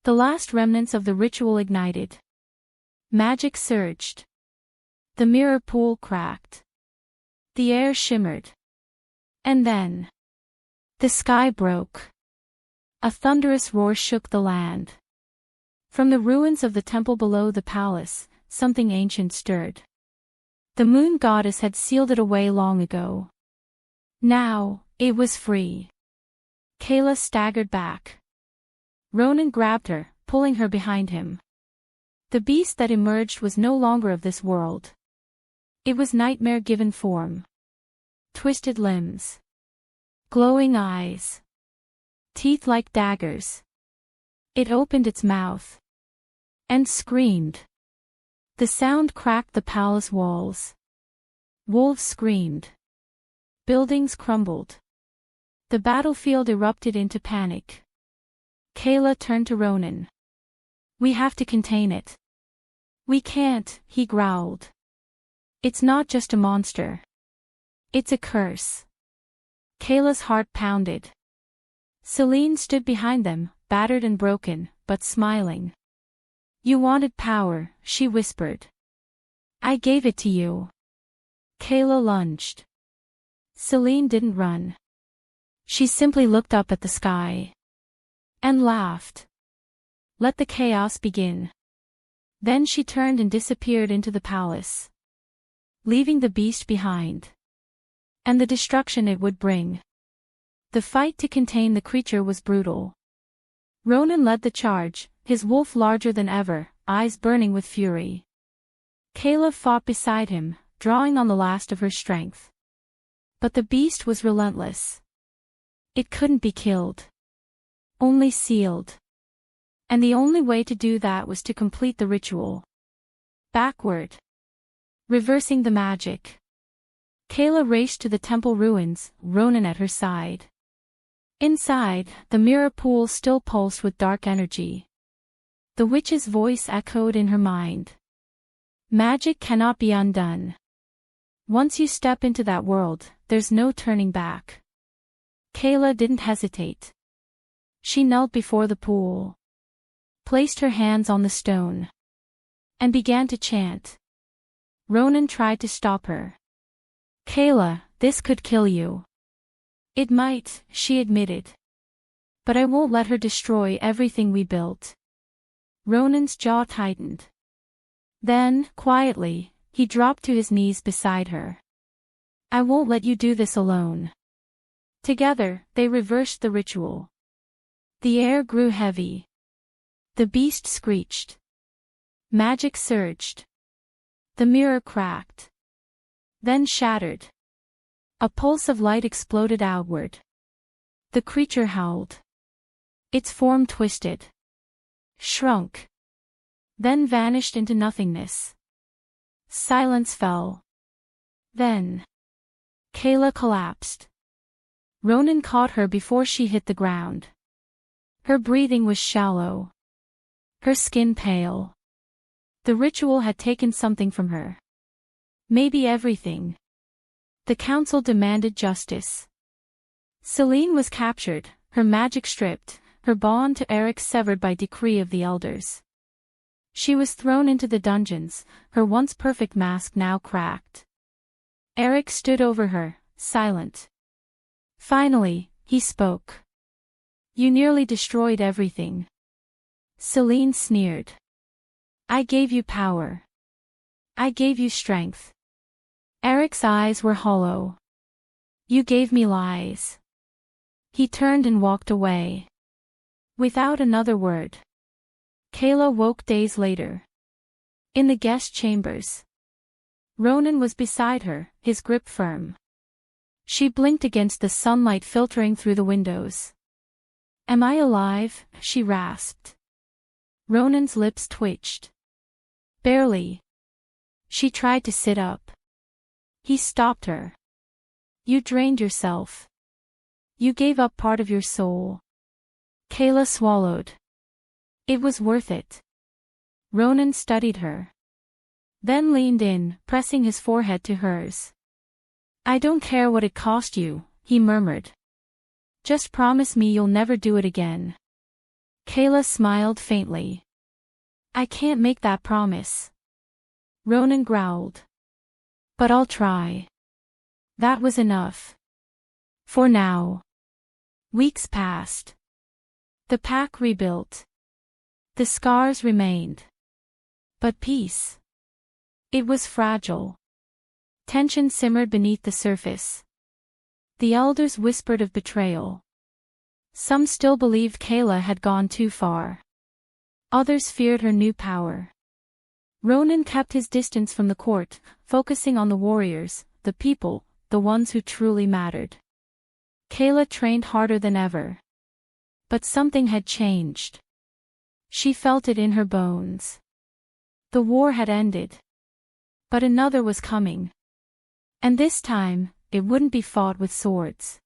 The last remnants of the ritual ignited. Magic surged. The mirror pool cracked. The air shimmered. And then, the sky broke. A thunderous roar shook the land. From the ruins of the temple below the palace, something ancient stirred. The moon goddess had sealed it away long ago. Now, it was free. Kayla staggered back. Ronan grabbed her, pulling her behind him. The beast that emerged was no longer of this world. It was nightmare given form. Twisted limbs. Glowing eyes. Teeth like daggers. It opened its mouth. And screamed. The sound cracked the palace walls. Wolves screamed. Buildings crumbled. The battlefield erupted into panic. Kayla turned to Ronan. "We have to contain it." "We can't," he growled. "It's not just a monster. It's a curse." Kayla's heart pounded. Celine stood behind them, battered and broken, but smiling. "You wanted power," she whispered. "I gave it to you." Kayla lunged. Celine didn't run. She simply looked up at the sky. And laughed. Let the chaos begin. Then she turned and disappeared into the palace. Leaving the beast behind. And the destruction it would bring. The fight to contain the creature was brutal. Ronan led the charge, his wolf larger than ever, eyes burning with fury. Kayla fought beside him, drawing on the last of her strength. But the beast was relentless. It couldn't be killed. Only sealed. And the only way to do that was to complete the ritual. Backward. Reversing the magic. Kayla raced to the temple ruins, Ronan at her side. Inside, the mirror pool still pulsed with dark energy. The witch's voice echoed in her mind. Magic cannot be undone. Once you step into that world, there's no turning back. Kayla didn't hesitate. She knelt before the pool, placed her hands on the stone, and began to chant. Ronan tried to stop her. Kayla, this could kill you. It might, she admitted. But I won't let her destroy everything we built. Ronan's jaw tightened. Then, quietly, he dropped to his knees beside her. I won't let you do this alone. Together, they reversed the ritual. The air grew heavy. The beast screeched. Magic surged. The mirror cracked. Then shattered. A pulse of light exploded outward. The creature howled. Its form twisted. Shrunk. Then vanished into nothingness. Silence fell. Then Kayla collapsed. Ronan caught her before she hit the ground. Her breathing was shallow. Her skin pale. The ritual had taken something from her. Maybe everything. The council demanded justice. Celine was captured, her magic stripped, her bond to Eric severed by decree of the elders. She was thrown into the dungeons, her once perfect mask now cracked. Eric stood over her, silent. Finally, he spoke. You nearly destroyed everything. Celine sneered. I gave you power. I gave you strength. Eric's eyes were hollow. You gave me lies. He turned and walked away. Without another word. Kayla woke days later. In the guest chambers. Ronan was beside her, his grip firm. She blinked against the sunlight filtering through the windows. Am I alive? She rasped. Ronan's lips twitched. Barely. She tried to sit up. He stopped her. You drained yourself. You gave up part of your soul. Kayla swallowed. It was worth it. Ronan studied her. Then leaned in, pressing his forehead to hers. I don't care what it cost you, he murmured. Just promise me you'll never do it again. Kayla smiled faintly. I can't make that promise. Ronan growled. But I'll try. That was enough. For now. Weeks passed. The pack rebuilt. The scars remained. But peace. It was fragile. Tension simmered beneath the surface. The elders whispered of betrayal. Some still believed Kayla had gone too far. Others feared her new power. Ronan kept his distance from the court, focusing on the warriors, the people, the ones who truly mattered. Kayla trained harder than ever. But something had changed. She felt it in her bones. The war had ended. But another was coming. And this time, it wouldn't be fought with swords.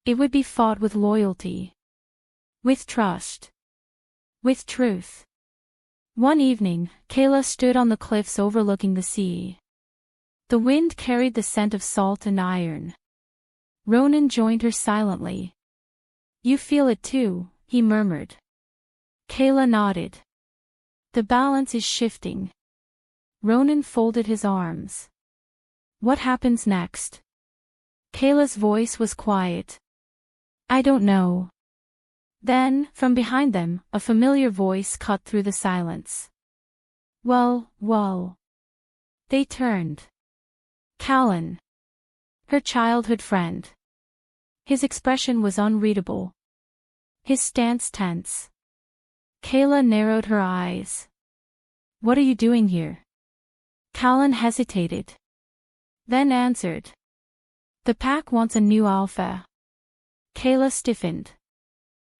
It would be fought with loyalty. With trust. With truth. One evening, Kayla stood on the cliffs overlooking the sea. The wind carried the scent of salt and iron. Ronan joined her silently. You feel it too, he murmured. Kayla nodded. The balance is shifting. Ronan folded his arms. What happens next? Kayla's voice was quiet. I don't know. Then, from behind them, a familiar voice cut through the silence. Well. They turned. Callan. Her childhood friend. His expression was unreadable. His stance tense. Kayla narrowed her eyes. What are you doing here? Callan hesitated. Then answered. The pack wants a new alpha. Kayla stiffened.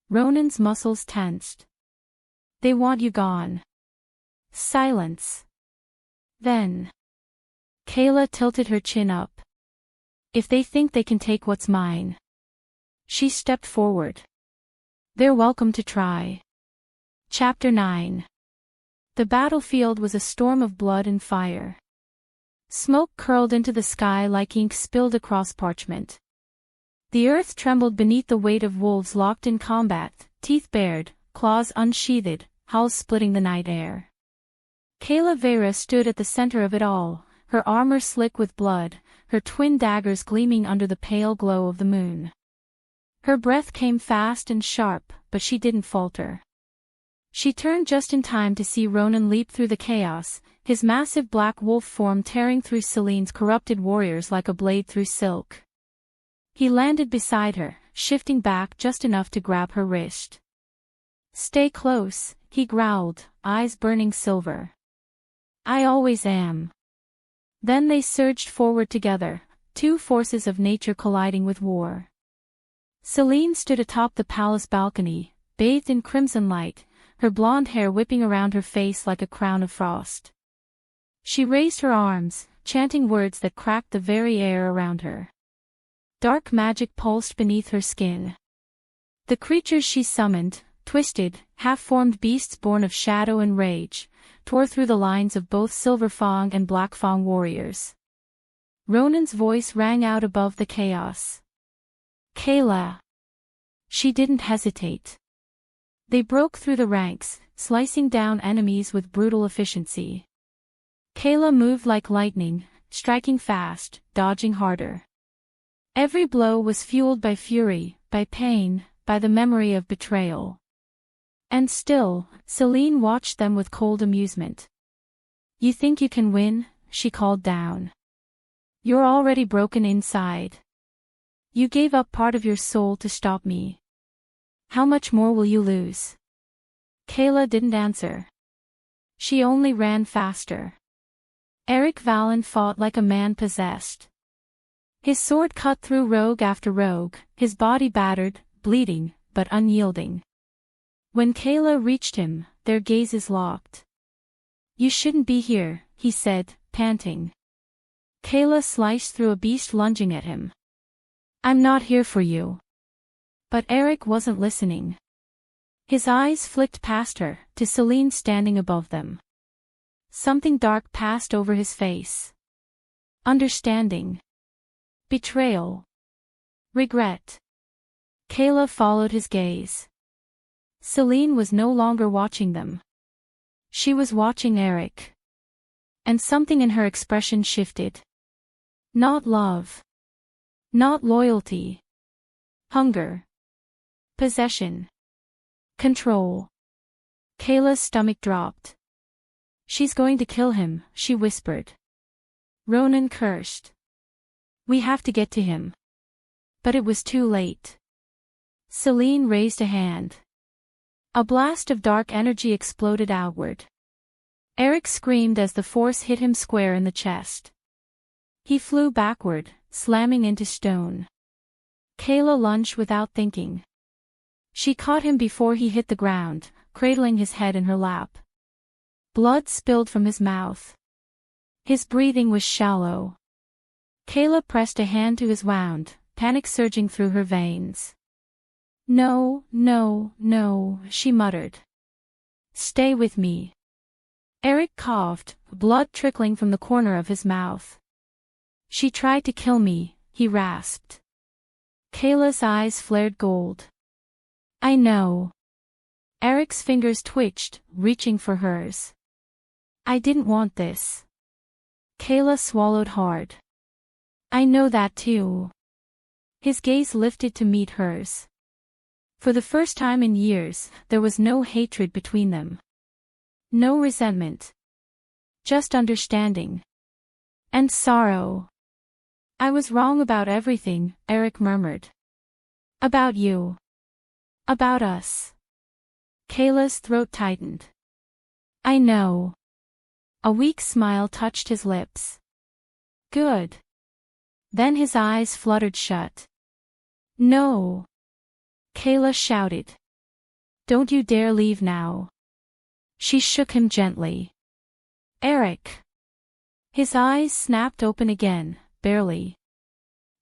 Ronan's muscles tensed. They want you gone. Silence. Then. Kayla tilted her chin up. If they think they can take what's mine. She stepped forward. They're welcome to try. Chapter 9. The battlefield was a storm of blood and fire. Smoke curled into the sky like ink spilled across parchment. The earth trembled beneath the weight of wolves locked in combat, teeth bared, claws unsheathed, howls splitting the night air. Kayla Vera stood at the center of it all, her armor slick with blood, her twin daggers gleaming under the pale glow of the moon. Her breath came fast and sharp, but she didn't falter. She turned just in time to see Ronan leap through the chaos, his massive black wolf form tearing through Celine's corrupted warriors like a blade through silk. He landed beside her, shifting back just enough to grab her wrist. Stay close, he growled, eyes burning silver. I always am. Then they surged forward together, two forces of nature colliding with war. Celine stood atop the palace balcony, bathed in crimson light, her blonde hair whipping around her face like a crown of frost. She raised her arms, chanting words that cracked the very air around her. Dark magic pulsed beneath her skin. The creatures she summoned, twisted, half-formed beasts born of shadow and rage, tore through the lines of both Silver Fang and Black Fang warriors. Ronan's voice rang out above the chaos. Kayla. She didn't hesitate. They broke through the ranks, slicing down enemies with brutal efficiency. Kayla moved like lightning, striking fast, dodging harder. Every blow was fueled by fury, by pain, by the memory of betrayal. And still, Celine watched them with cold amusement. You think you can win? She called down. You're already broken inside. You gave up part of your soul to stop me. How much more will you lose? Kayla didn't answer. She only ran faster. Eric Valen fought like a man possessed. His sword cut through rogue after rogue, his body battered, bleeding, but unyielding. When Kayla reached him, their gazes locked. You shouldn't be here, he said, panting. Kayla sliced through a beast lunging at him. I'm not here for you. But Eric wasn't listening. His eyes flicked past her, to Celine standing above them. Something dark passed over his face. Understanding. Betrayal. Regret. Kayla followed his gaze. Celine was no longer watching them. She was watching Eric. And something in her expression shifted. Not love. Not loyalty. Hunger. Possession. Control. Kayla's stomach dropped. She's going to kill him, she whispered. Ronan cursed. We have to get to him. But it was too late. Celine raised a hand. A blast of dark energy exploded outward. Eric screamed as the force hit him square in the chest. He flew backward, slamming into stone. Kayla lunged without thinking. She caught him before he hit the ground, cradling his head in her lap. Blood spilled from his mouth. His breathing was shallow. Kayla pressed a hand to his wound, panic surging through her veins. No, no, no, she muttered. Stay with me. Eric coughed, blood trickling from the corner of his mouth. She tried to kill me, he rasped. Kayla's eyes flared gold. I know. Eric's fingers twitched, reaching for hers. I didn't want this. Kayla swallowed hard. I know that too. His gaze lifted to meet hers. For the first time in years, there was no hatred between them. No resentment. Just understanding. And sorrow. I was wrong about everything, Eric murmured. About you. About us. Kayla's throat tightened. I know. A weak smile touched his lips. Good. Then his eyes fluttered shut. No. Kayla shouted. Don't you dare leave now. She shook him gently. Eric. His eyes snapped open again, barely.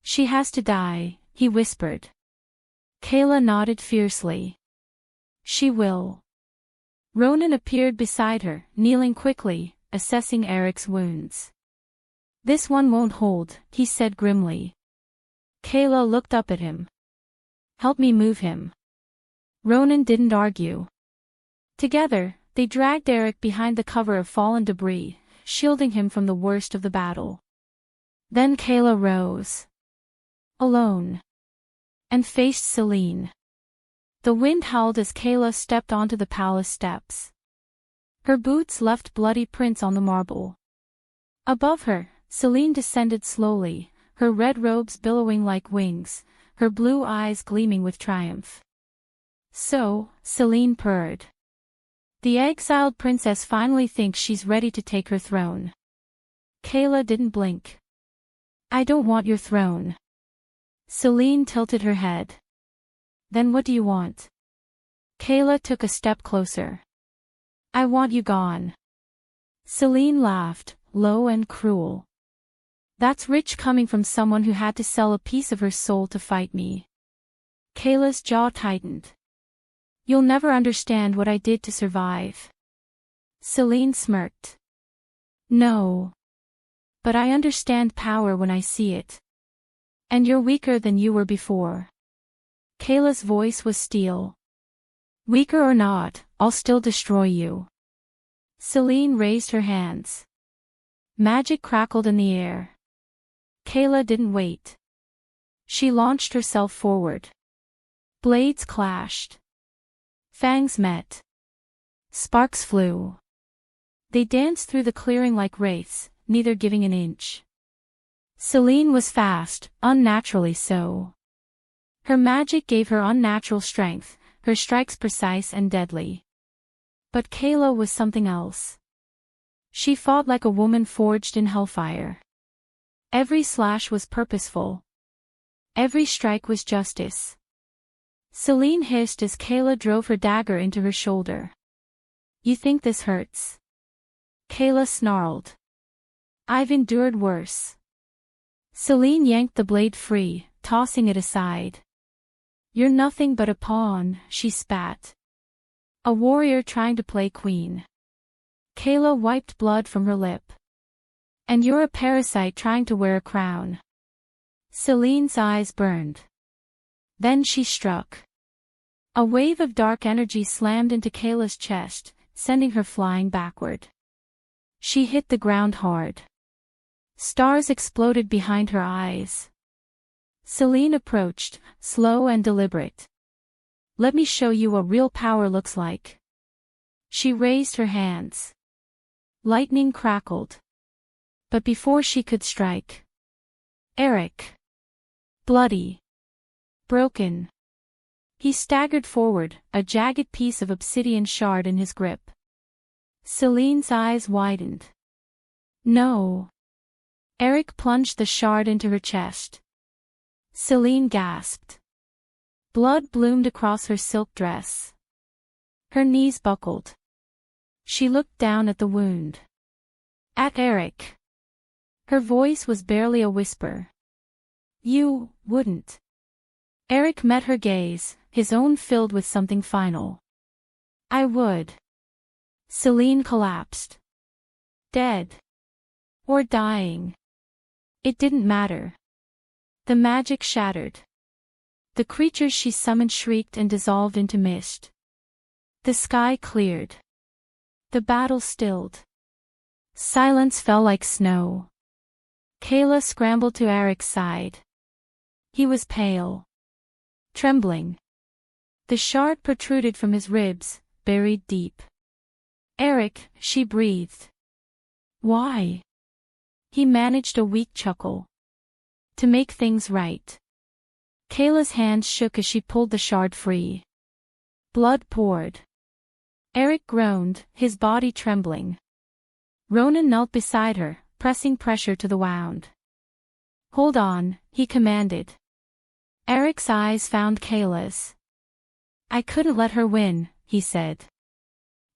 She has to die, he whispered. Kayla nodded fiercely. She will. Ronan appeared beside her, kneeling quickly, assessing Eric's wounds. This one won't hold, he said grimly. Kayla looked up at him. Help me move him. Ronan didn't argue. Together, they dragged Eric behind the cover of fallen debris, shielding him from the worst of the battle. Then Kayla rose. Alone. And faced Celine. The wind howled as Kayla stepped onto the palace steps. Her boots left bloody prints on the marble. Above her, Celine descended slowly, her red robes billowing like wings, her blue eyes gleaming with triumph. So, Celine purred. The exiled princess finally thinks she's ready to take her throne. Kayla didn't blink. I don't want your throne. Celine tilted her head. Then what do you want? Kayla took a step closer. I want you gone. Celine laughed, low and cruel. That's rich coming from someone who had to sell a piece of her soul to fight me. Kayla's jaw tightened. You'll never understand what I did to survive. Celine smirked. No. But I understand power when I see it. And you're weaker than you were before. Kayla's voice was steel. Weaker or not, I'll still destroy you. Celine raised her hands. Magic crackled in the air. Kayla didn't wait. She launched herself forward. Blades clashed. Fangs met. Sparks flew. They danced through the clearing like wraiths, neither giving an inch. Celine was fast, unnaturally so. Her magic gave her unnatural strength, her strikes precise and deadly. But Kayla was something else. She fought like a woman forged in hellfire. Every slash was purposeful. Every strike was justice. Celine hissed as Kayla drove her dagger into her shoulder. You think this hurts? Kayla snarled. I've endured worse. Celine yanked the blade free, tossing it aside. You're nothing but a pawn, she spat. A warrior trying to play queen. Kayla wiped blood from her lip. And you're a parasite trying to wear a crown. Celine's eyes burned. Then she struck. A wave of dark energy slammed into Kayla's chest, sending her flying backward. She hit the ground hard. Stars exploded behind her eyes. Celine approached, slow and deliberate. Let me show you what real power looks like. She raised her hands. Lightning crackled. But before she could strike, Eric, bloody, broken, he staggered forward, a jagged piece of obsidian shard in his grip. Celine's eyes widened. No. Eric plunged the shard into her chest. Celine gasped. Blood bloomed across her silk dress. Her knees buckled. She looked down at the wound. At Eric. Her voice was barely a whisper. You wouldn't. Eric met her gaze, his own filled with something final. I would. Celine collapsed. Dead. Or dying. It didn't matter. The magic shattered. The creatures she summoned shrieked and dissolved into mist. The sky cleared. The battle stilled. Silence fell like snow. Kayla scrambled to Eric's side. He was pale. Trembling. The shard protruded from his ribs, buried deep. Eric, she breathed. Why? He managed a weak chuckle. To make things right. Kayla's hands shook as she pulled the shard free. Blood poured. Eric groaned, his body trembling. Ronan knelt beside her, pressing pressure to the wound. Hold on, he commanded. Eric's eyes found Kayla's. I couldn't let her win, he said.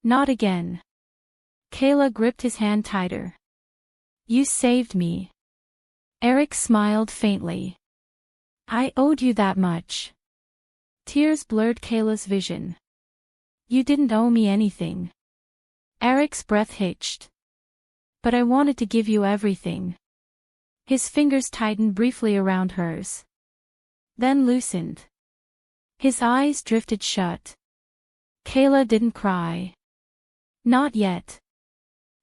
Not again. Kayla gripped his hand tighter. You saved me. Eric smiled faintly. I owed you that much. Tears blurred Kayla's vision. You didn't owe me anything. Eric's breath hitched. But I wanted to give you everything. His fingers tightened briefly around hers. Then loosened. His eyes drifted shut. Kayla didn't cry. Not yet.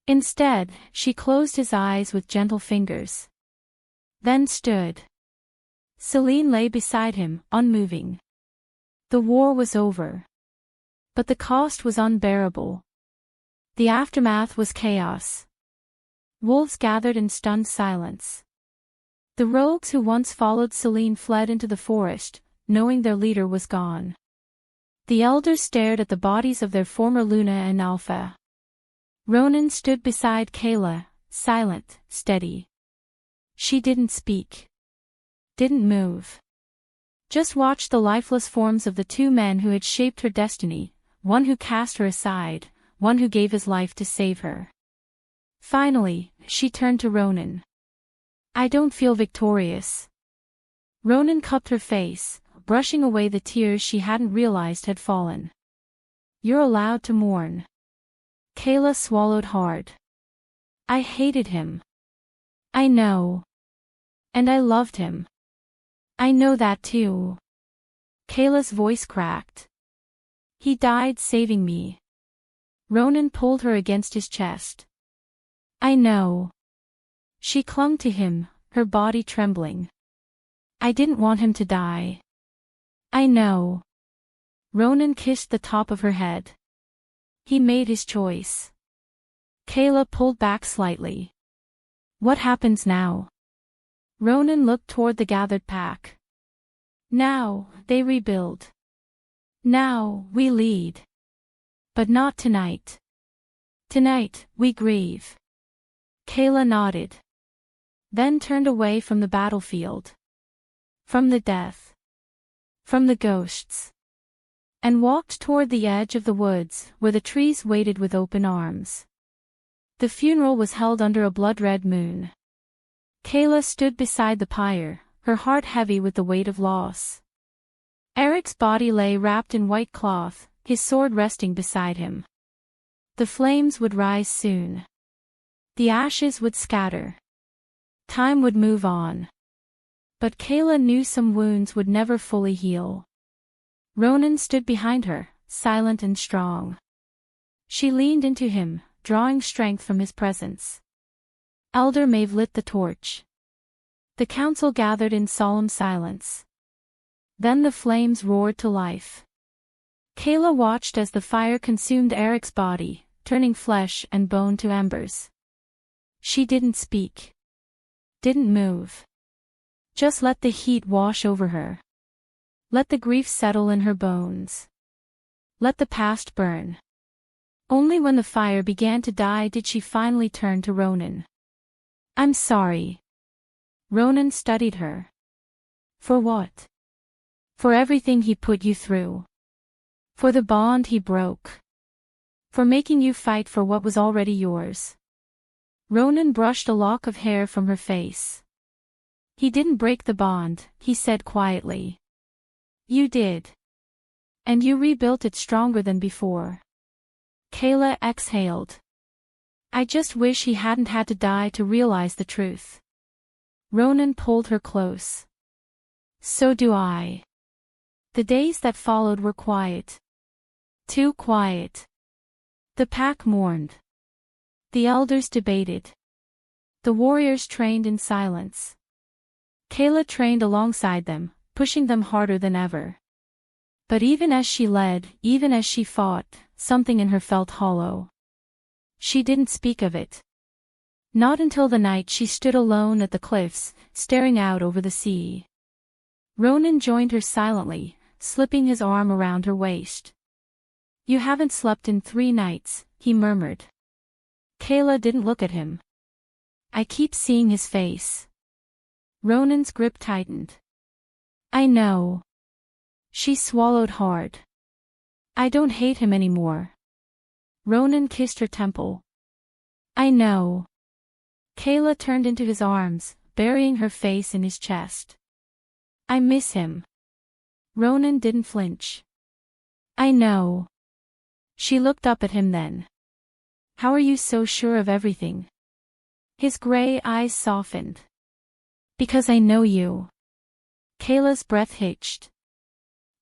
Instead, she closed his eyes with gentle fingers. Then stood. Celine lay beside him, unmoving. The war was over. But the cost was unbearable. The aftermath was chaos. Wolves gathered in stunned silence. The rogues who once followed Celine fled into the forest, knowing their leader was gone. The elders stared at the bodies of their former Luna and Alpha. Ronan stood beside Kayla, silent, steady. She didn't speak. Didn't move. Just watched the lifeless forms of the two men who had shaped her destiny, one who cast her aside, one who gave his life to save her. Finally, she turned to Ronan. I don't feel victorious. Ronan cupped her face, brushing away the tears she hadn't realized had fallen. You're allowed to mourn. Kayla swallowed hard. I hated him. I know. And I loved him. I know that too. Kayla's voice cracked. He died saving me. Ronan pulled her against his chest. I know. She clung to him, her body trembling. I didn't want him to die. I know. Ronan kissed the top of her head. He made his choice. Kayla pulled back slightly. What happens now? Ronan looked toward the gathered pack. Now, they rebuild. Now, we lead. But not tonight. Tonight, we grieve. Kayla nodded. Then turned away from the battlefield. From the death. From the ghosts. And walked toward the edge of the woods, where the trees waited with open arms. The funeral was held under a blood-red moon. Kayla stood beside the pyre, her heart heavy with the weight of loss. Eric's body lay wrapped in white cloth, his sword resting beside him. The flames would rise soon. The ashes would scatter. Time would move on. But Kayla knew some wounds would never fully heal. Ronan stood behind her, silent and strong. She leaned into him, drawing strength from his presence. Elder Maeve lit the torch. The council gathered in solemn silence. Then the flames roared to life. Kayla watched as the fire consumed Eric's body, turning flesh and bone to embers. She didn't speak. Didn't move. Just let the heat wash over her. Let the grief settle in her bones. Let the past burn. Only when the fire began to die did she finally turn to Ronan. I'm sorry. Ronan studied her. For what? For everything he put you through. For the bond he broke. For making you fight for what was already yours. Ronan brushed a lock of hair from her face. He didn't break the bond, he said quietly. You did. And you rebuilt it stronger than before. Kayla exhaled. I just wish he hadn't had to die to realize the truth. Ronan pulled her close. So do I. The days that followed were quiet. Too quiet. The pack mourned. The elders debated. The warriors trained in silence. Kayla trained alongside them, pushing them harder than ever. But even as she led, even as she fought, something in her felt hollow. She didn't speak of it. Not until the night she stood alone at the cliffs, staring out over the sea. Ronan joined her silently, slipping his arm around her waist. You haven't slept in 3 nights, he murmured. Kayla didn't look at him. I keep seeing his face. Ronan's grip tightened. I know. She swallowed hard. I don't hate him anymore. Ronan kissed her temple. I know. Kayla turned into his arms, burying her face in his chest. I miss him. Ronan didn't flinch. I know. She looked up at him then. How are you so sure of everything? His gray eyes softened. Because I know you. Kayla's breath hitched.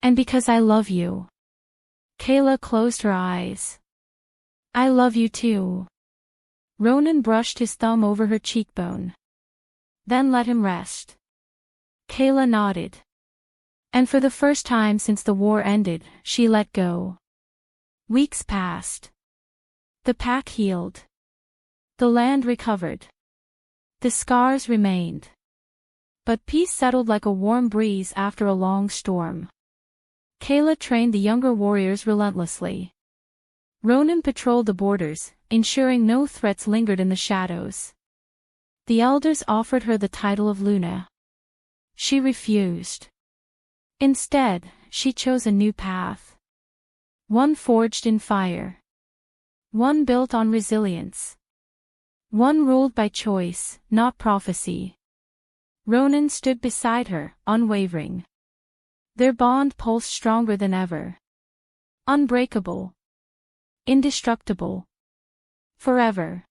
And because I love you. Kayla closed her eyes. I love you too. Ronan brushed his thumb over her cheekbone. Then let him rest. Kayla nodded. And for the first time since the war ended, she let go. Weeks passed. The pack healed. The land recovered. The scars remained. But peace settled like a warm breeze after a long storm. Kayla trained the younger warriors relentlessly. Ronan patrolled the borders, ensuring no threats lingered in the shadows. The elders offered her the title of Luna. She refused. Instead, she chose a new path. One forged in fire. One built on resilience. One ruled by choice, not prophecy. Ronan stood beside her, unwavering. Their bond pulsed stronger than ever. Unbreakable. Indestructible. Forever.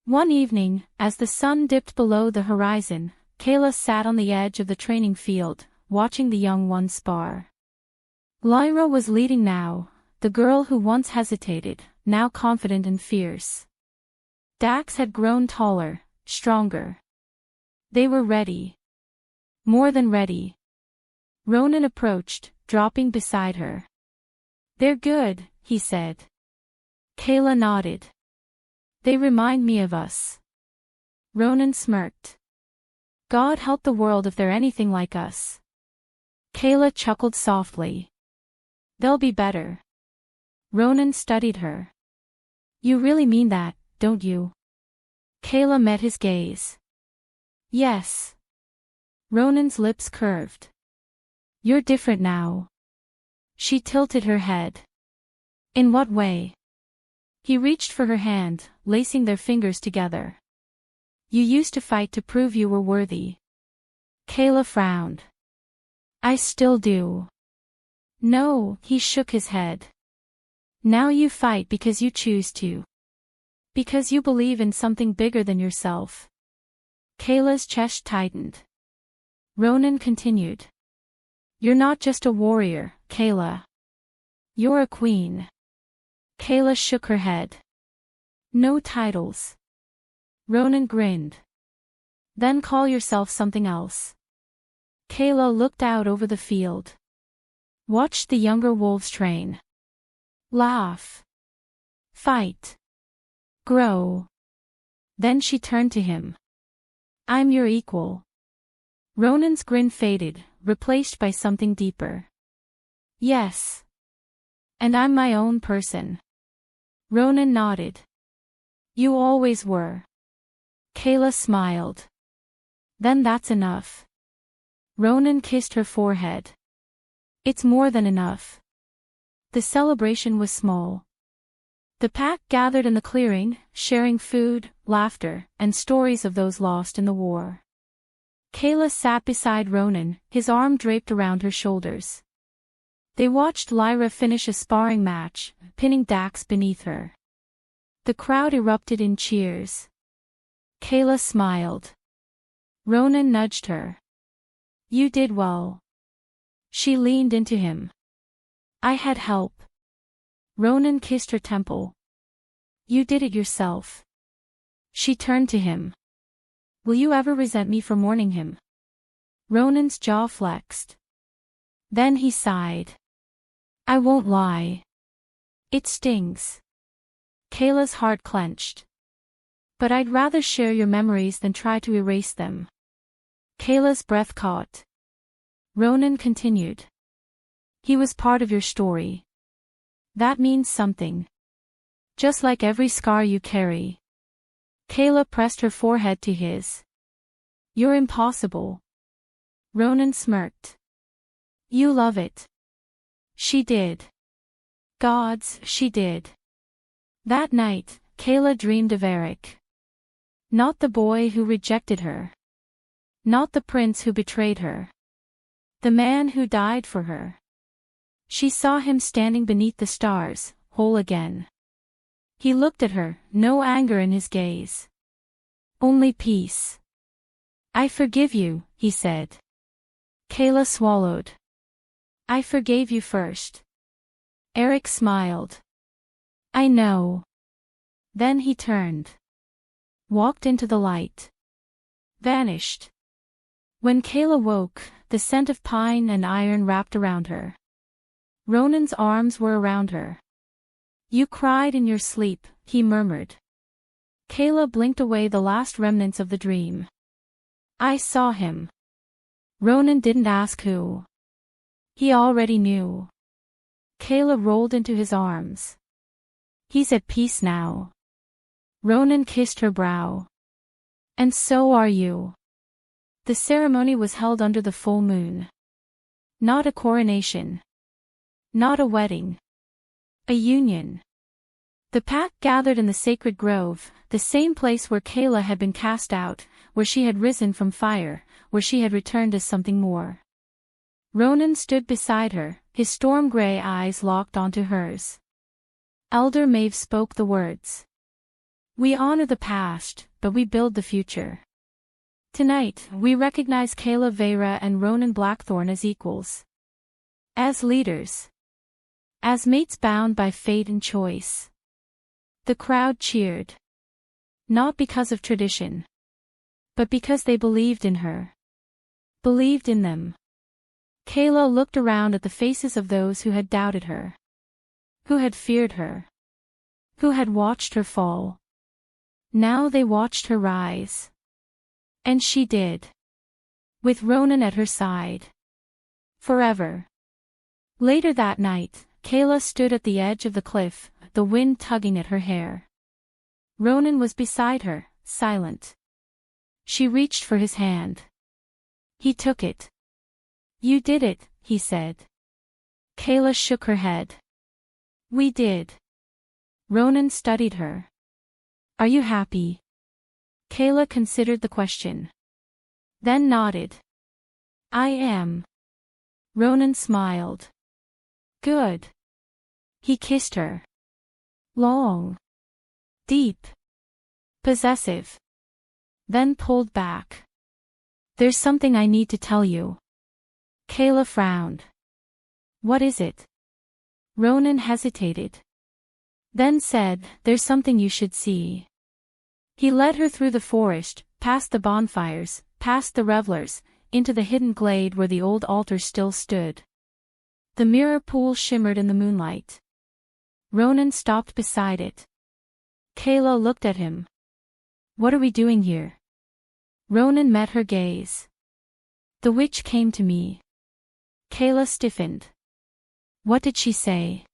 One evening, as the sun dipped below the horizon, Kayla sat on the edge of the training field, watching the young ones spar. Lyra was leading now, the girl who once hesitated, now confident and fierce. Dax had grown taller, stronger. They were ready. More than ready. Ronan approached, dropping beside her. They're good, he said. Kayla nodded. They remind me of us. Ronan smirked. God help the world if they're anything like us. Kayla chuckled softly. They'll be better. Ronan studied her. You really mean that, don't you? Kayla met his gaze. Yes. Ronan's lips curved. You're different now. She tilted her head. In what way? He reached for her hand, lacing their fingers together. You used to fight to prove you were worthy. Kayla frowned. I still do. No, he shook his head. Now you fight because you choose to. Because you believe in something bigger than yourself. Kayla's chest tightened. Ronan continued. You're not just a warrior, Kayla. You're a queen. Kayla shook her head. No titles. Ronan grinned. Then call yourself something else. Kayla looked out over the field. Watched the younger wolves train. Laugh. Fight. Grow. Then she turned to him. I'm your equal. Ronan's grin faded, replaced by something deeper. Yes. And I'm my own person. Ronan nodded. You always were. Kayla smiled. Then that's enough. Ronan kissed her forehead. It's more than enough. The celebration was small. The pack gathered in the clearing, sharing food, laughter, and stories of those lost in the war. Kayla sat beside Ronan, his arm draped around her shoulders. They watched Lyra finish a sparring match, pinning Dax beneath her. The crowd erupted in cheers. Kayla smiled. Ronan nudged her. You did well. She leaned into him. I had help. Ronan kissed her temple. You did it yourself. She turned to him. Will you ever resent me for mourning him? Ronan's jaw flexed. Then he sighed. I won't lie. It stings. Kayla's heart clenched. But I'd rather share your memories than try to erase them. Kayla's breath caught. Ronan continued. He was part of your story. That means something. Just like every scar you carry. Kayla pressed her forehead to his. You're impossible. Ronan smirked. You love it. She did. Gods, she did. That night, Kayla dreamed of Eric. Not the boy who rejected her. Not the prince who betrayed her. The man who died for her. She saw him standing beneath the stars, whole again. He looked at her, no anger in his gaze. Only peace. I forgive you, he said. Kayla swallowed. I forgave you first. Eric smiled. I know. Then he turned. Walked into the light. Vanished. When Kayla woke, the scent of pine and iron wrapped around her. Ronan's arms were around her. You cried in your sleep, he murmured. Kayla blinked away the last remnants of the dream. I saw him. Ronan didn't ask who. He already knew. Kayla rolled into his arms. He's at peace now. Ronan kissed her brow. And so are you. The ceremony was held under the full moon. Not a coronation. Not a wedding. A union. The pack gathered in the sacred grove, the same place where Kayla had been cast out, where she had risen from fire, where she had returned as something more. Ronan stood beside her, his storm-gray eyes locked onto hers. Elder Maeve spoke the words. We honor the past, but we build the future. Tonight, we recognize Kayla Vera and Ronan Blackthorn as equals. As leaders. As mates bound by fate and choice. The crowd cheered. Not because of tradition. But because they believed in her. Believed in them. Kayla looked around at the faces of those who had doubted her. Who had feared her. Who had watched her fall. Now they watched her rise. And she did. With Ronan at her side. Forever. Later that night, Kayla stood at the edge of the cliff, the wind tugging at her hair. Ronan was beside her, silent. She reached for his hand. He took it. You did it, he said. Kayla shook her head. We did. Ronan studied her. Are you happy? Kayla considered the question. Then nodded. I am. Ronan smiled. Good. He kissed her. Long. Deep. Possessive. Then pulled back. There's something I need to tell you. Kayla frowned. What is it? Ronan hesitated. Then said, there's something you should see. He led her through the forest, past the bonfires, past the revelers, into the hidden glade where the old altar still stood. The mirror pool shimmered in the moonlight. Ronan stopped beside it. Kayla looked at him. What are we doing here? Ronan met her gaze. The witch came to me. Kayla stiffened. What did she say?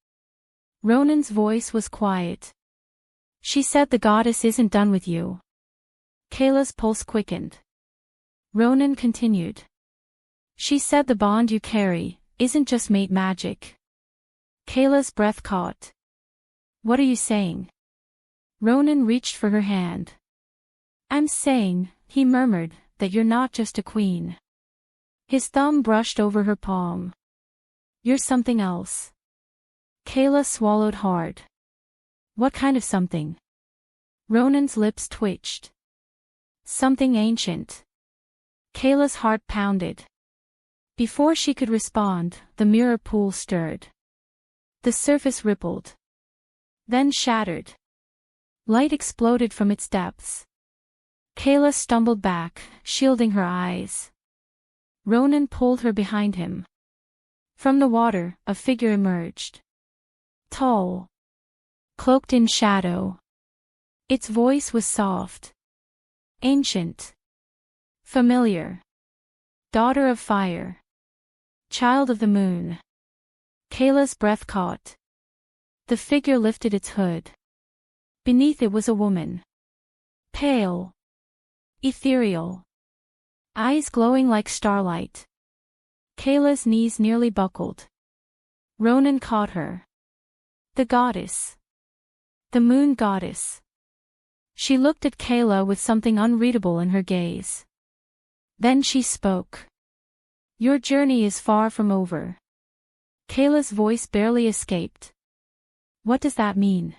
Ronan's voice was quiet. She said the goddess isn't done with you. Kayla's pulse quickened. Ronan continued. She said the bond you carry isn't just mate magic. Kayla's breath caught. What are you saying? Ronan reached for her hand. I'm saying, he murmured, that you're not just a queen. His thumb brushed over her palm. You're something else. Kayla swallowed hard. What kind of something? Ronan's lips twitched. Something ancient. Kayla's heart pounded. Before she could respond, the mirror pool stirred. The surface rippled. Then shattered. Light exploded from its depths. Kayla stumbled back, shielding her eyes. Ronan pulled her behind him. From the water, a figure emerged. Tall. Cloaked in shadow. Its voice was soft. Ancient. Familiar. Daughter of fire. Child of the moon. Kayla's breath caught. The figure lifted its hood. Beneath it was a woman. Pale. Ethereal. Eyes glowing like starlight. Kayla's knees nearly buckled. Ronan caught her. The goddess. The moon goddess. She looked at Kayla with something unreadable in her gaze. Then she spoke. Your journey is far from over. Kayla's voice barely escaped. What does that mean?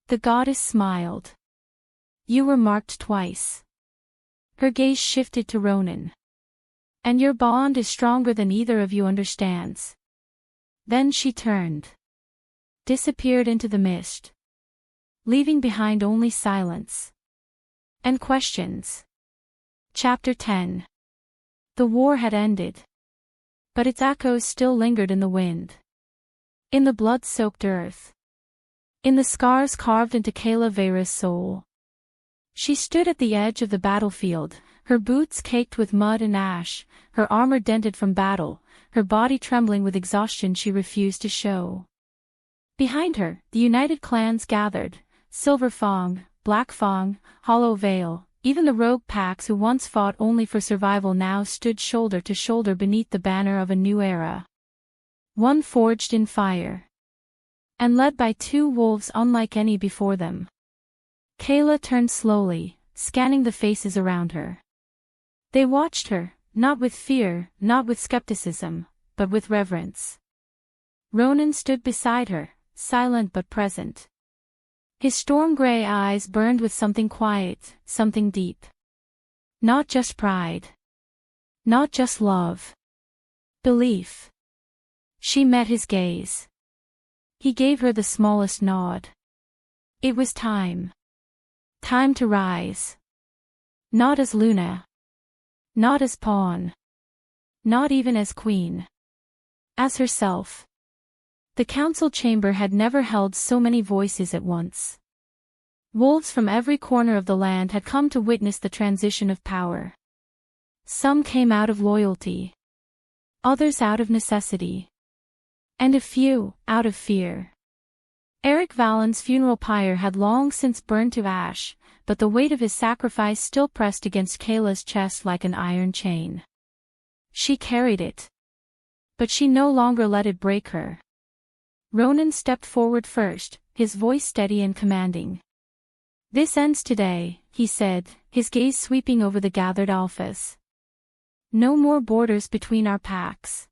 The goddess smiled. You were marked twice. Her gaze shifted to Ronan. And your bond is stronger than either of you understands. Then she turned. Disappeared into the mist. Leaving behind only silence. And questions. Chapter 10. The war had ended. But its echoes still lingered in the wind. In the blood-soaked earth. In the scars carved into Kayla Vera's soul. She stood at the edge of the battlefield, her boots caked with mud and ash, her armor dented from battle, her body trembling with exhaustion she refused to show. Behind her, the united clans gathered, Silver Fang, Black Fang, Hollow Vale, even the rogue packs who once fought only for survival now stood shoulder to shoulder beneath the banner of a new era. One forged in fire. And led by two wolves unlike any before them. Kayla turned slowly, scanning the faces around her. They watched her, not with fear, not with skepticism, but with reverence. Ronan stood beside her, silent but present. His storm-gray eyes burned with something quiet, something deep. Not just pride. Not just love. Belief. She met his gaze. He gave her the smallest nod. It was time. Time to rise. Not as Luna. Not as pawn. Not even as queen. As herself. The council chamber had never held so many voices at once. Wolves from every corner of the land had come to witness the transition of power. Some came out of loyalty. Others out of necessity. And a few, out of fear. Eric Valen's funeral pyre had long since burned to ash, but the weight of his sacrifice still pressed against Kayla's chest like an iron chain. She carried it. But she no longer let it break her. Ronan stepped forward first, his voice steady and commanding. This ends today, he said, his gaze sweeping over the gathered alphas. No more borders between our packs.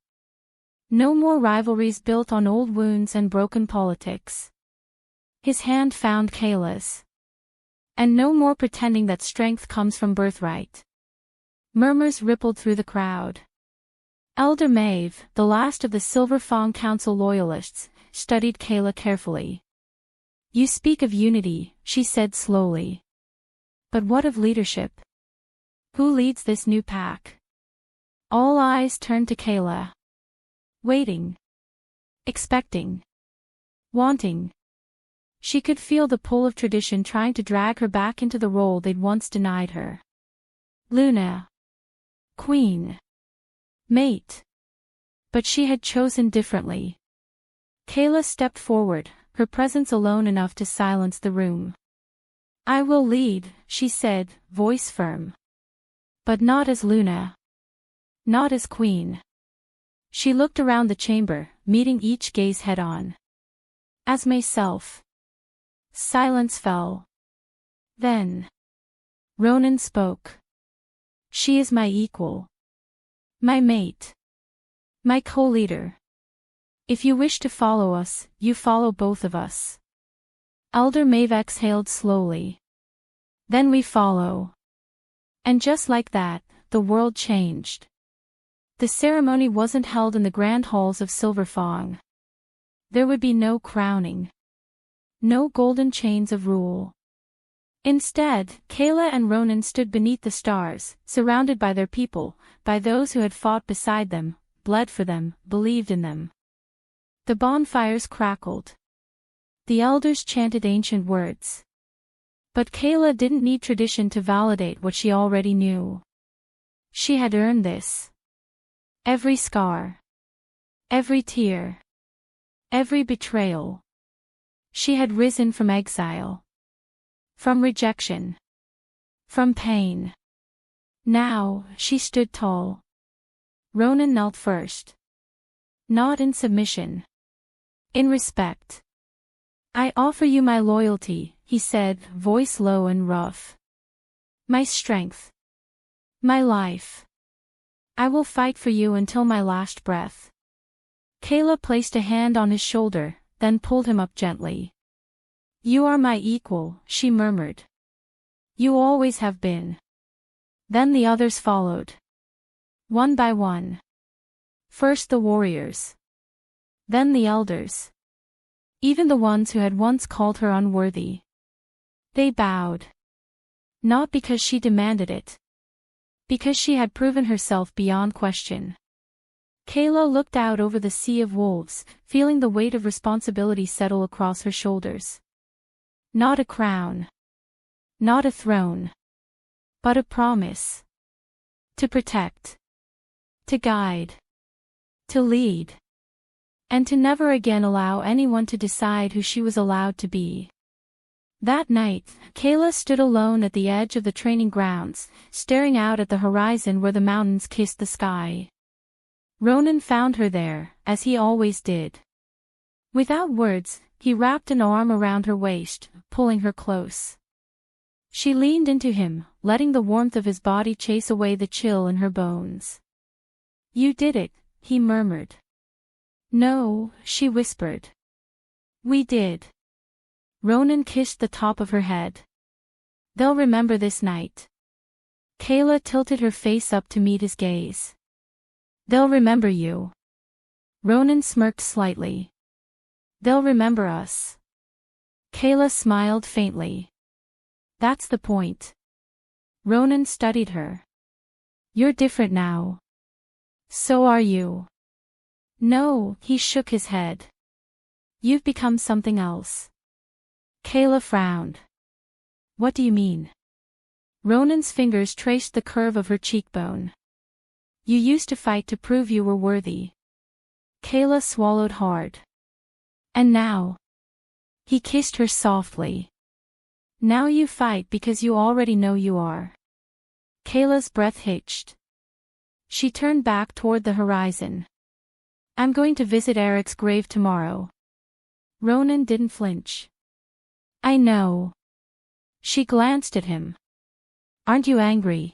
No more rivalries built on old wounds and broken politics. His hand found Kayla's. And no more pretending that strength comes from birthright. Murmurs rippled through the crowd. Elder Maeve, the last of the Silver Fang Council loyalists, studied Kayla carefully. You speak of unity, she said slowly. But what of leadership? Who leads this new pack? All eyes turned to Kayla. Waiting. Expecting. Wanting. She could feel the pull of tradition trying to drag her back into the role they'd once denied her. Luna. Queen. Mate. But she had chosen differently. Kayla stepped forward, her presence alone enough to silence the room. I will lead, she said, voice firm. But not as Luna. Not as queen. She looked around the chamber, meeting each gaze head-on. As myself. Silence fell. Then. Ronan spoke. She is my equal. My mate. My co-leader. If you wish to follow us, you follow both of us. Elder Maeve exhaled slowly. Then we follow. And just like that, the world changed. The ceremony wasn't held in the grand halls of Silver Fang. There would be no crowning. No golden chains of rule. Instead, Kayla and Ronan stood beneath the stars, surrounded by their people, by those who had fought beside them, bled for them, believed in them. The bonfires crackled. The elders chanted ancient words. But Kayla didn't need tradition to validate what she already knew. She had earned this. Every scar. Every tear. Every betrayal. She had risen from exile. From rejection. From pain. Now, she stood tall. Ronan knelt first. Not in submission. In respect. I offer you my loyalty, he said, voice low and rough. My strength. My life. I will fight for you until my last breath. Kayla placed a hand on his shoulder, then pulled him up gently. You are my equal, she murmured. You always have been. Then the others followed. One by one. First the warriors. Then the elders. Even the ones who had once called her unworthy. They bowed. Not because she demanded it. Because she had proven herself beyond question. Kayla looked out over the sea of wolves, feeling the weight of responsibility settle across her shoulders. Not a crown. Not a throne. But a promise. To protect. To guide. To lead. And to never again allow anyone to decide who she was allowed to be. That night, Kayla stood alone at the edge of the training grounds, staring out at the horizon where the mountains kissed the sky. Ronan found her there, as he always did. Without words, he wrapped an arm around her waist, pulling her close. She leaned into him, letting the warmth of his body chase away the chill in her bones. You did it, he murmured. No, she whispered. We did. Ronan kissed the top of her head. They'll remember this night. Kayla tilted her face up to meet his gaze. They'll remember you. Ronan smirked slightly. They'll remember us. Kayla smiled faintly. That's the point. Ronan studied her. You're different now. So are you. No, he shook his head. You've become something else. Kayla frowned. What do you mean? Ronan's fingers traced the curve of her cheekbone. You used to fight to prove you were worthy. Kayla swallowed hard. And now? He kissed her softly. Now you fight because you already know you are. Kayla's breath hitched. She turned back toward the horizon. I'm going to visit Eric's grave tomorrow. Ronan didn't flinch. I know. She glanced at him. Aren't you angry?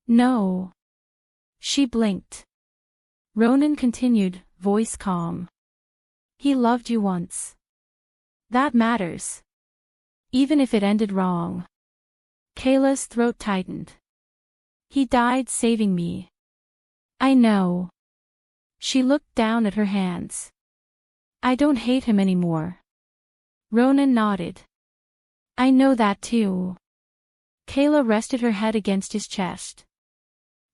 No. She blinked. Ronan continued, voice calm. He loved you once. That matters. Even if it ended wrong. Kayla's throat tightened. He died saving me. I know. She looked down at her hands. I don't hate him anymore. Ronan nodded. I know that too. Kayla rested her head against his chest.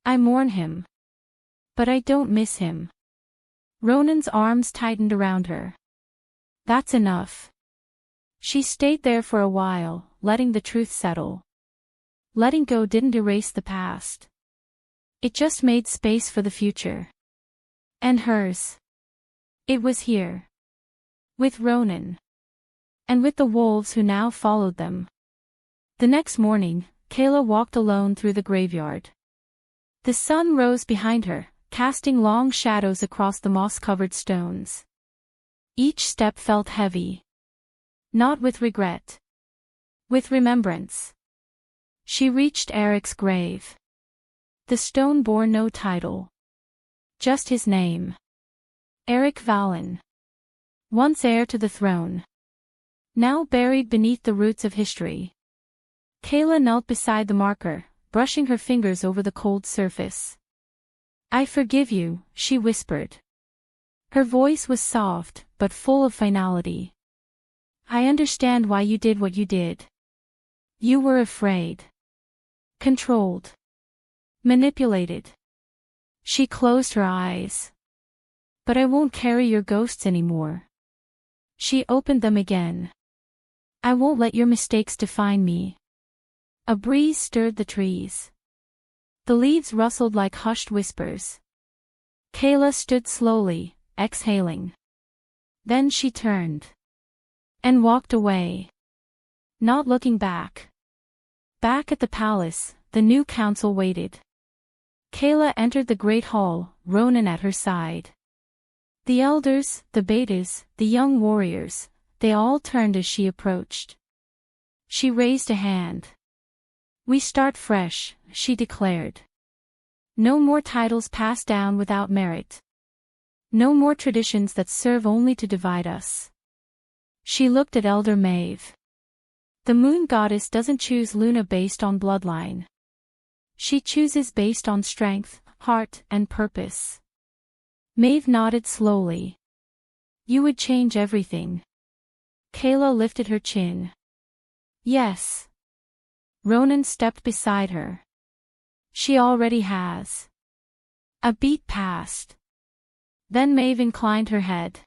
I mourn him. But I don't miss him. Ronan's arms tightened around her. That's enough. She stayed there for a while, letting the truth settle. Letting go didn't erase the past. It just made space for the future. And hers. It was here. With Ronan. And with the wolves who now followed them. The next morning, Kayla walked alone through the graveyard. The sun rose behind her, casting long shadows across the moss-covered stones. Each step felt heavy. Not with regret. With remembrance. She reached Eric's grave. The stone bore no title. Just his name. Eric Valen. Once heir to the throne. Now buried beneath the roots of history. Kayla knelt beside the marker, brushing her fingers over the cold surface. I forgive you, she whispered. Her voice was soft, but full of finality. I understand why you did what you did. You were afraid. Controlled. Manipulated. She closed her eyes. But I won't carry your ghosts anymore. She opened them again. I won't let your mistakes define me. A breeze stirred the trees. The leaves rustled like hushed whispers. Kayla stood slowly, exhaling. Then she turned. And walked away. Not looking back. Back at the palace, the new council waited. Kayla entered the great hall, Ronan at her side. The elders, the betas, the young warriors, They all turned as she approached. She raised a hand. "We start fresh," she declared. "No more titles passed down without merit. No more traditions that serve only to divide us." She looked at Elder Maeve. "The moon goddess doesn't choose Luna based on bloodline. She chooses based on strength, heart, and purpose." Maeve nodded slowly. "You would change everything." Kayla lifted her chin. "Yes." Ronan stepped beside her. "She already has." A beat passed. Then Maeve inclined her head.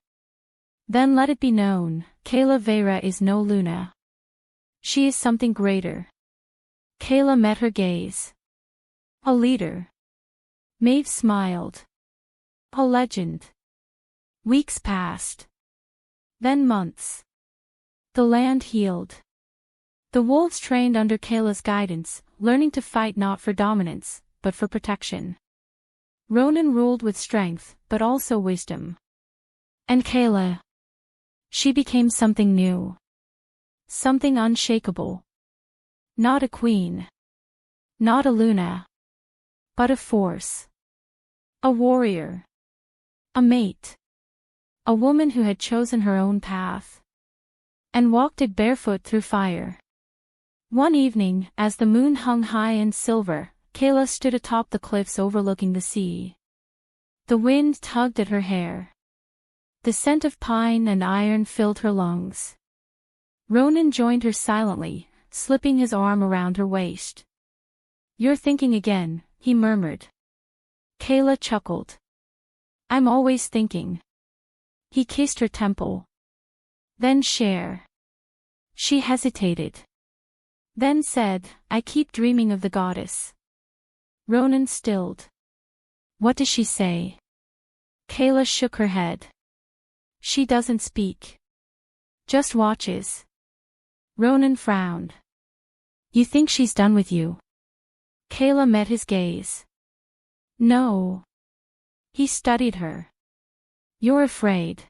"Then let it be known, Kayla Vera is no Luna. She is something greater." Kayla met her gaze. "A leader." Maeve smiled. "A legend." Weeks passed. Then months. The land healed. The wolves trained under Kayla's guidance, learning to fight not for dominance, but for protection. Ronan ruled with strength, but also wisdom. And Kayla. She became something new. Something unshakable. Not a queen. Not a Luna. But a force. A warrior. A mate. A woman who had chosen her own path. And walked it barefoot through fire. One evening, as the moon hung high and silver, Kayla stood atop the cliffs overlooking the sea. The wind tugged at her hair. The scent of pine and iron filled her lungs. Ronan joined her silently, slipping his arm around her waist. "You're thinking again," he murmured. Kayla chuckled. "I'm always thinking." He kissed her temple. "Then share." She hesitated. Then said, "I keep dreaming of the goddess." Ronan stilled. "What does she say?" Kayla shook her head. "She doesn't speak. Just watches." Ronan frowned. "You think she's done with you?" Kayla met his gaze. "No." He studied her. "You're afraid."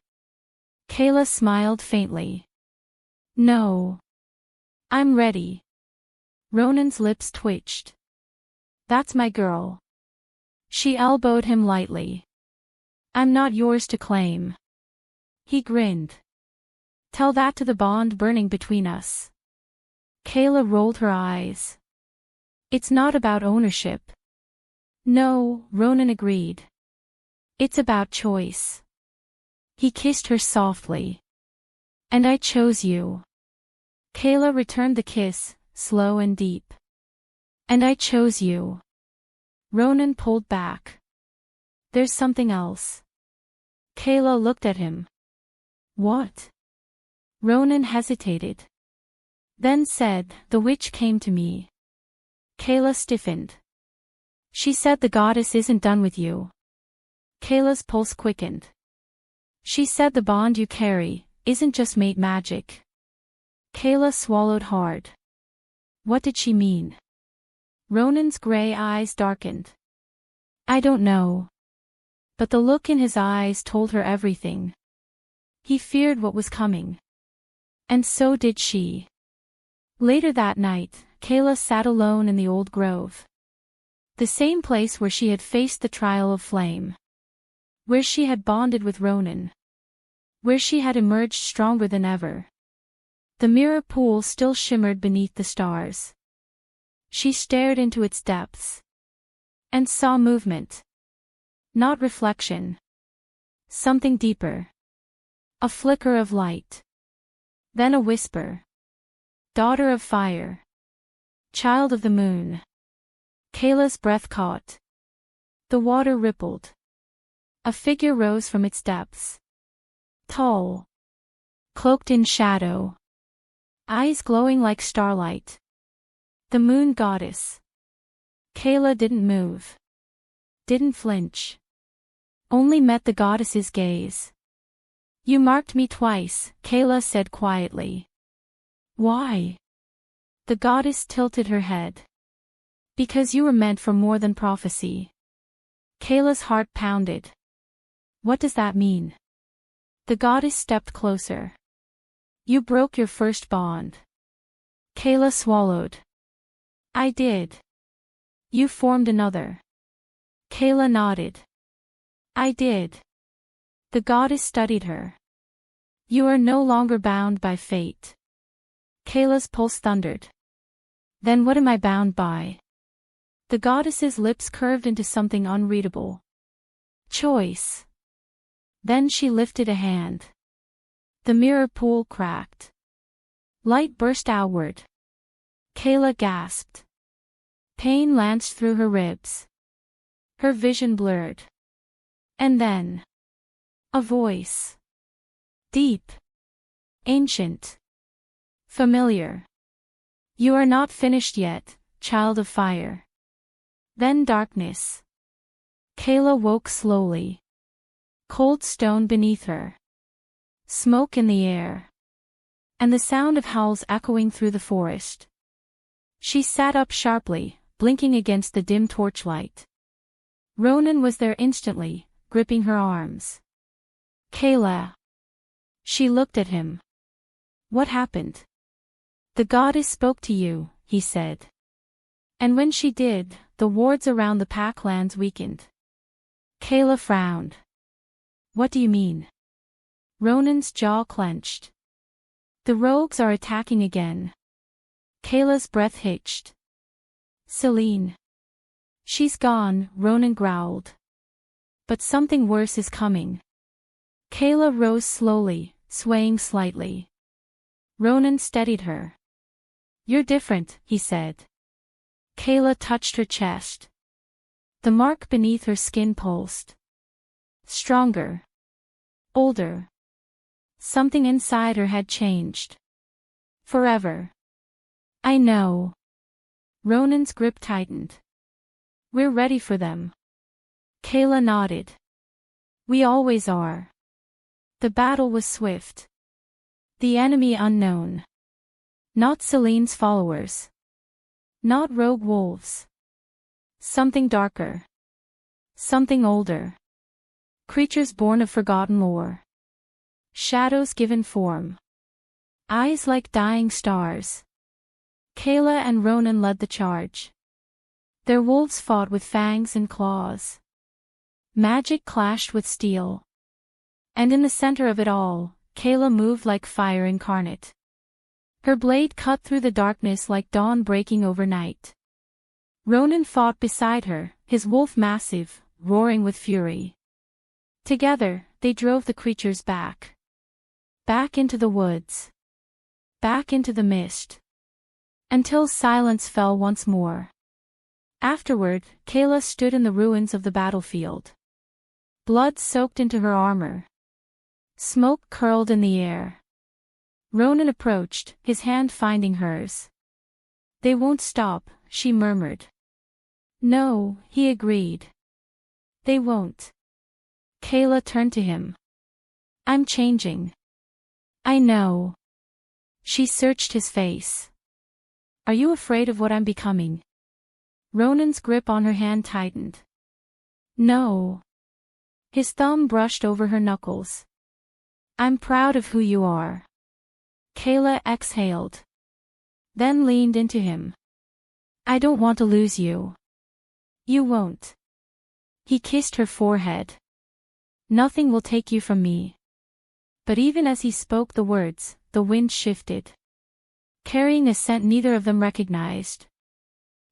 Kayla smiled faintly. "No. I'm ready." Ronan's lips twitched. "That's my girl." She elbowed him lightly. "I'm not yours to claim." He grinned. "Tell that to the bond burning between us." Kayla rolled her eyes. "It's not about ownership." "No," Ronan agreed. "It's about choice." He kissed her softly. "And I chose you." Kayla returned the kiss, slow and deep. "And I chose you." Ronan pulled back. "There's something else." Kayla looked at him. "What?" Ronan hesitated. Then said, "The witch came to me." Kayla stiffened. "She said the goddess isn't done with you." Kayla's pulse quickened. "She said the bond you carry isn't just mate magic." Kayla swallowed hard. What did she mean? Ronan's gray eyes darkened. "I don't know." But the look in his eyes told her everything. He feared what was coming. And so did she. Later that night, Kayla sat alone in the old grove. The same place where she had faced the trial of flame. Where she had bonded with Ronan. Where she had emerged stronger than ever. The mirror pool still shimmered beneath the stars. She stared into its depths. And saw movement. Not reflection. Something deeper. A flicker of light. Then a whisper. "Daughter of fire. Child of the moon." Kayla's breath caught. The water rippled. A figure rose from its depths. Tall. Cloaked in shadow. Eyes glowing like starlight. The moon goddess. Kayla didn't move. Didn't flinch. Only met the goddess's gaze. "You marked me twice," Kayla said quietly. "Why?" The goddess tilted her head. "Because you were meant for more than prophecy." Kayla's heart pounded. "What does that mean?" The goddess stepped closer. You broke your first bond. Kayla swallowed. I did. You formed another. Kayla nodded. I did. The goddess studied her. You are no longer bound by fate. Kayla's pulse thundered. Then what am I bound by? The goddess's lips curved into something unreadable. Choice. Then she lifted a hand. The mirror pool cracked. Light burst outward. Kayla gasped. Pain lanced through her ribs. Her vision blurred. And then, a voice. Deep. Ancient. Familiar. You are not finished yet, child of fire. Then darkness. Kayla woke slowly. Cold stone beneath her. Smoke in the air. And the sound of howls echoing through the forest. She sat up sharply, blinking against the dim torchlight. Ronan was there instantly, gripping her arms. Kayla. She looked at him. What happened? The goddess spoke to you, he said. And when she did, the wards around the Packlands weakened. Kayla frowned. What do you mean? Ronan's jaw clenched. The rogues are attacking again. Kayla's breath hitched. Celine. She's gone, Ronan growled. But something worse is coming. Kayla rose slowly, swaying slightly. Ronan steadied her. You're different, he said. Kayla touched her chest. The mark beneath her skin pulsed. Stronger. Older. Something inside her had changed. Forever. I know. Ronan's grip tightened. We're ready for them. Kayla nodded. We always are. The battle was swift. The enemy unknown. Not Celine's followers. Not rogue wolves. Something darker. Something older. Creatures born of forgotten lore. Shadows given form. Eyes like dying stars. Kayla and Ronan led the charge. Their wolves fought with fangs and claws. Magic clashed with steel. And in the center of it all, Kayla moved like fire incarnate. Her blade cut through the darkness like dawn breaking over night. Ronan fought beside her, his wolf massive, roaring with fury. Together, they drove the creatures back. Back into the woods. Back into the mist. Until silence fell once more. Afterward, Kayla stood in the ruins of the battlefield. Blood soaked into her armor. Smoke curled in the air. Ronan approached, his hand finding hers. They won't stop, she murmured. No, he agreed. They won't. Kayla turned to him. I'm changing. I know. She searched his face. Are you afraid of what I'm becoming? Ronan's grip on her hand tightened. No. His thumb brushed over her knuckles. I'm proud of who you are. Kayla exhaled. Then leaned into him. I don't want to lose you. You won't. He kissed her forehead. Nothing will take you from me. But even as he spoke the words, the wind shifted. Carrying a scent neither of them recognized.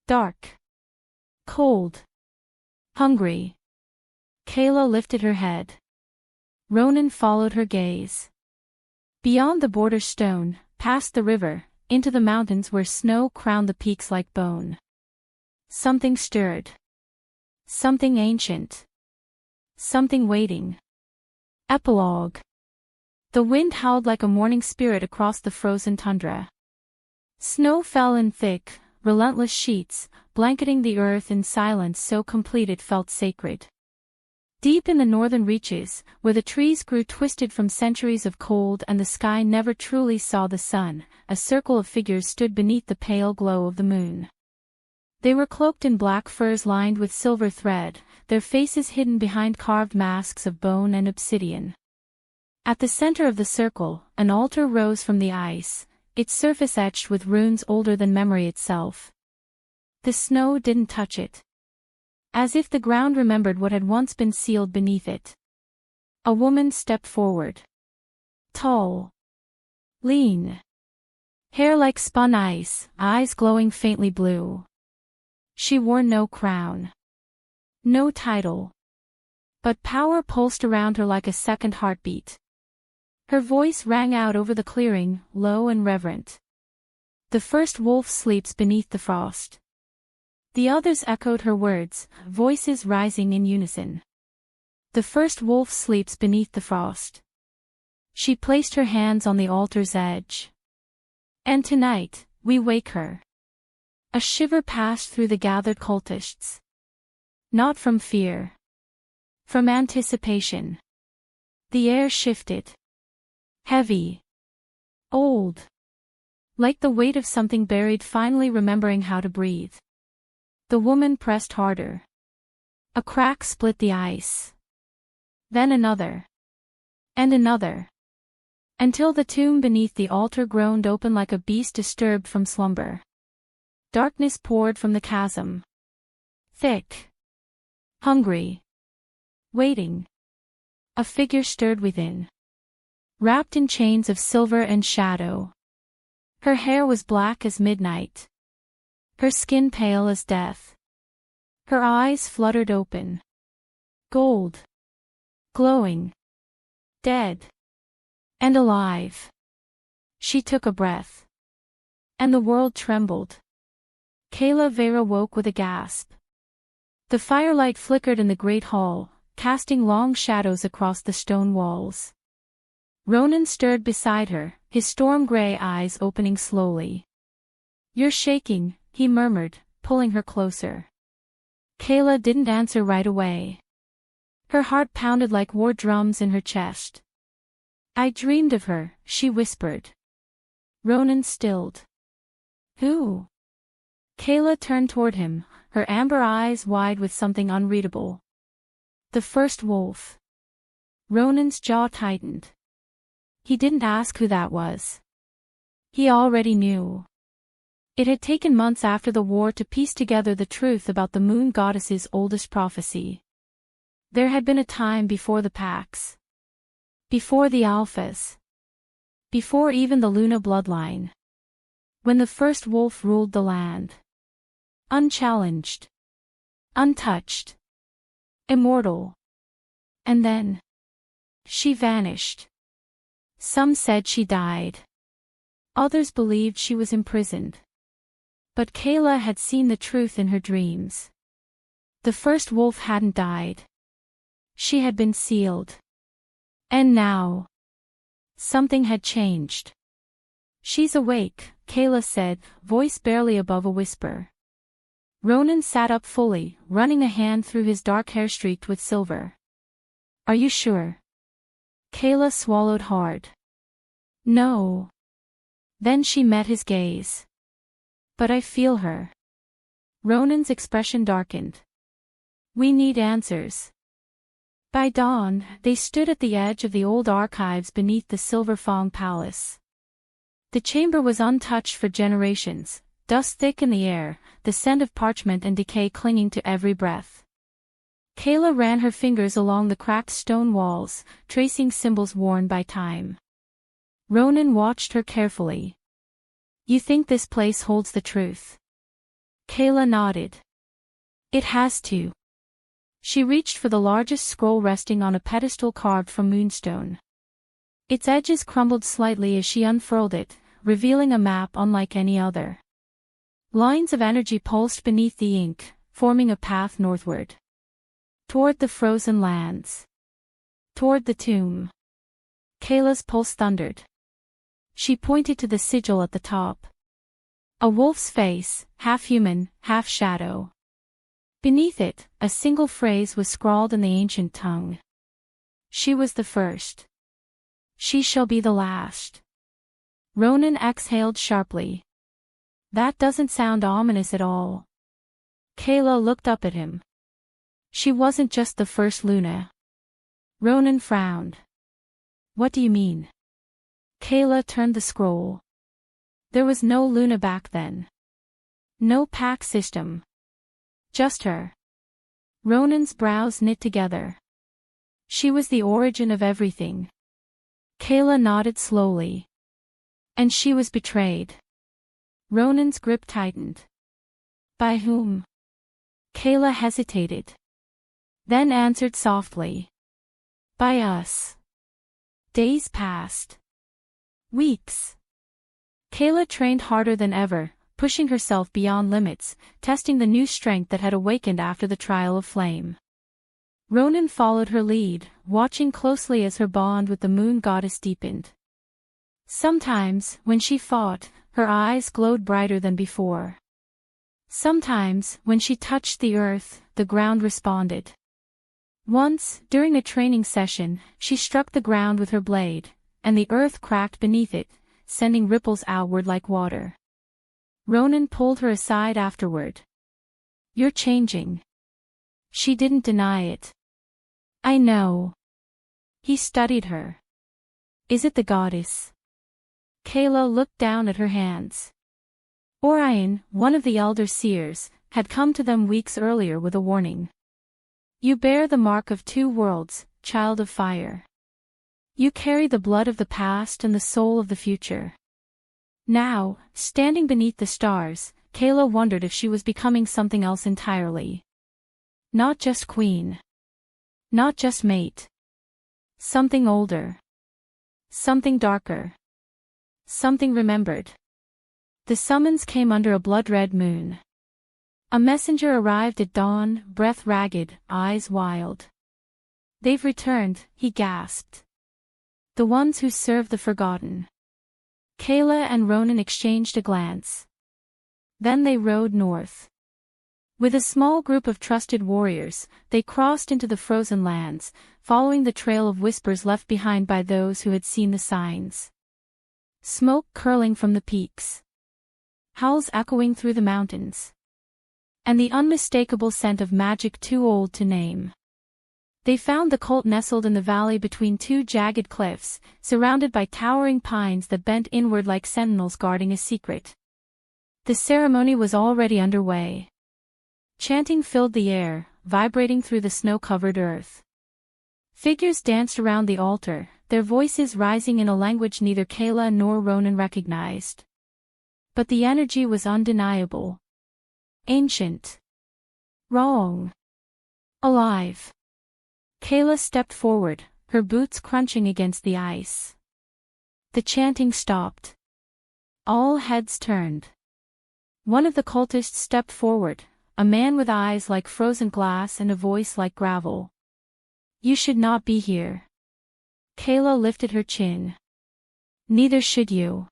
Dark. Cold. Hungry. Kayla lifted her head. Ronan followed her gaze. Beyond the border stone, past the river, into the mountains where snow crowned the peaks like bone. Something stirred. Something ancient. Something waiting. Epilogue. The wind howled like a mourning spirit across the frozen tundra. Snow fell in thick, relentless sheets, blanketing the earth in silence so complete it felt sacred. Deep in the northern reaches, where the trees grew twisted from centuries of cold and the sky never truly saw the sun, a circle of figures stood beneath the pale glow of the moon. They were cloaked in black furs lined with silver thread, their faces hidden behind carved masks of bone and obsidian. At the center of the circle, an altar rose from the ice, its surface etched with runes older than memory itself. The snow didn't touch it. As if the ground remembered what had once been sealed beneath it. A woman stepped forward. Tall. Lean. Hair like spun ice, eyes glowing faintly blue. She wore no crown. No title. But power pulsed around her like a second heartbeat. Her voice rang out over the clearing, low and reverent. The first wolf sleeps beneath the frost. The others echoed her words, voices rising in unison. The first wolf sleeps beneath the frost. She placed her hands on the altar's edge. And tonight, we wake her. A shiver passed through the gathered cultists. Not from fear. From anticipation. The air shifted. Heavy. Old. Like the weight of something buried finally remembering how to breathe. The woman pressed harder. A crack split the ice. Then another. And another. Until the tomb beneath the altar groaned open like a beast disturbed from slumber. Darkness poured from the chasm. Thick. Hungry. Waiting. A figure stirred within. Wrapped in chains of silver and shadow. Her hair was black as midnight. Her skin pale as death. Her eyes fluttered open. Gold. Glowing. Dead. And alive. She took a breath. And the world trembled. Kayla Vera woke with a gasp. The firelight flickered in the great hall, casting long shadows across the stone walls. Ronan stirred beside her, his storm-gray eyes opening slowly. "You're shaking," he murmured, pulling her closer. Kayla didn't answer right away. Her heart pounded like war drums in her chest. "I dreamed of her," she whispered. Ronan stilled. "Who?" Kayla turned toward him, her amber eyes wide with something unreadable. "The first wolf." Ronan's jaw tightened. He didn't ask who that was. He already knew. It had taken months after the war to piece together the truth about the moon goddess's oldest prophecy. There had been a time before the Pax. Before the Alphas. Before even the Luna bloodline. When the first wolf ruled the land. Unchallenged. Untouched. Immortal. And then. She vanished. Some said she died. Others believed she was imprisoned. But Kayla had seen the truth in her dreams. The first wolf hadn't died. She had been sealed. And now. Something had changed. "She's awake," Kayla said, voice barely above a whisper. Ronan sat up fully, running a hand through his dark hair streaked with silver. "Are you sure?" Kayla swallowed hard. "No." Then she met his gaze. "But I feel her." Ronan's expression darkened. "We need answers." By dawn, they stood at the edge of the old archives beneath the Silver Fong Palace. The chamber was untouched for generations, dust thick in the air, the scent of parchment and decay clinging to every breath. Kayla ran her fingers along the cracked stone walls, tracing symbols worn by time. Ronan watched her carefully. "You think this place holds the truth?" Kayla nodded. "It has to." She reached for the largest scroll resting on a pedestal carved from moonstone. Its edges crumbled slightly as she unfurled it, revealing a map unlike any other. Lines of energy pulsed beneath the ink, forming a path northward. Toward the frozen lands. Toward the tomb. Kayla's pulse thundered. She pointed to the sigil at the top. A wolf's face, half human, half shadow. Beneath it, a single phrase was scrawled in the ancient tongue. "She was the first. She shall be the last." Ronan exhaled sharply. "That doesn't sound ominous at all." Kayla looked up at him. "She wasn't just the first Luna." Ronan frowned. What do you mean? Kayla turned the scroll. There was no Luna back then. No pack system. Just her. Ronan's brows knit together. She was the origin of everything. Kayla nodded slowly. And she was betrayed. Ronan's grip tightened. By whom? Kayla hesitated. Then answered softly. By us. Days passed. Weeks. Kayla trained harder than ever, pushing herself beyond limits, testing the new strength that had awakened after the trial of flame. Ronan followed her lead, watching closely as her bond with the moon goddess deepened. Sometimes, when she fought, her eyes glowed brighter than before. Sometimes, when she touched the earth, the ground responded. Once, during a training session, she struck the ground with her blade, and the earth cracked beneath it, sending ripples outward like water. Ronan pulled her aside afterward. You're changing. She didn't deny it. I know. He studied her. Is it the goddess? Kayla looked down at her hands. Orion, one of the elder seers, had come to them weeks earlier with a warning. You bear the mark of two worlds, child of fire. You carry the blood of the past and the soul of the future. Now, standing beneath the stars, Kayla wondered if she was becoming something else entirely. Not just queen. Not just mate. Something older. Something darker. Something remembered. The summons came under a blood-red moon. A messenger arrived at dawn, breath ragged, eyes wild. They've returned, he gasped. The ones who served the forgotten. Kayla and Ronan exchanged a glance. Then they rode north. With a small group of trusted warriors, they crossed into the frozen lands, following the trail of whispers left behind by those who had seen the signs. Smoke curling from the peaks. Howls echoing through the mountains. And the unmistakable scent of magic too old to name. They found the cult nestled in the valley between two jagged cliffs, surrounded by towering pines that bent inward like sentinels guarding a secret. The ceremony was already underway. Chanting filled the air, vibrating through the snow-covered earth. Figures danced around the altar, their voices rising in a language neither Kayla nor Ronan recognized. But the energy was undeniable. Ancient. Wrong. Alive. Kayla stepped forward, her boots crunching against the ice. The chanting stopped. All heads turned. One of the cultists stepped forward, a man with eyes like frozen glass and a voice like gravel. You should not be here. Kayla lifted her chin. Neither should you.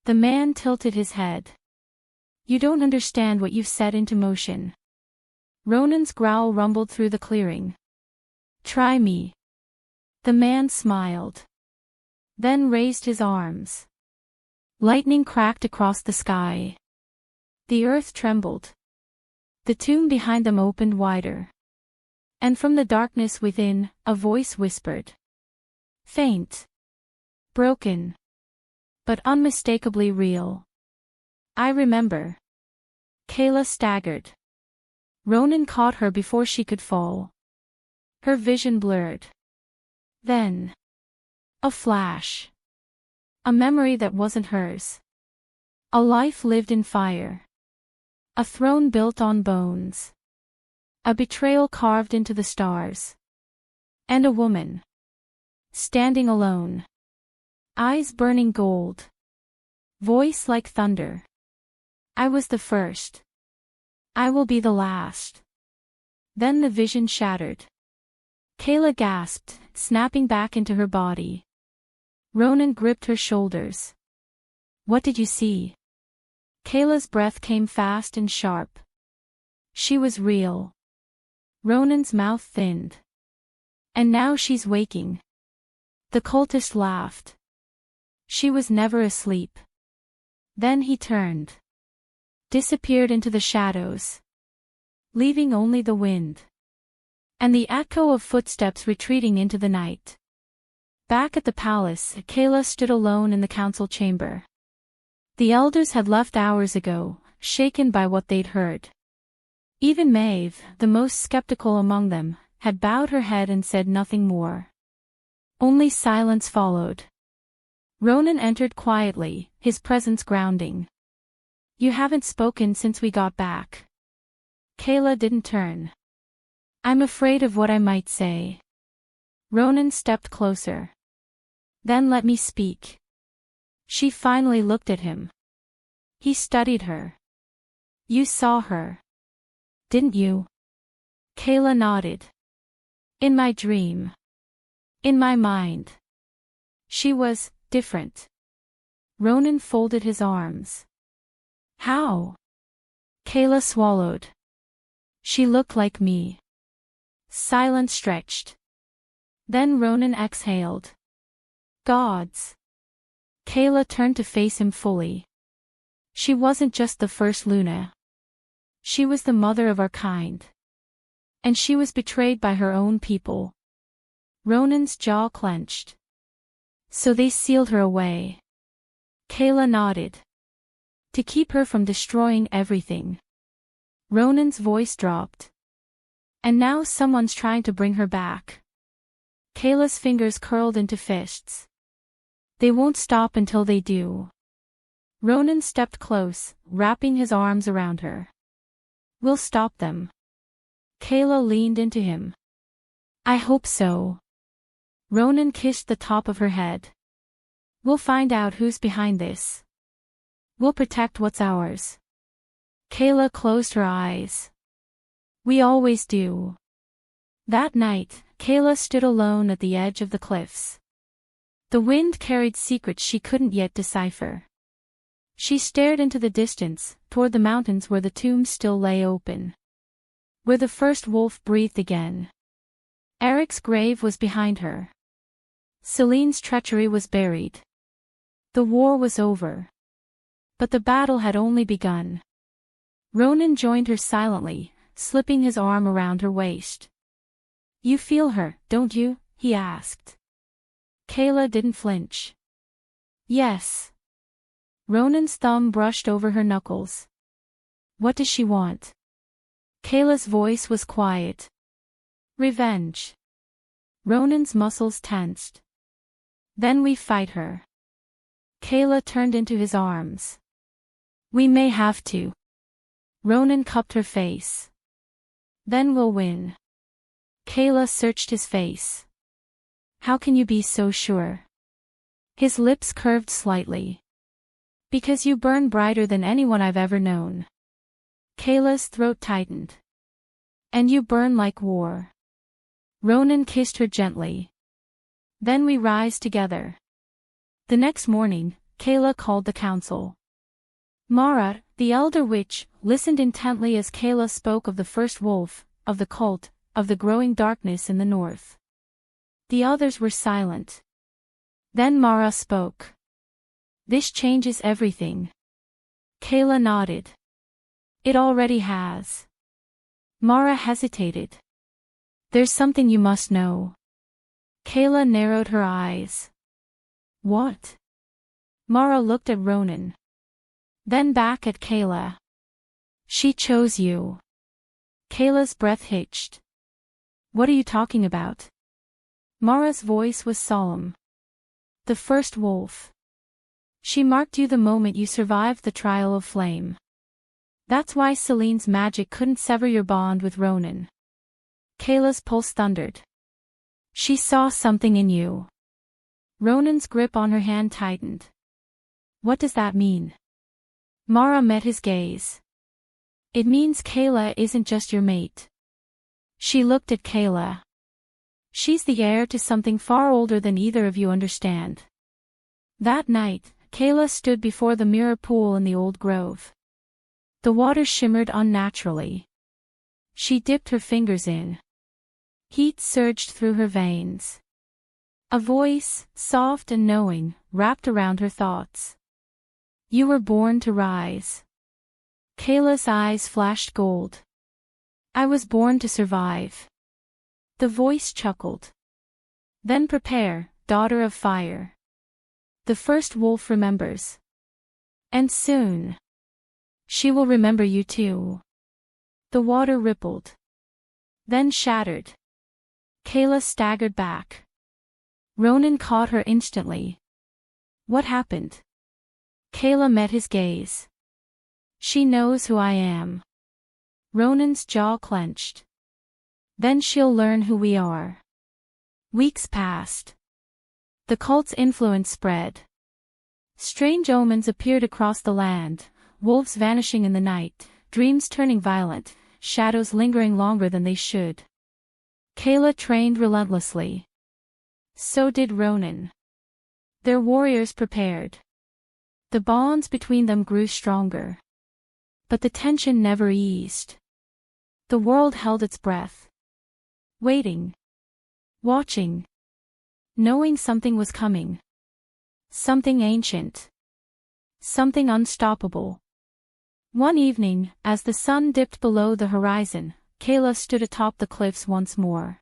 The man tilted his head. You don't understand what you've set into motion. Ronan's growl rumbled through the clearing. Try me. The man smiled. Then raised his arms. Lightning cracked across the sky. The earth trembled. The tomb behind them opened wider. And from the darkness within, a voice whispered. Faint. Broken. But unmistakably real. I remember. Kayla staggered. Ronan caught her before she could fall. Her vision blurred. Then. A flash. A memory that wasn't hers. A life lived in fire. A throne built on bones. A betrayal carved into the stars. And a woman. Standing alone. Eyes burning gold. Voice like thunder. I was the first. I will be the last. Then the vision shattered. Kayla gasped, snapping back into her body. Ronan gripped her shoulders. What did you see? Kayla's breath came fast and sharp. She was real. Ronan's mouth thinned. And now she's waking. The cultist laughed. She was never asleep. Then he turned. Disappeared into the shadows. Leaving only the wind. And the echo of footsteps retreating into the night. Back at the palace, Kayla stood alone in the council chamber. The elders had left hours ago, shaken by what they'd heard. Even Maeve, the most skeptical among them, had bowed her head and said nothing more. Only silence followed. Ronan entered quietly, his presence grounding. "You haven't spoken since we got back." Kayla didn't turn. "I'm afraid of what I might say." Ronan stepped closer. "Then let me speak." She finally looked at him. He studied her. "You saw her, didn't you?" Kayla nodded. "In my dream. In my mind. She was different." Ronan folded his arms. "How?" Kayla swallowed. "She looked like me." Silence stretched. Then Ronan exhaled. "Gods." Kayla turned to face him fully. She wasn't just the first Luna. She was the mother of our kind. And she was betrayed by her own people. Ronan's jaw clenched. "So they sealed her away." Kayla nodded. "To keep her from destroying everything." Ronan's voice dropped. "And now someone's trying to bring her back." Kayla's fingers curled into fists. "They won't stop until they do." Ronan stepped close, wrapping his arms around her. "We'll stop them." Kayla leaned into him. "I hope so." Ronan kissed the top of her head. "We'll find out who's behind this. We'll protect what's ours." Kayla closed her eyes. "We always do." That night, Kayla stood alone at the edge of the cliffs. The wind carried secrets she couldn't yet decipher. She stared into the distance, toward the mountains where the tombs still lay open. Where the first wolf breathed again. Eric's grave was behind her. Celine's treachery was buried. The war was over. But the battle had only begun. Ronan joined her silently, slipping his arm around her waist. "You feel her, don't you?" he asked. Kayla didn't flinch. "Yes." Ronan's thumb brushed over her knuckles. "What does she want?" Kayla's voice was quiet. "Revenge." Ronan's muscles tensed. "Then we fight her." Kayla turned into his arms. "We may have to." Ronan cupped her face. "Then we'll win." Kayla searched his face. "How can you be so sure?" His lips curved slightly. "Because you burn brighter than anyone I've ever known." Kayla's throat tightened. "And you burn like war." Ronan kissed her gently. "Then we rise together." The next morning, Kayla called the council. Mara, the elder witch, listened intently as Kayla spoke of the first wolf, of the cult, of the growing darkness in the north. The others were silent. Then Mara spoke. "This changes everything." Kayla nodded. "It already has." Mara hesitated. "There's something you must know." Kayla narrowed her eyes. "What?" Mara looked at Ronan. Then back at Kayla. "She chose you." Kayla's breath hitched. "What are you talking about?" Mara's voice was solemn. "The first wolf. She marked you the moment you survived the trial of flame. That's why Celine's magic couldn't sever your bond with Ronan." Kayla's pulse thundered. "She saw something in you." Ronan's grip on her hand tightened. "What does that mean?" Mara met his gaze. "It means Kayla isn't just your mate." She looked at Kayla. "She's the heir to something far older than either of you understand." That night, Kayla stood before the mirror pool in the old grove. The water shimmered unnaturally. She dipped her fingers in. Heat surged through her veins. A voice, soft and knowing, wrapped around her thoughts. "You were born to rise." Kayla's eyes flashed gold. "I was born to survive." The voice chuckled. "Then prepare, daughter of fire. The first wolf remembers. And soon, she will remember you too. The water rippled. Then shattered. Kayla staggered back. Ronan caught her instantly. What happened? Kayla met his gaze. She knows who I am. Ronan's jaw clenched. Then she'll learn who we are. Weeks passed. The cult's influence spread. Strange omens appeared across the land, wolves vanishing in the night, dreams turning violent, shadows lingering longer than they should. Kayla trained relentlessly. So did Ronan. Their warriors prepared. The bonds between them grew stronger. But the tension never eased. The world held its breath. Waiting. Watching. Knowing something was coming. Something ancient. Something unstoppable. One evening, as the sun dipped below the horizon, Kayla stood atop the cliffs once more.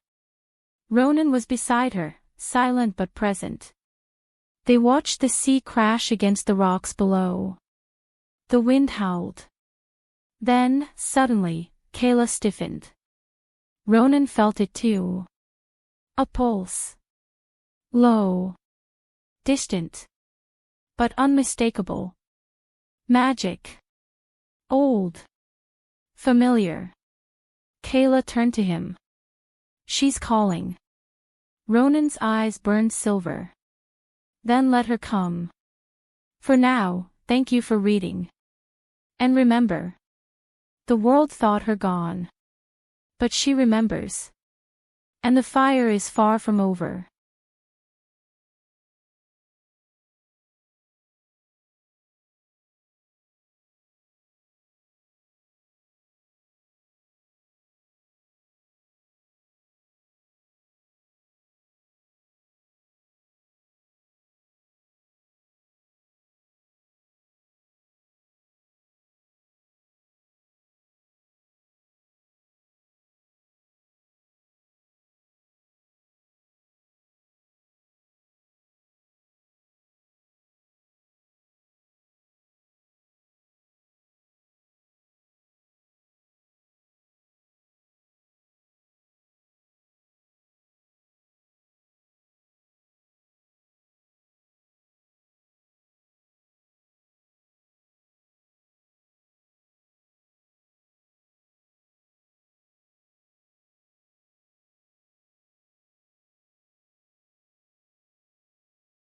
Ronan was beside her, silent but present. They watched the sea crash against the rocks below. The wind howled. Then, suddenly, Kayla stiffened. Ronan felt it too. A pulse. Low. Distant. But unmistakable. Magic. Old. Familiar. Kayla turned to him. She's calling. Ronan's eyes burned silver. Then let her come. For now, thank you for reading. And remember. The world thought her gone. But she remembers. And the fire is far from over.